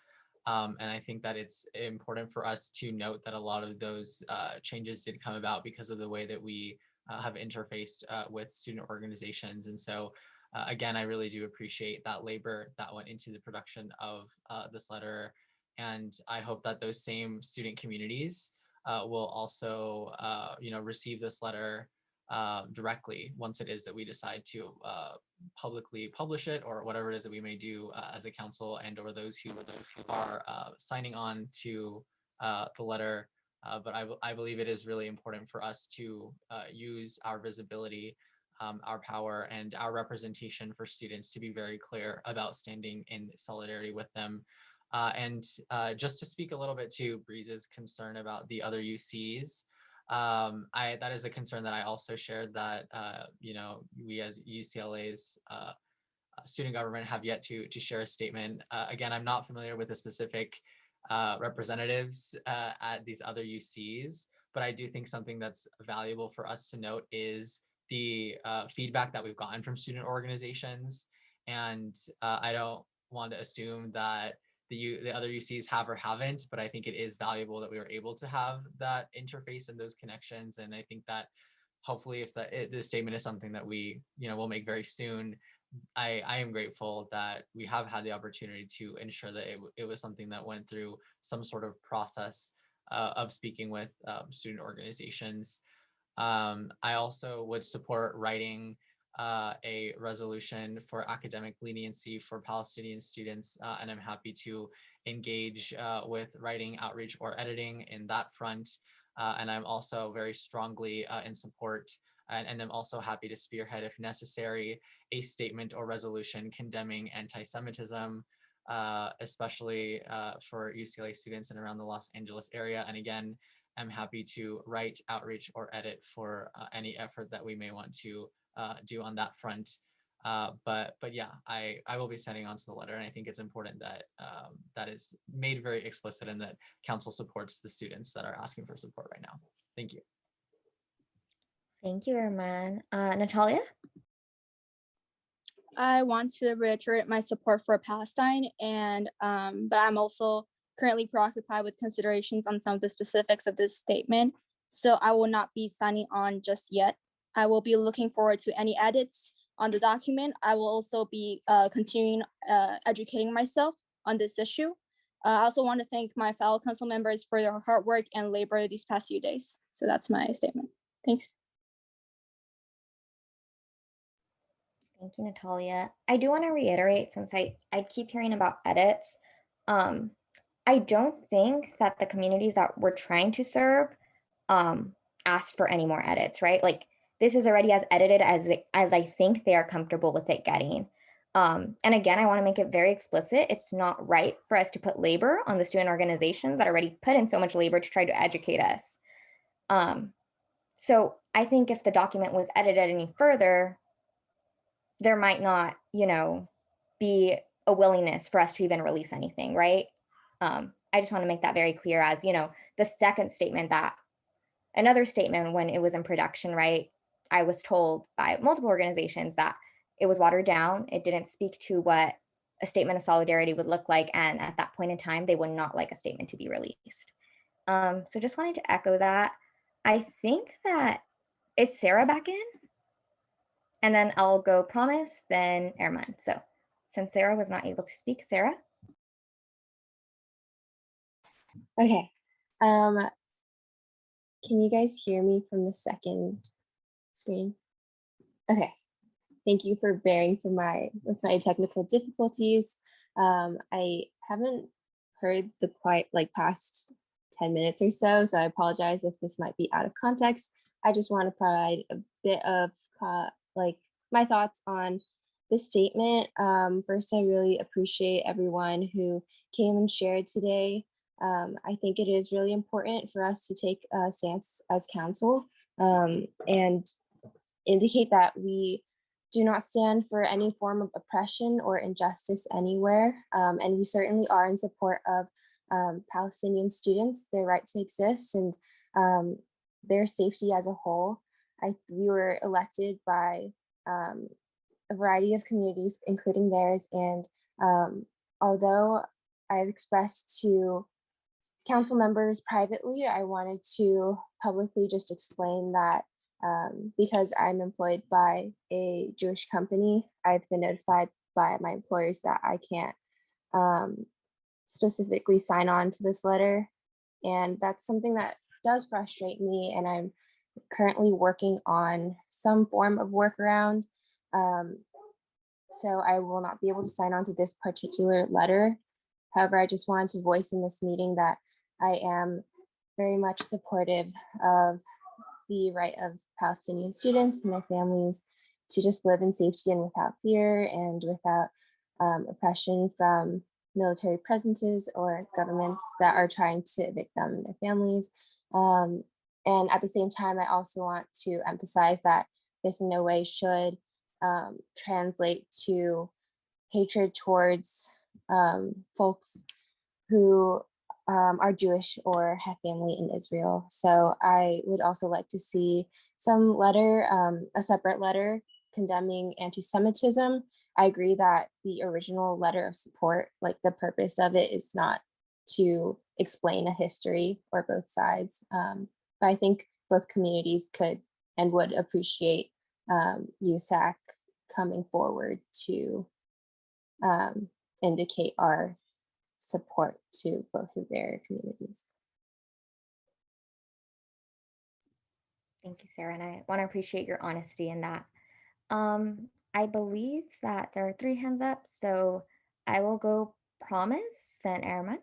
And I think that it's important for us to note that a lot of those changes did come about because of the way that we have interfaced with student organizations. And so again, I really do appreciate that labor that went into the production of this letter. And I hope that those same student communities will also receive this letter directly once it is that we decide to publicly publish it, or whatever it is that we may do as a council, and or those who are signing on to the letter. But I believe it is really important for us to use our visibility, our power, and our representation for students to be very clear about standing in solidarity with them. And just to speak a little bit to Breeze's concern about the other UCs, that is a concern that I also shared, that we as UCLA's student government have yet to share a statement. Again, I'm not familiar with the specific representatives at these other UCs, but I do think something that's valuable for us to note is the feedback that we've gotten from student organizations. And I don't want to assume that the other UCs have or haven't, but I think it is valuable that we were able to have that interface and those connections. And I think that hopefully, if this statement is something that we will make very soon, I am grateful that we have had the opportunity to ensure that it was something that went through some sort of process of speaking with student organizations. I also would support writing a resolution for academic leniency for Palestinian students, and I'm happy to engage with writing, outreach, or editing in that front. And I'm also very strongly in support, and I'm also happy to spearhead, if necessary, a statement or resolution condemning anti-Semitism, especially for UCLA students and around the Los Angeles area. And again, I'm happy to write, outreach, or edit for any effort that we may want to do on that front. But yeah, I will be sending on to the letter, and I think it's important that that is made very explicit and that council supports the students that are asking for support right now. Thank you. Thank you, Arman. Natalia? I want to reiterate my support for Palestine, and but I'm also currently preoccupied with considerations on some of the specifics of this statement, so I will not be signing on just yet. I will be looking forward to any edits on the document. I will also be continuing educating myself on this issue. I also want to thank my fellow council members for their hard work and labor these past few days. So that's my statement. Thanks. Thank you, Natalia. I do want to reiterate, since I keep hearing about edits, I don't think that the communities that we're trying to serve asked for any more edits, right? Like, this is already as edited as I think they are comfortable with it getting. And again, I want to make it very explicit. It's not right for us to put labor on the student organizations that already put in so much labor to try to educate us. So I think if the document was edited any further, there might not, be a willingness for us to even release anything, right? I just want to make that very clear, as, the second statement, that another statement when it was in production, right? I was told by multiple organizations that it was watered down. It didn't speak to what a statement of solidarity would look like. And at that point in time, they would not like a statement to be released. So just wanted to echo that. I think that, is Sarah back in? And then I'll go Promise, then Erman. So since Sarah was not able to speak, Sarah? Okay. Can you guys hear me from the second screen? Okay. Thank you for bearing with my technical difficulties. I haven't heard the quite past 10 minutes or so, so I apologize if this might be out of context. I just want to provide a bit of my thoughts on the statement. First, I really appreciate everyone who came and shared today. I think it is really important for us to take a stance as council and indicate that we do not stand for any form of oppression or injustice anywhere. And we certainly are in support of Palestinian students, their right to exist and their safety as a whole. We were elected by a variety of communities, including theirs. And although I've expressed to council members privately, I wanted to publicly just explain that because I'm employed by a Jewish company, I've been notified by my employers that I can't specifically sign on to this letter. And that's something that does frustrate me. And I'm currently working on some form of workaround. So I will not be able to sign on to this particular letter. However, I just wanted to voice in this meeting that I am very much supportive of the right of Palestinian students and their families to just live in safety and without fear and without oppression from military presences or governments that are trying to evict them and their families. And at the same time, I also want to emphasize that this in no way should translate to hatred towards folks who are Jewish or have family in Israel. So I would also like to see some letter, a separate letter condemning anti-Semitism. I agree that the original letter of support, the purpose of it is not to explain a history or both sides. But I think both communities could and would appreciate USAC coming forward to indicate our support to both of their communities. Thank you, Sarah, and I want to appreciate your honesty in that. I believe that there are 3 hands up, so I will go Promise, then Erman.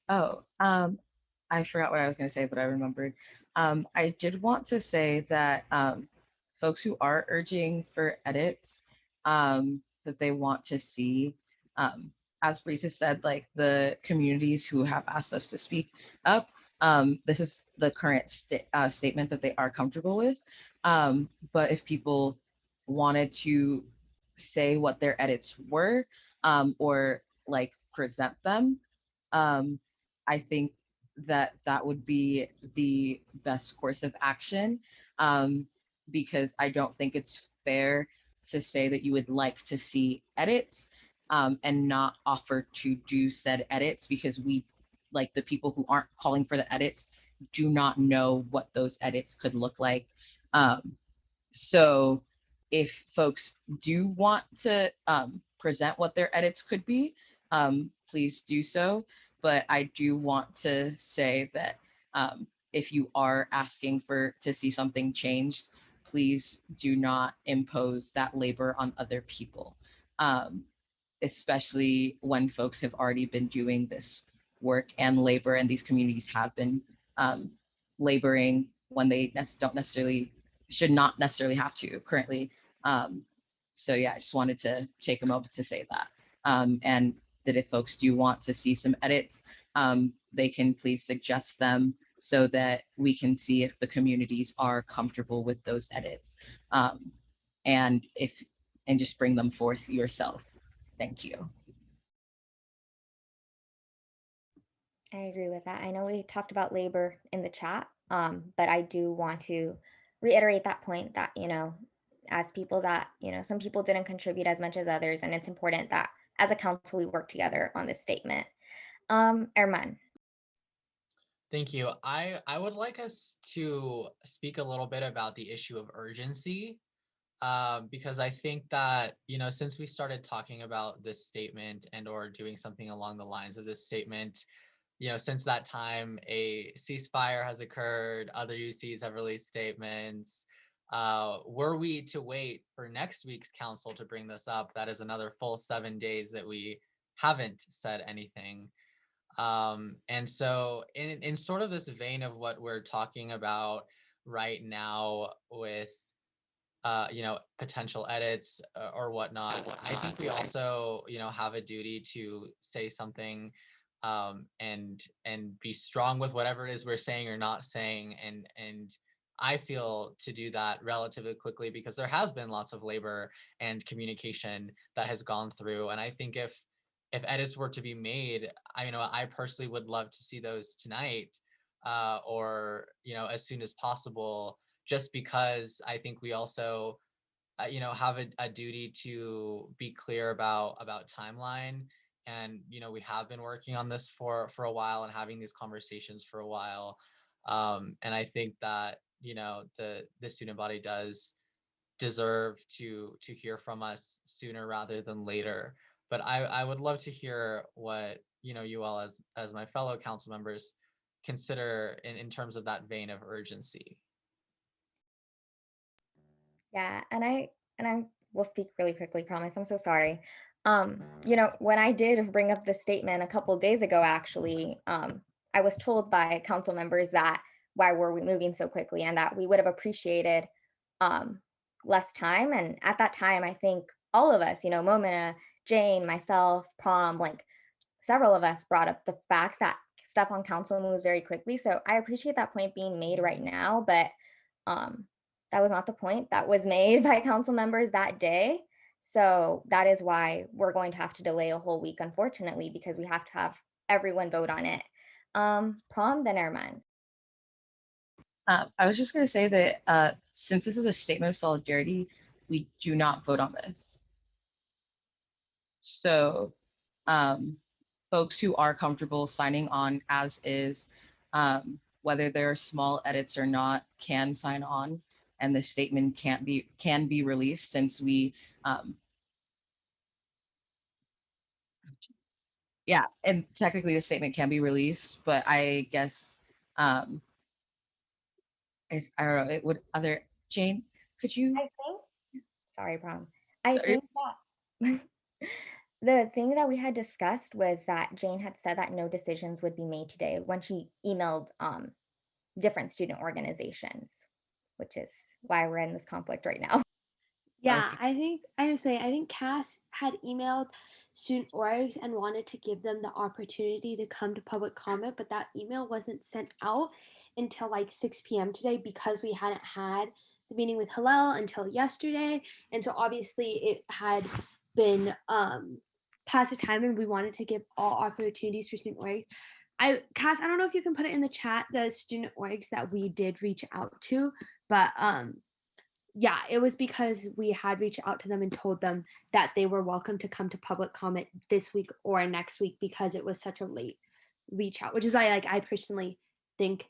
Oh, I forgot what I was going to say, but I remembered. I did want to say that folks who are urging for edits that they want to see, as Brisa said, the communities who have asked us to speak up, this is the current statement that they are comfortable with. But if people wanted to say what their edits were or present them, I think that that would be the best course of action, because I don't think it's fair to say that you would like to see edits and not offer to do said edits, because we, the people who aren't calling for the edits, do not know what those edits could look like. So if folks do want to present what their edits could be, please do so. But I do want to say that if you are asking to see something changed, please do not impose that labor on other people, especially when folks have already been doing this work and labor, and these communities have been laboring when they should not necessarily have to currently. So yeah, I just wanted to take a moment to say that. And that if folks do want to see some edits, they can please suggest them so that we can see if the communities are comfortable with those edits. And just bring them forth yourself. Thank you. I agree with that. I know we talked about labor in the chat, but I do want to reiterate that point that, as people that, some people didn't contribute as much as others, and it's important that as a council, we work together on this statement. Erman. Thank you. I would like us to speak a little bit about the issue of urgency, because I think that, since we started talking about this statement and or doing something along the lines of this statement, since that time, a ceasefire has occurred, other UCs have released statements. Were we to wait for next week's council to bring this up, that is another full 7 days that we haven't said anything. And so in sort of this vein of what we're talking about right now with potential edits or whatnot, I think we also, have a duty to say something, and be strong with whatever it is we're saying or not saying. And I feel to do that relatively quickly because there has been lots of labor and communication that has gone through. And I think if edits were to be made, I personally would love to see those tonight, or as soon as possible, just because I think we also have a duty to be clear about timeline. And we have been working on this for a while and having these conversations for a while. And I think that the student body does deserve to hear from us sooner rather than later. But I would love to hear what you all as my fellow council members consider in terms of that vein of urgency. Yeah, and I will speak really quickly, promise. I'm so sorry. When I did bring up this statement a couple days ago, actually, I was told by council members that why were we moving so quickly and that we would have appreciated less time. And at that time, I think all of us, Momina, Jane, myself, Prom, like several of us brought up the fact that stuff on council moves very quickly. So I appreciate that point being made right now, but um, that was not the point that was made by council members that day. So that is why we're going to have to delay a whole week, unfortunately, because we have to have everyone vote on it. Prom, then Erman. I was just going to say that since this is a statement of solidarity, we do not vote on this. So folks who are comfortable signing on as is, whether there are small edits or not, can sign on, and the statement can be released since we yeah, and technically the statement can be released, but I guess I don't know, it would other Jane, could you I think, sorry, Prom. I think that the thing that we had discussed was that Jane had said that no decisions would be made today when she emailed different student organizations, which is why we're in this conflict right now. Yeah, I think Cass had emailed student orgs and wanted to give them the opportunity to come to public comment, but that email wasn't sent out until like 6 p.m. today because we hadn't had the meeting with Hillel until yesterday. And so obviously it had been past the time and we wanted to give all opportunities for student orgs. Cass, I don't know if you can put it in the chat, the student orgs that we did reach out to, but yeah, it was because we had reached out to them and told them that they were welcome to come to public comment this week or next week because it was such a late reach out, which is why I personally think,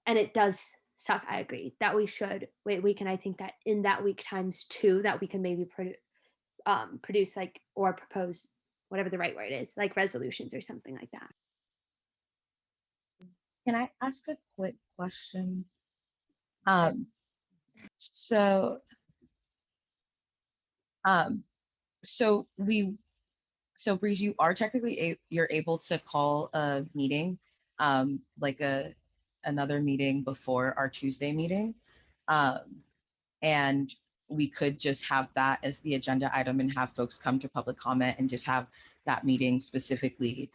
and it does suck, I agree, that we should wait a week. And I think that in that week times two, that we can maybe produce like or propose whatever the right word is, like resolutions or something like that. Can I ask a quick question? So Breeze, you are technically you're able to call a meeting, like another meeting before our Tuesday meeting, and we could just have that as the agenda item and have folks come to public comment and just have that meeting specifically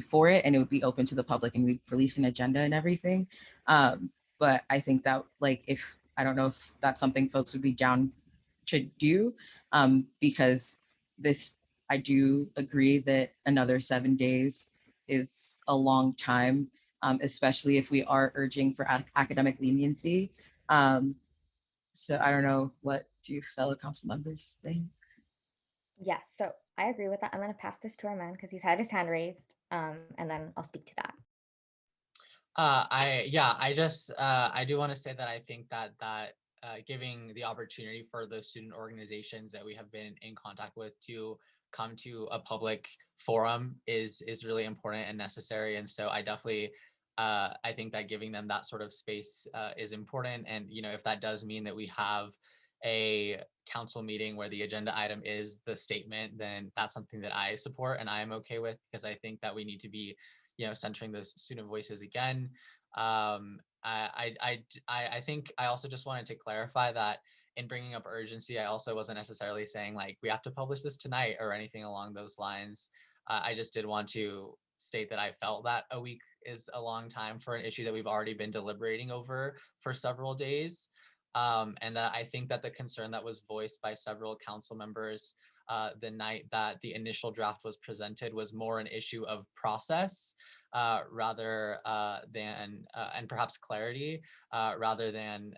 for it, and it would be open to the public and we'd release an agenda and everything. But I think that if I don't know if that's something folks would be down to do, because I do agree that another 7 days is a long time, especially if we are urging for academic leniency. So I don't know, what do you fellow council members think? Yes, so I agree with that. I'm going to pass this to our man because he's had his hand raised, and then I'll speak to that. I do want to say that I think that giving the opportunity for those student organizations that we have been in contact with to come to a public forum is really important and necessary. And so I definitely I think that giving them that sort of space is important. And if that does mean that we have a council meeting where the agenda item is the statement, then that's something that I support and I am okay with, because I think that we need to be centering those student voices again. I think I also just wanted to clarify that in bringing up urgency, I also wasn't necessarily saying like we have to publish this tonight or anything along those lines. I just did want to state that I felt that a week is a long time for an issue that we've already been deliberating over for several days. And that I think that the concern that was voiced by several council members the night that the initial draft was presented was more an issue of process rather than and perhaps clarity rather than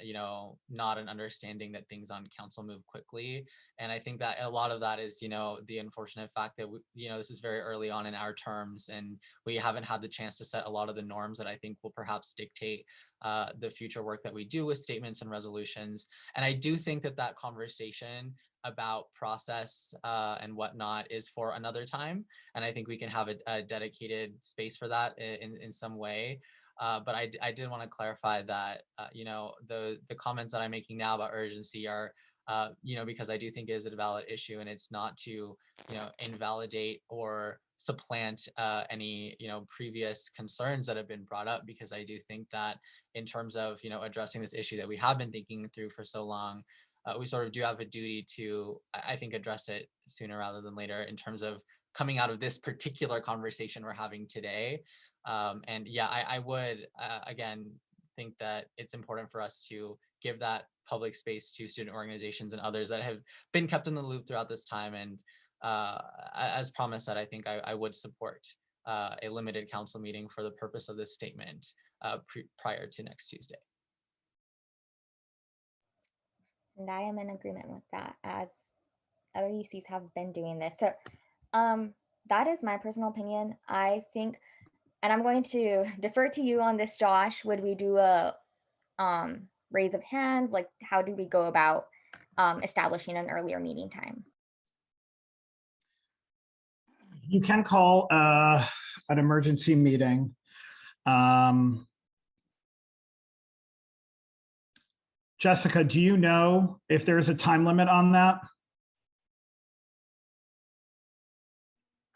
not an understanding that things on council move quickly. And I think that a lot of that is the unfortunate fact that this is very early on in our terms and we haven't had the chance to set a lot of the norms that I think will perhaps dictate the future work that we do with statements and resolutions. And I do think that that conversation about process and whatnot is for another time. And I think we can have a dedicated space for that in some way. But I did want to clarify that, the comments that I'm making now about urgency are, because I do think it is a valid issue and it's not to, invalidate or supplant any, previous concerns that have been brought up, because I do think that in terms of, addressing this issue that we have been thinking through for so long, we sort of do have a duty to, I think, address it sooner rather than later in terms of coming out of this particular conversation we're having today. And yeah, I would, again, think that it's important for us to give that public space to student organizations and others that have been kept in the loop throughout this time. And as promised, that I think I would support a limited council meeting for the purpose of this statement prior to next Tuesday. And I am in agreement with that, as other UCs have been doing this. So that is my personal opinion. I think, and I'm going to defer to you on this, Josh. Would we do a raise of hands? Like, how do we go about establishing an earlier meeting time? You can call an emergency meeting. Jessica, do you know if there's a time limit on that?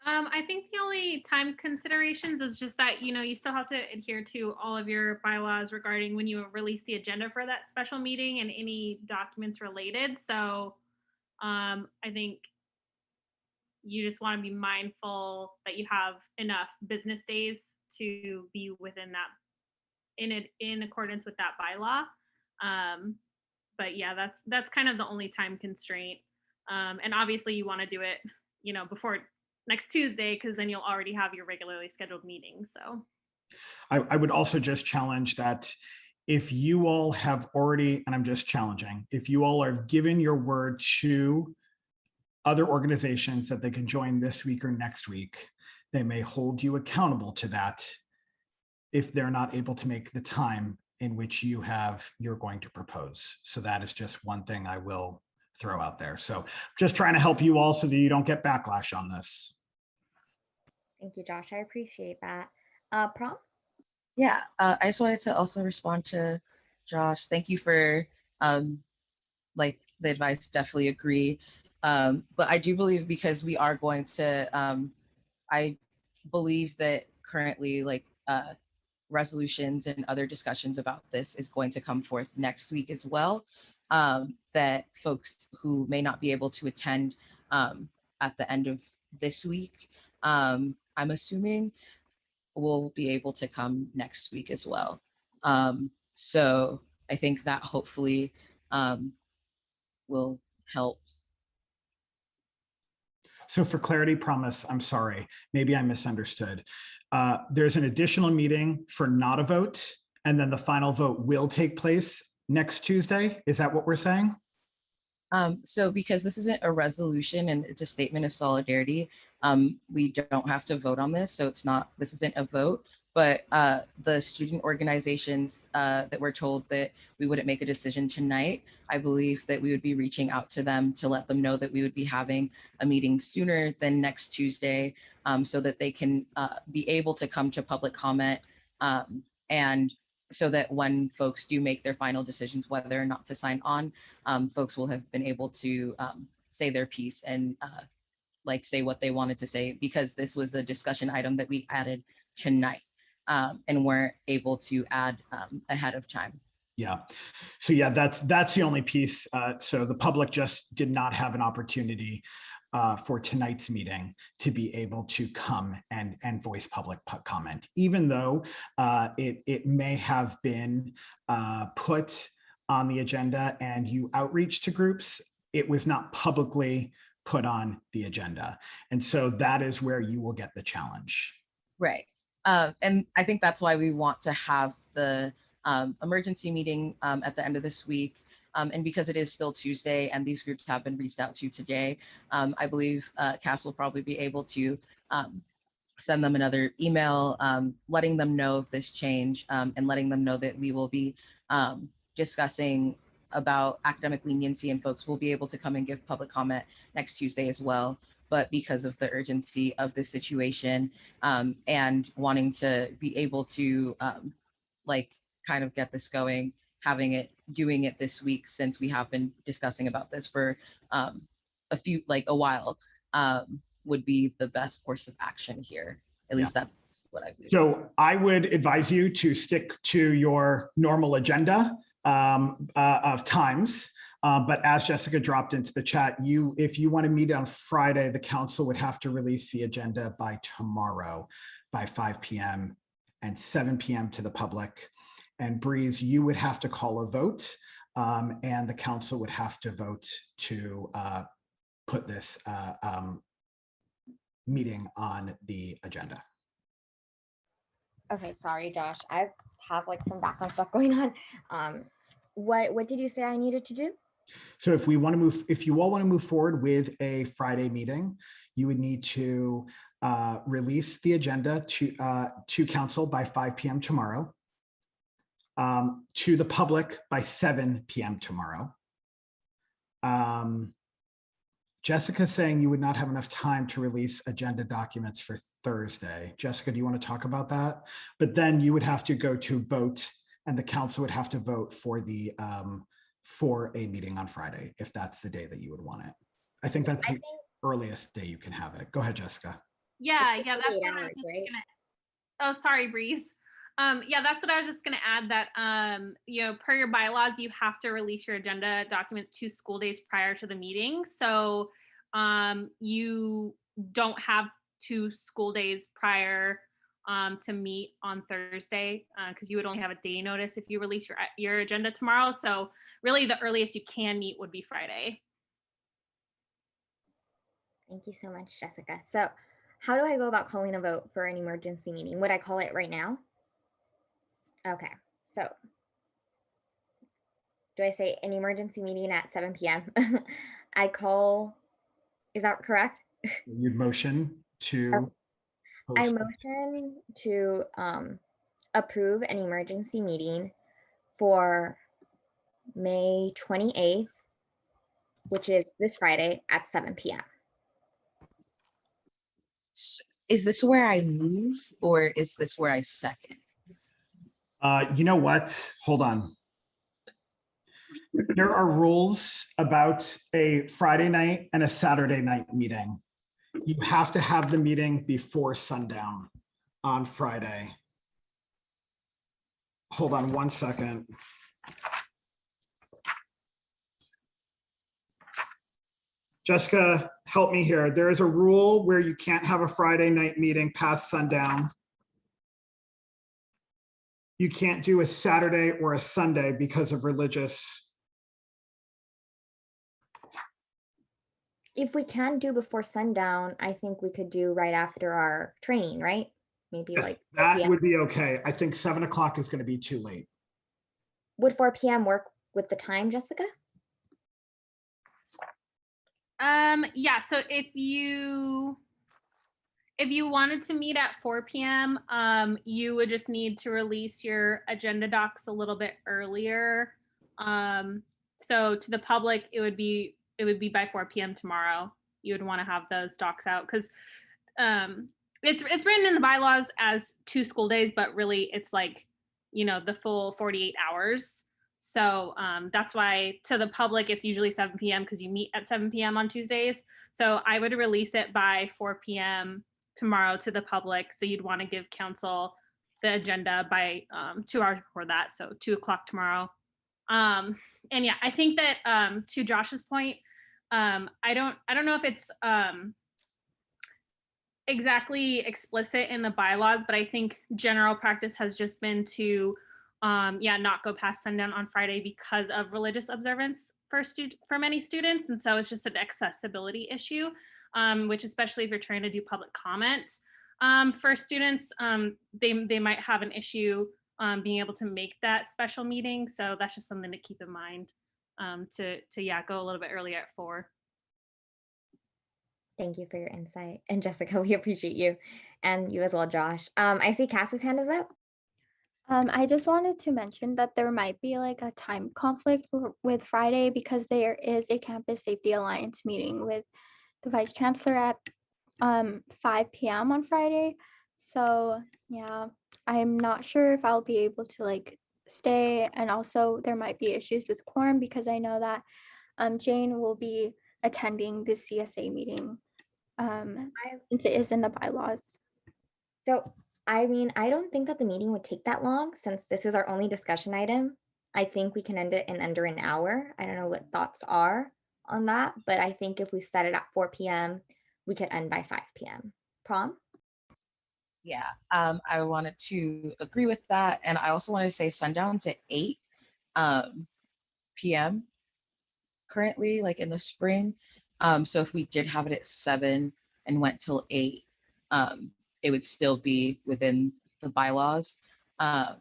I think the only time considerations is just that, you still have to adhere to all of your bylaws regarding when you release the agenda for that special meeting and any documents related. So I think you just want to be mindful that you have enough business days to be within that, in accordance with that bylaw. But yeah, that's kind of the only time constraint. And obviously you want to do it, before next Tuesday, because then you'll already have your regularly scheduled meeting. So I would also just challenge that if you all have already, and I'm just challenging, if you all are given your word to other organizations that they can join this week or next week, they may hold you accountable to that if they're not able to make the time in which you're going to propose. So that is just one thing I will throw out there. So just trying to help you all so that you don't get backlash on this. Thank you, Josh. I appreciate that. Prom? Yeah, I just wanted to also respond to Josh. Thank you for like the advice, definitely agree. But I do believe, because we are going to, I believe that currently like resolutions and other discussions about this is going to come forth next week as well, that folks who may not be able to attend at the end of this week, I'm assuming will be able to come next week as well. So I think that hopefully will help. So for clarity, promise, I'm sorry, maybe I misunderstood. There's an additional meeting for not a vote, and then the final vote will take place next Tuesday. Is that what we're saying? So because this isn't a resolution and it's a statement of solidarity, we don't have to vote on this. So this isn't a vote. but the student organizations that were told that we wouldn't make a decision tonight, I believe that we would be reaching out to them to let them know that we would be having a meeting sooner than next Tuesday, so that they can be able to come to public comment, and so that when folks do make their final decisions whether or not to sign on, folks will have been able to say their piece and like say what they wanted to say, because this was a discussion item that we added tonight, and weren't able to add ahead of time. Yeah. So yeah, that's the only piece. So the public just did not have an opportunity for tonight's meeting to be able to come and voice public comment, even though it may have been put on the agenda and you outreach to groups. It was not publicly put on the agenda. And so that is where you will get the challenge. Right. And I think that's why we want to have the emergency meeting at the end of this week. And because it is still Tuesday and these groups have been reached out to today, I believe Cass will probably be able to send them another email, letting them know of this change, and letting them know that we will be discussing about academic leniency, and folks will be able to come and give public comment next Tuesday as well. But because of the urgency of the situation, and wanting to be able to like kind of get this going, doing it this week, since we have been discussing about this for a while, would be the best course of action here. At least that's what I believe. So I would advise you to stick to your normal agenda of times. But as Jessica dropped into the chat, if you want to meet on Friday, the council would have to release the agenda by tomorrow by 5 p.m. and 7 p.m. to the public. And Breeze, you would have to call a vote, and the council would have to vote to put this meeting on the agenda. Okay, sorry, Josh. I have like some background stuff going on. What did you say I needed to do? So if you all want to move forward with a Friday meeting, you would need to release the agenda to council by 5 p.m. tomorrow, to the public by 7 p.m. tomorrow. Jessica's saying you would not have enough time to release agenda documents for Thursday. Jessica, do you want to talk about that? But then you would have to go to vote, and the council would have to vote for a meeting on Friday, if that's the day that you would want it. I think that's the earliest day you can have it. Go ahead, Jessica. Yeah, that's what I was just gonna. Oh, sorry, Breeze. Yeah, that's what I was just gonna add, that per your bylaws, you have to release your agenda documents 2 school days prior to the meeting. So you don't have 2 school days prior to meet on Thursday, because you would only have a day notice if you release your agenda tomorrow. So really the earliest you can meet would be Friday. Thank you so much, Jessica. So how do I go about calling a vote for an emergency meeting? Would I call it right now? Okay, so do I say an emergency meeting at 7 p.m.? Is that correct? You'd motion to. I motion to approve an emergency meeting for May 28th, which is this Friday at 7 p.m. Is this where I move, or is this where I second? You know what? Hold on. There are rules about a Friday night and a Saturday night meeting. You have to have the meeting before sundown on Friday. Hold on 1 second. Jessica, help me here. There is a rule where you can't have a Friday night meeting past sundown. You can't do a Saturday or a Sunday because of religious. If we can do before sundown, I think we could do right after our training, right? Maybe like that would be okay. I think 7 o'clock is going to be too late. Would 4 p.m. work with the time, Jessica? Yeah, so if you If you wanted to meet at 4 p.m., you would just need to release your agenda docs a little bit earlier. So to the public, it would be by 4 p.m. tomorrow. You would want to have those docs out because it's written in the bylaws as 2 school days, but really it's like, the full 48 hours. So that's why to the public, it's usually 7 p.m. because you meet at 7 p.m. on Tuesdays. So I would release it by 4 p.m. tomorrow to the public. So you'd want to give council the agenda by 2 hours before that. So 2 o'clock tomorrow. And yeah, I think that to Josh's point, I don't know if it's exactly explicit in the bylaws, but I think general practice has just been to not go past sundown on Friday because of religious observance for many students. And so it's just an accessibility issue, which especially if you're trying to do public comment for students, they might have an issue being able to make that special meeting. So that's just something to keep in mind to go a little bit earlier at 4. Thank you for your insight. And Jessica, we appreciate you, and you as well, Josh. I see Cass's hand is up. I just wanted to mention that there might be like a time conflict with Friday because there is a Campus Safety Alliance meeting with the Vice Chancellor at 5 p.m. on Friday. So yeah, I'm not sure if I'll be able to like stay, and also there might be issues with quorum because I know that Jane will be attending the CSA meeting since it is in the bylaws. So, I mean, I don't think that the meeting would take that long since this is our only discussion item. I think we can end it in under an hour. I don't know what thoughts are on that, but I think if we set it at 4 p.m., we could end by 5 p.m. Prom? Yeah, I wanted to agree with that. And I also wanted to say sundown's at 8 p.m. currently, like in the spring. So if we did have it at 7 and went till 8, it would still be within the bylaws. But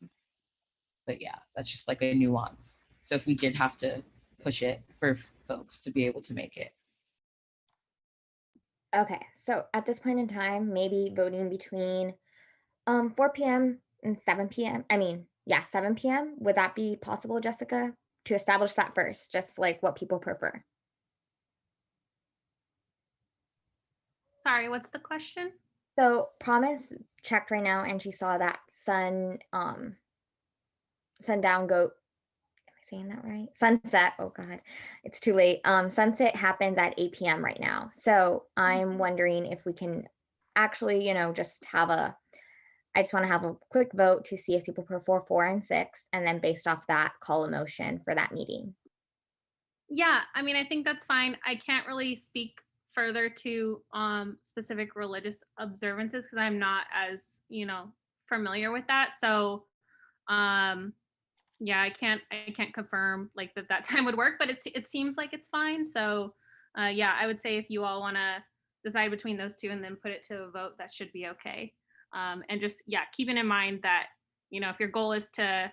yeah, that's just like a nuance. So if we did have to push it for folks to be able to make it. Okay, so at this point in time, maybe voting between 4 p.m. and 7 p.m. 7 p.m. Would that be possible, Jessica? To establish that first, just like what people prefer. Sorry, what's the question? So Promise checked right now and she saw that sundown go, am I saying that right? Sunset, oh God, it's too late. Sunset happens at 8 p.m. right now. So I'm wondering if we can actually, just I just want to have a quick vote to see if people prefer 4 and 6, and then based off that, call a motion for that meeting. Yeah, I mean, I think that's fine. I can't really speak further to specific religious observances because I'm not as, familiar with that. So yeah, I can't confirm like that time would work, but it seems like it's fine. So yeah, I would say if you all want to decide between those two and then put it to a vote, that should be okay. And just keeping in mind that, if your goal is to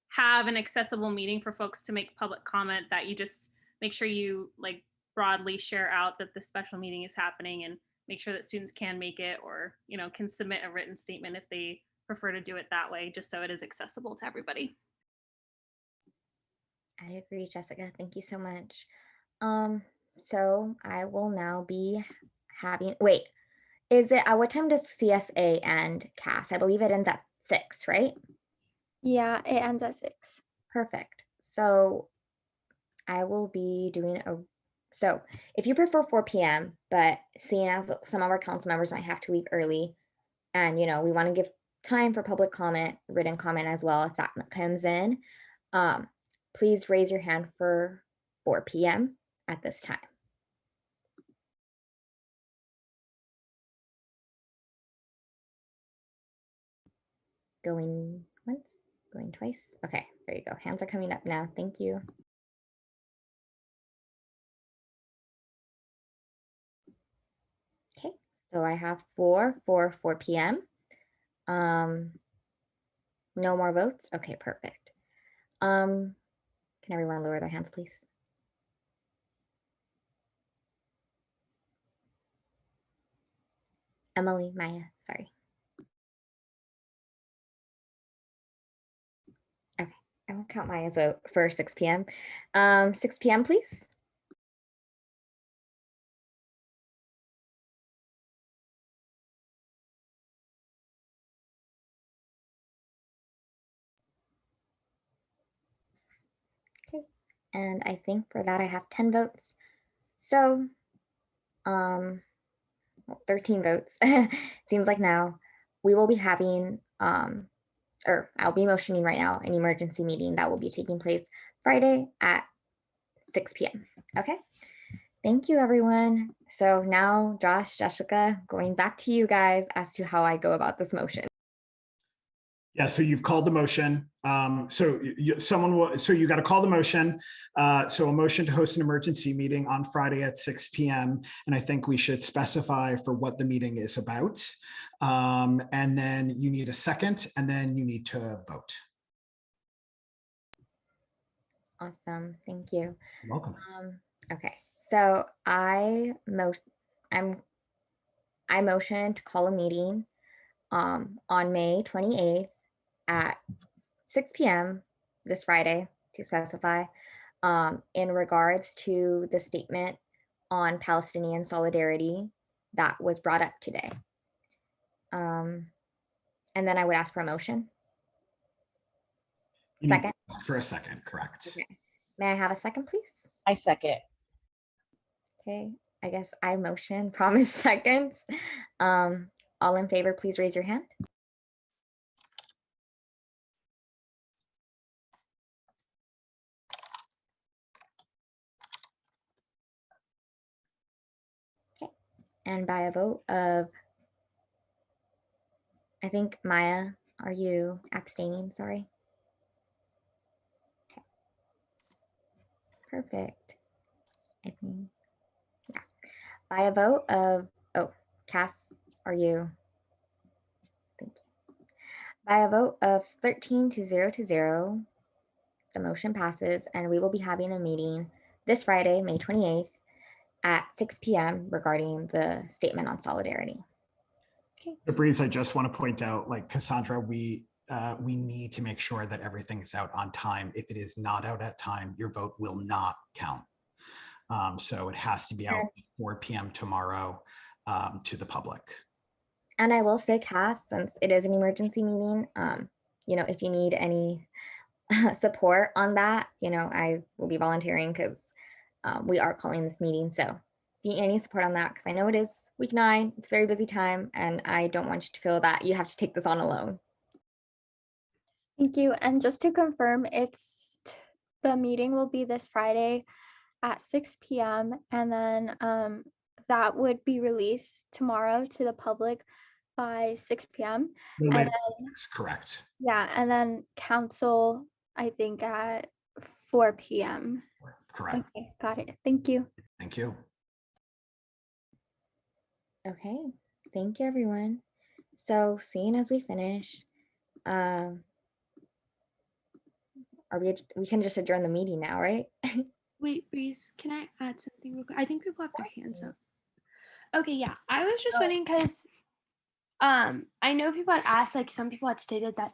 have an accessible meeting for folks to make public comment, that you just make sure you like broadly share out that the special meeting is happening and make sure that students can make it, or can submit a written statement if they prefer to do it that way, just so it is accessible to everybody. I agree, Jessica. Thank you so much. So I will now be wait, is it, what time does CSA end, Cass? I believe it ends at 6, right? Yeah, it ends at 6. Perfect. So I will be doing so if you prefer 4 p.m., but seeing as some of our council members might have to leave early, and we want to give time for public comment, written comment as well, if that comes in, please raise your hand for 4 p.m. at this time. Going once, going twice. Okay, there you go. Hands are coming up now. Thank you. Okay, so I have 4 for 4 p.m. No more votes? Okay, perfect. Can everyone lower their hands, please? Emily, Maya, sorry. Okay, I won't count Maya's vote for 6 p.m. 6 p.m., please. Okay, and I think for that I have 10 votes. So, well, 13 votes. Seems like now we will be having, or I'll be motioning right now, an emergency meeting that will be taking place Friday at 6 p.m. Okay, thank you, everyone. So now, Josh, Jessica, going back to you guys as to how I go about this motion. Yeah, so you've called the motion. So you got to call the motion. So a motion to host an emergency meeting on Friday at 6 p.m. And I think we should specify for what the meeting is about. And then you need a second, and then you need to vote. Awesome, thank you. You're welcome. Okay, so I motion to call a meeting on May 28th at 6 p.m. this Friday, to specify, in regards to the statement on Palestinian solidarity that was brought up today. And then I would ask for a motion. Second? For a second, correct. Okay. May I have a second, please? I second. Okay, I guess I motion, promise seconds. All in favor, please raise your hand. Okay, and by a vote of, I think Maya, are you abstaining? Sorry. Okay. Perfect. I think, yeah. By a vote of, oh, Cass, are you? Thank you. By a vote of 13 to 0, the motion passes, and we will be having a meeting this Friday, May 28th at 6 p.m. regarding the statement on solidarity. Breeze, I just want to point out, like Cassandra, we need to make sure that everything's out on time. If it is not out at time, your vote will not count. So it has to be out 4 p.m. tomorrow to the public. And I will say, Cass, since it is an emergency meeting, if you need any support on that, I will be volunteering because we are calling this meeting. So if you need any support on that, because I know it is week 9, it's a very busy time, and I don't want you to feel that you have to take this on alone. Thank you. And just to confirm, the meeting will be this Friday at 6 p.m. and then that would be released tomorrow to the public by 6 p.m. No, and then, correct. yeah, and then council, I think at 4 p.m. Correct. Okay, got it. Thank you. Thank you. Okay, thank you, everyone. So seeing as we finish, we can just adjourn the meeting now, right? Wait, Breeze, can I add something real quick? I think people have their hands up. Okay, yeah. I was just wondering because I know people had asked, like some people had stated that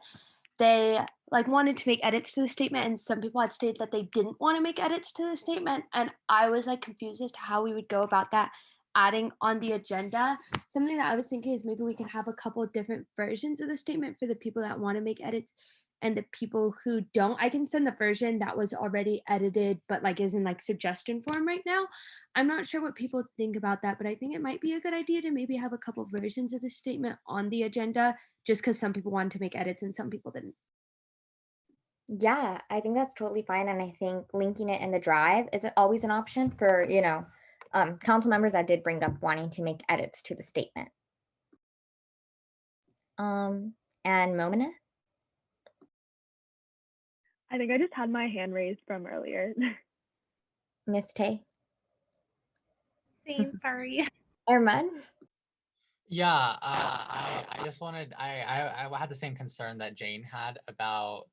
they wanted to make edits to the statement, and some people had stated that they didn't want to make edits to the statement. And I was confused as to how we would go about that adding on the agenda. Something that I was thinking is maybe we can have a couple of different versions of the statement for the people that want to make edits and the people who don't. I can send the version that was already edited but is in suggestion form right now. I'm not sure what people think about that, but I think it might be a good idea to maybe have a couple versions of the statement on the agenda, just because some people wanted to make edits and some people didn't. Yeah, I think that's totally fine, and I think linking it in the drive is always an option for council members that did bring up wanting to make edits to the statement. And Momina? I think I just had my hand raised from earlier. Miss Tay? Same, sorry. Erman? Yeah, I just wanted, I had the same concern that Jane had about,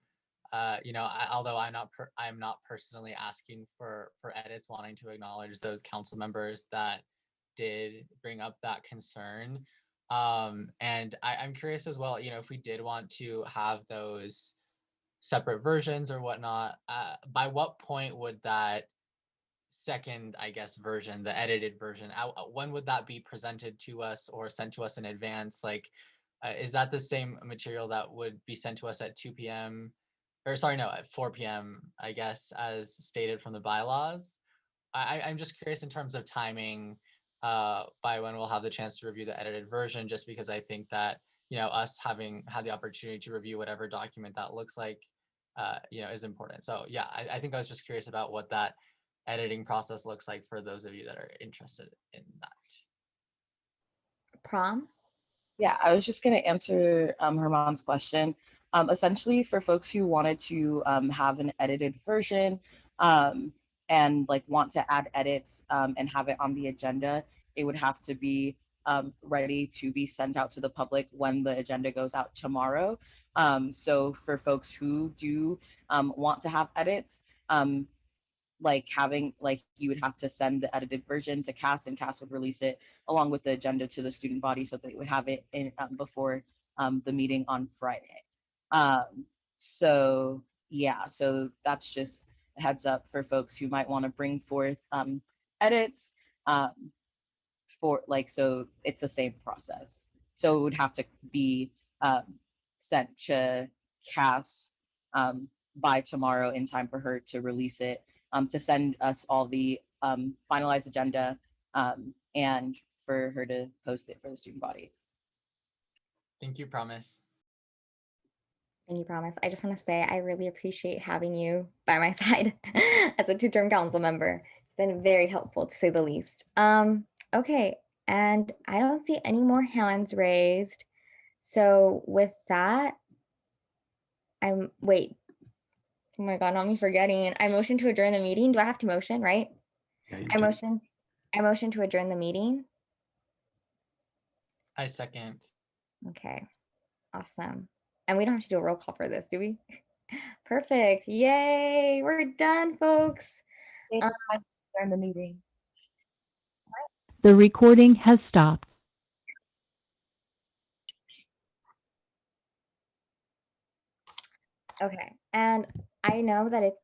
although I'm not personally asking for edits, wanting to acknowledge those council members that did bring up that concern. And I'm curious as well, if we did want to have those separate versions or whatnot, by what point would that second, I guess, version, the edited version, when would that be presented to us or sent to us in advance? Like, is that the same material that would be sent to us at 2 p.m. or sorry, no, at 4 p.m., I guess, as stated from the bylaws? I'm just curious in terms of timing, by when we'll have the chance to review the edited version, just because I think that, us having had the opportunity to review whatever document that looks like, is important. So yeah, I think I was just curious about what that editing process looks like for those of you that are interested in that. Prom? Yeah, I was just going to answer Herman's question. Essentially, for folks who wanted to have an edited version and like want to add edits and have it on the agenda, it would have to be ready to be sent out to the public when the agenda goes out tomorrow. So for folks who do want to have edits, like you would have to send the edited version to CAS, and CAS would release it along with the agenda to the student body so that they would have it in before the meeting on Friday. So yeah, so that's just a heads up for folks who might want to bring forth edits for so it's the same process. So it would have to be sent to CAS by tomorrow in time for her to release it, to send us all the finalized agenda, and for her to post it for the student body. Thank you, Promise. Thank you, Promise. I just want to say I really appreciate having you by my side as a two-term council member. It's been very helpful, to say the least. Okay, and I don't see any more hands raised. So with that, wait. Oh my God, not me forgetting. I motion to adjourn the meeting. Do I have to motion, right? Yeah, you I do. motion to adjourn the meeting. I second. Okay, awesome. And we don't have to do a roll call for this, do we? Perfect. Yay, we're done, folks. Adjourn the meeting. The recording has stopped. Okay, and I know that it